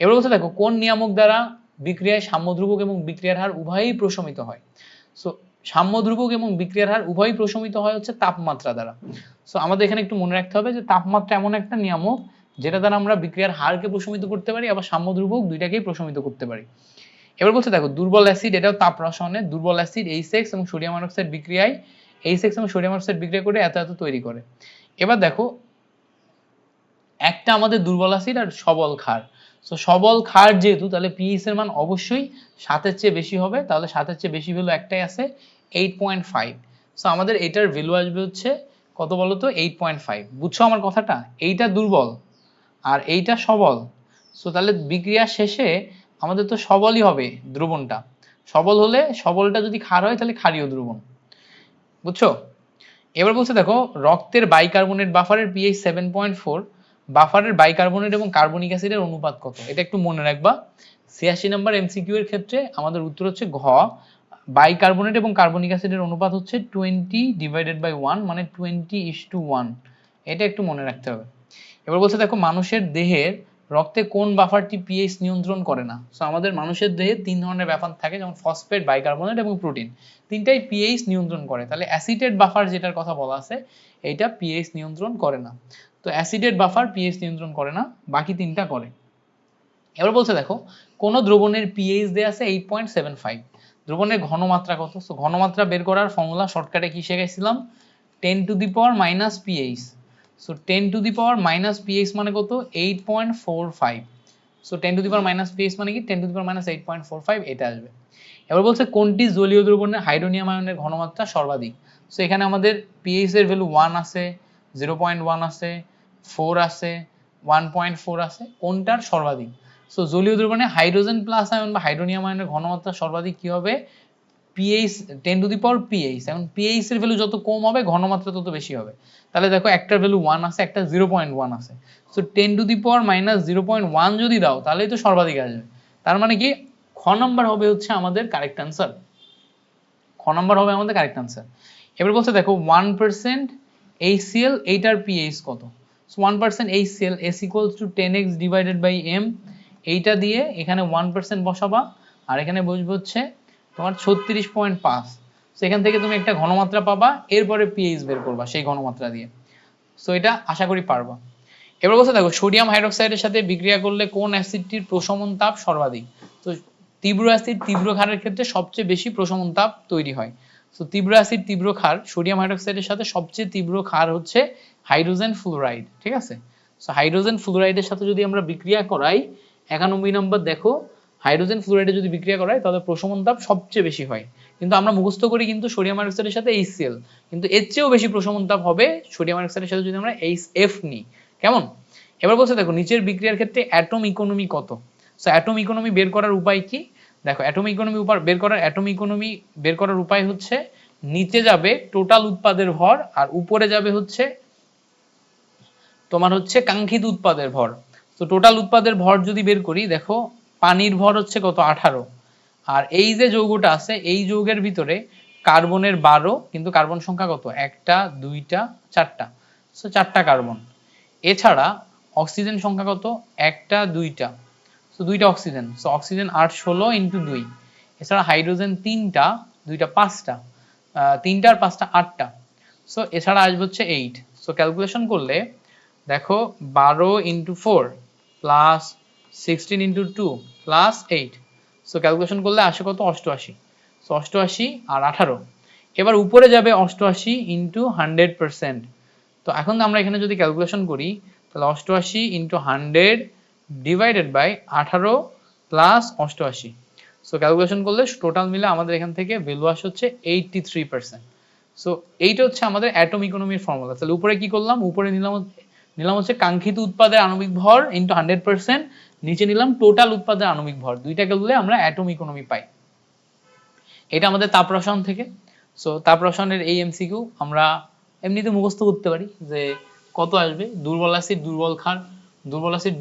এবার বলছে দেখো, কোন নিয়ামক দ্বারা বিক্রিয়ায় সাম্যধ্রুবক এবং বিক্রিয়ার হার উভয়ই প্রশমিত হয়। সো সাম্যধ্রুবক এবং বিক্রিয়ার হার উভয়ই প্রশমিত হয় হচ্ছে তাপমাত্রা দ্বারা। সো আমাদের এখানে একটু মনে রাখতে হবে যে তাপমাত্রা এমন একটা নিয়ামক যেটা দ্বারা আমরা বিক্রিয়ার হারকে প্রশমিত করতে পারি, আবার সাম্যধ্রুবক দুইটাকেই প্রশমিত করতে পারি। এবার বলছে দেখো, দুর্বল অ্যাসিড, এটাও তাপ রসায়নে, দুর্বল অ্যাসিড H6 এবং সোডিয়াম হাইড্রোক্সাইড বিক্রিয়ায় H6 এবং সোডিয়াম হাইড্রোক্সাইড বিক্রিয়া করে এত তৈরি করে। এবার দেখো, একটা আমাদের দুর্বল অ্যাসিড আর সবল ক্ষার। সো সবল ক্ষার যেহেতু, তাহলে pH এর মান অবশ্যই 7-এর চেয়ে বেশি হবে। তাহলে 7-এর চেয়ে বেশি ভ্যালু একটাই আছে, 8.5। সো আমাদের এটার ভ্যালু আসবে হচ্ছে কত বলো তো, 8.5। বুঝছো আমার কথাটা? এইটা দুর্বল আর এইটা সবল। সো তাহলে বিক্রিয়া শেষে আমাদের তো সবলই হবে দ্রবণটা। সবল হলে, সবলটা যদি ক্ষার হয় তাহলে ক্ষারীয় দ্রবণ। বুঝছো? এবার বলছে দেখো, রক্তের বাইকার্বনেট বাফারের pH 7.4, বাফারের বাইকার্বনেট এবং কার্বনিক অ্যাসিডের অনুপাত কত? এটা একটু মনে রাখবা। 86 নম্বর এমসিকিউ এর ক্ষেত্রে আমাদের উত্তর হচ্ছে ঘ। বাইকার্বনেট এবং কার্বনিক অ্যাসিডের অনুপাত হচ্ছে 20/1, মানে 20:1। এটা একটু মনে রাখতে হবে। এবার বলছে দেখো, মানুষের দেহের রক্তে কোন বাফারটি pH নিয়ন্ত্রণ করে না। সো আমাদের মানুষের দেহে 3 ধরনের বাফার থাকে, যেমন ফসফেট, বাইকার্বনেট এবং প্রোটিন। তিনটাই pH নিয়ন্ত্রণ করে। তাহলে অ্যাসিটেট বাফার যেটার কথা বলা আছে, এইটা pH নিয়ন্ত্রণ করে না। তো অ্যাসিডেট বাফার pH নিয়ন্ত্রণ করে না, বাকি তিনটা করে। এবার বলছে দেখো, কোন দ্রবণের pH দেয়া আছে 8.75। দ্রবণের ঘনমাত্রা কত? সো ঘনমাত্রা বের করার ফর্মুলা শর্টকাটে কি শিখাইছিলাম, 10⁻⁻ pH। সো 10⁻⁻ pH মানে কত, 8.45। সো 10⁻⁻ pH মানে কি, 10⁻⁻8.45 এটা আসবে। এবার বলছে কোনটি জলীয় দ্রবণের হাইড্রোনিয়াম আয়নের ঘনমাত্রা সর্বাধিক। সো এখানে আমাদের pH এর ভ্যালু 1 আছে, 0.1 আছে, 4 আছে, 1.4 আছে, কোনটার সর্বাধিক। সো জলীয় দ্রবণে হাইড্রোজেন প্লাস আয়ন বা হাইড্রোনিয়াম আয়নের ঘনমাত্রা সর্বাধিক কি হবে, pH 10⁻pH। এখন pH এর ভ্যালু যত কম হবে ঘনমাত্রা তত বেশি হবে। তাহলে দেখো, একটার ভ্যালু 1 আছে, একটা 0.1 আছে। সো 10⁻⁻0.1 যদি দাও তাহলেই তো সর্বাধিক আসবে। তার মানে কি, খ নাম্বার হবে হচ্ছে আমাদের কারেক্ট আনসার। খ নাম্বার হবে আমাদের কারেক্ট আনসার। এবার বলছে দেখো, 1% HCl, এইটার pH কত। So 1% HCl S = 10x / m। এইটা দিয়ে এখানে 1% বসাবা, আর এখানে বসবে হচ্ছে তোমার 36.5। সো এখান থেকে তুমি একটা ঘনমাত্রা পাবা, এরপরে pH বের করবা সেই ঘনমাত্রা দিয়ে। সো এটা আশা করি পারবা। এবার বলছে দেখো, সোডিয়াম হাইড্রোক্সাইডের সাথে বিক্রিয়া করলে কোন অ্যাসিডটির প্রশমন তাপ সর্বাধিক। তো তীব্র অ্যাসিড তীব্র ক্ষারের ক্ষেত্রে সবচেয়ে বেশি প্রশমন তাপ তৈরি হয়। সো তীব্র অ্যাসিড তীব্র ক্ষার, সোডিয়াম হাইড্রোক্সাইডের সাথে সবচেয়ে তীব্র ক্ষার হচ্ছে হাইড্রোজেন ফ্লোরাইড। ঠিক আছে, সো হাইড্রোজেন ফ্লোরাইডের সাথে যদি আমরা বিক্রিয়া করাই, 91 নম্বর দেখো, হাইড্রোজেন ফ্লুরাইডে যদি বিক্রিয়া করায় তাহলে প্রশমন তাপ সবচেয়ে বেশি হয়। কিন্তু আমরা মুখস্থ করি কিন্তু সোডিয়াম হাইড্রোক্সাইডের সাথে HCl, কিন্তু এর চেয়েও বেশি প্রশমন তাপ হবে সোডিয়াম হাইড্রোক্সাইডের সাথে যদি আমরা HF নিই। কেমন? এবার বলছে দেখো নিচের বিক্রিয়ার ক্ষেত্রে অ্যাটম ইকোনমি কত। সো অ্যাটম ইকোনমি বের করার উপায় কি? দেখো অ্যাটম ইকোনমি বের করার উপায় হচ্ছে নিচে যাবে টোটাল উৎপাদের ভর আর উপরে যাবে হচ্ছে তোমার হচ্ছে কাঙ্ক্ষিত উৎপাদের ভর। তো টোটাল উৎপাদের ভর যদি বের করি, দেখো পানির ভর হচ্ছে কত 18, আর এই যে যৌগটা আছে এই যৌগের ভিতরে কার্বনের 12, কিন্তু কার্বন সংখ্যা কত 1টা 2টা 4টা, সো 4টা কার্বন। এছাড়া অক্সিজেন সংখ্যা কত 1টা 2টা, সো 2টা অক্সিজেন, সো অক্সিজেন 8 16 ইন্টু 2। এছাড়া হাইড্রোজেন 3টা 2টা 5টা, 3টা আর 5টা 8টা, সো এছাড়া আসবে হচ্ছে 8। সো ক্যালকুলেশন করলে দেখো 12 into 4 plus 16 into 2 plus 8, so calculation করলে আসে কত 88। সো 88 আর 18, এবার উপরে যাবে 88 ইন্টু 100%। তো এখন আমরা এখানে যদি ক্যালকুলেশন করি তাহলে 88 into 100 divided by 18 plus 88, so calculation করলে টোটাল মিলে আমাদের এখান থেকে ভ্যালু আসে হচ্ছে 83%। সো এইটা হচ্ছে আমাদের অ্যাটম ইকোনমির ফর্মুলা। তাহলে উপরে কি করলাম, উপরে নিলাম হচ্ছে কাঙ্ক্ষিত উৎপাদের আণবিক ভর ইন্টু 100%, নিচে নিলাম টোটাল উৎপাদের আণবিক ভর, দুইটা করলে আমরা অ্যাটম ইকোনমি পাই। এটা আমাদের তাপ রসায়ন থেকে। সো তাপ রসায়নের এই এমসিকিউ আমরা এমনিতে মুখস্থ করতে পারি যে কত আসবে, দুর্বল অ্যাসিড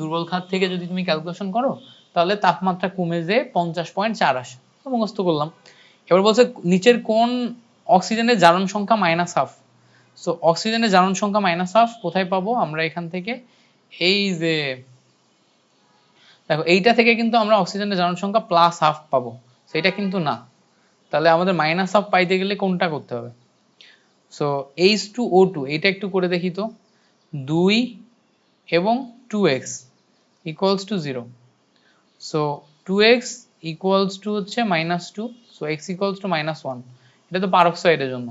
দুর্বল ক্ষার থেকে যদি তুমি ক্যালকুলেশন করো তাহলে তাপমাত্রা কমে যে 50.4 আসে, মুখস্থ করলাম। এবার বলছে নিচের কোন অক্সিজেনের জারণ সংখ্যা -12। সো অক্সিজেনের জারণ সংখ্যা -12 কোথায় পাবো আমরা এখান থেকে, এই যে দেখো এইটা থেকে কিন্তু আমরা অক্সিজেনের জারণ সংখ্যা +12 পাবো, সেটা কিন্তু না। তাহলে আমাদের -12 পাইতে গেলে কোনটা করতে হবে, সো H2O2 এটা একটু করে দেখি তো, 2 এবং 2x equals to 0, so 2x equals to হচ্ছে -2, সো x equals to -1, এটা তো পারক্সাইডের জন্য।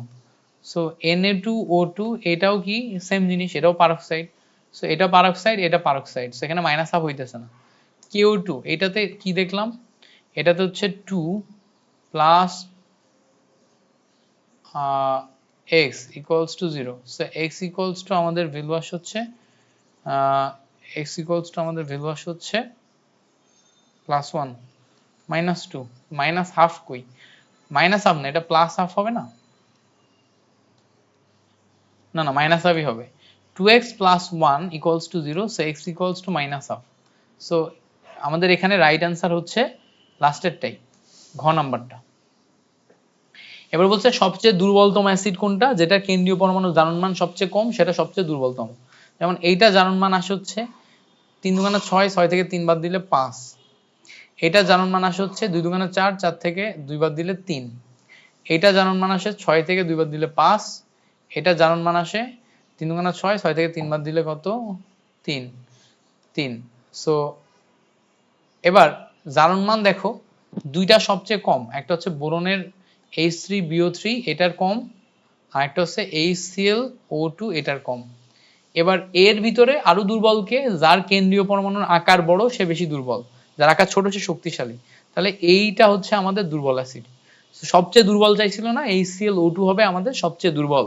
সো Na2O2 এটাও কি সেম জিনিস, এটাও পারক্সাইড, সো এটা পারক্সাইড এটা পারক্সাইড, সো এখানে -12 হইতেছে না। Ko2 এটাতে কি দেখলাম, এটাতে হচ্ছে 2 plus x equals to 0, so x equals to আমাদের ভ্যালু আসে হচ্ছে x equals to আমাদের ভ্যালু আসে হচ্ছে +1 -2 -half কই, -half না, এটা +half হবে না, না না -half হবে। 2x plus 1 equals to 0, so x equals to -half, so আমাদের এখানে রাইট অ্যান্সার হচ্ছে লাস্টেরটাই, ঘ নাম্বারটা। এবার বলছে সবচেয়ে দুর্বলতম অ্যাসিড কোনটা, যেটা কেন্দ্রীয় পরমাণুর জারণমান সবচেয়ে কম, সেটা সবচেয়ে দুর্বলতম। যেমন এইটা জারণমান আসে হচ্ছে 3 দুগুণে 6, 6 থেকে 3 বাদ দিলে 5, এটা জারণমান আসে হচ্ছে 2 দুগুণে 4, 4 থেকে 2 বাদ দিলে 3, এটা জারণমান আসে 6 থেকে 2 বাদ দিলে 5, এটা জারণমান আসে 3 দুগুণে 6, 6 থেকে 3 বাদ দিলে কত 3, 3। সো এবার জারণমান দেখো দুইটা সবচেয়ে কম, একটা হচ্ছে বোরনের H3BO3 এটার কম, আর একটা হচ্ছে HClO2 এটার কম। এবার এর ভিতরে আরো দুর্বল কে, যার কেন্দ্রীয় পরমাণুর আকার বড় সে বেশি দুর্বল, যার আকার ছোট সে শক্তিশালী। তাহলে এইটা হচ্ছে আমাদের দুর্বল অ্যাসিড, সবচেয়ে দুর্বল চাইছিল না, HClO2 হবে আমাদের সবচেয়ে দুর্বল।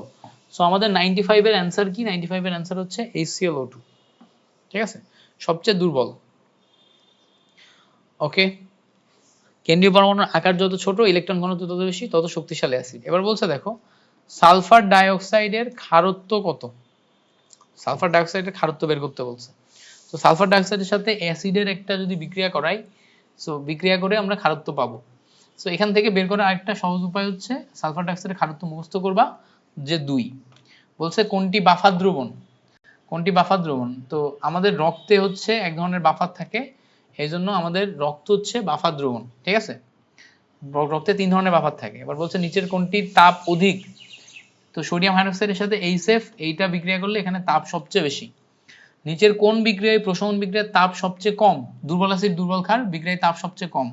সো আমাদের 95 এর অ্যান্সার কি, 95 এর অ্যান্সার হচ্ছে HClO2, ঠিক আছে, সবচেয়ে দুর্বল। ওকে, কেন্দ্রীয় পরমাণুর আকার যত ছোট ইলেকট্রন ঘনত্ব তত বেশি, তত শক্তিশালী অ্যাসিড। এবার বলছে দেখো সালফার ডাইঅক্সাইডের ক্ষারত্ব কত, সালফার ডাইঅক্সাইডের ক্ষারত্ব বের করতে বলছে। তো সালফার ডাইঅক্সাইডের সাথে অ্যাসিডের একটা যদি বিক্রিয়া করাই, সো বিক্রিয়া করে আমরা ক্ষারত্ব পাবো। সো এখান থেকে বের করার আরেকটা সহজ উপায় হচ্ছে সালফার ডাইঅক্সাইডের ক্ষারত্ব মুখস্থ করবা যে 2। বলছে কোনটি বাফার দ্রবণ, কোনটি বাফার দ্রবণ, তো আমাদের রক্তে হচ্ছে এক ধরনের বাফার থাকে, এই জন্য আমাদের রক্ত হচ্ছে বাফার দ্রবণ, ঠিক আছে, রক্তে 3 ধরনের বাফার থাকে। এবার বলছে নিচের কোনটির তাপ অধিক, তো সোডিয়াম হাইড্রোক্সাইডের সাথে HF এইটা বিক্রিয়া করলে এখানে তাপ সবচেয়ে বেশি। নিচের কোন বিক্রিয়ায় প্রশমন বিক্রিয়ার তাপ সবচেয়ে কম, দুর্বল অ্যাসিড দুর্বল ক্ষার বিক্রিয়ায় তাপ সবচেয়ে কম,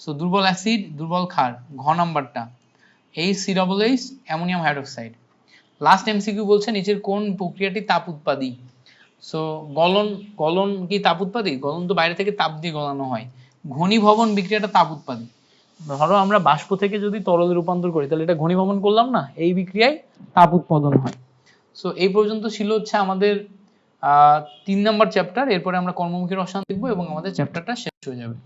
সো দুর্বল অ্যাসিড দুর্বল ক্ষার, ঘ নাম্বারটা HCOH ammonium hydroxide. Last MCQ বলছে নিচের কোন প্রক্রিয়াটি তাপ উৎপাদী, সো গলন, গলন কি তাপ উৎপাদী, গলন তো বাইরে থেকে তাপ দিয়ে গলানো হয়, ঘনীভবন বিক্রিয়াটা তাপ উৎপাদন। ধরো আমরা বাষ্প থেকে যদি তরলে রূপান্তর করি তাহলে এটা ঘনীভবন করলাম না, এই বিক্রিয়ায় তাপ উৎপাদন হয়। সো এই পর্যন্ত ছিল হচ্ছে আমাদের 3 নাম্বার চ্যাপ্টার। এরপরে আমরা কর্মমুখী রসায়ন দেখবো এবং আমাদের চ্যাপ্টারটা শেষ হয়ে যাবে।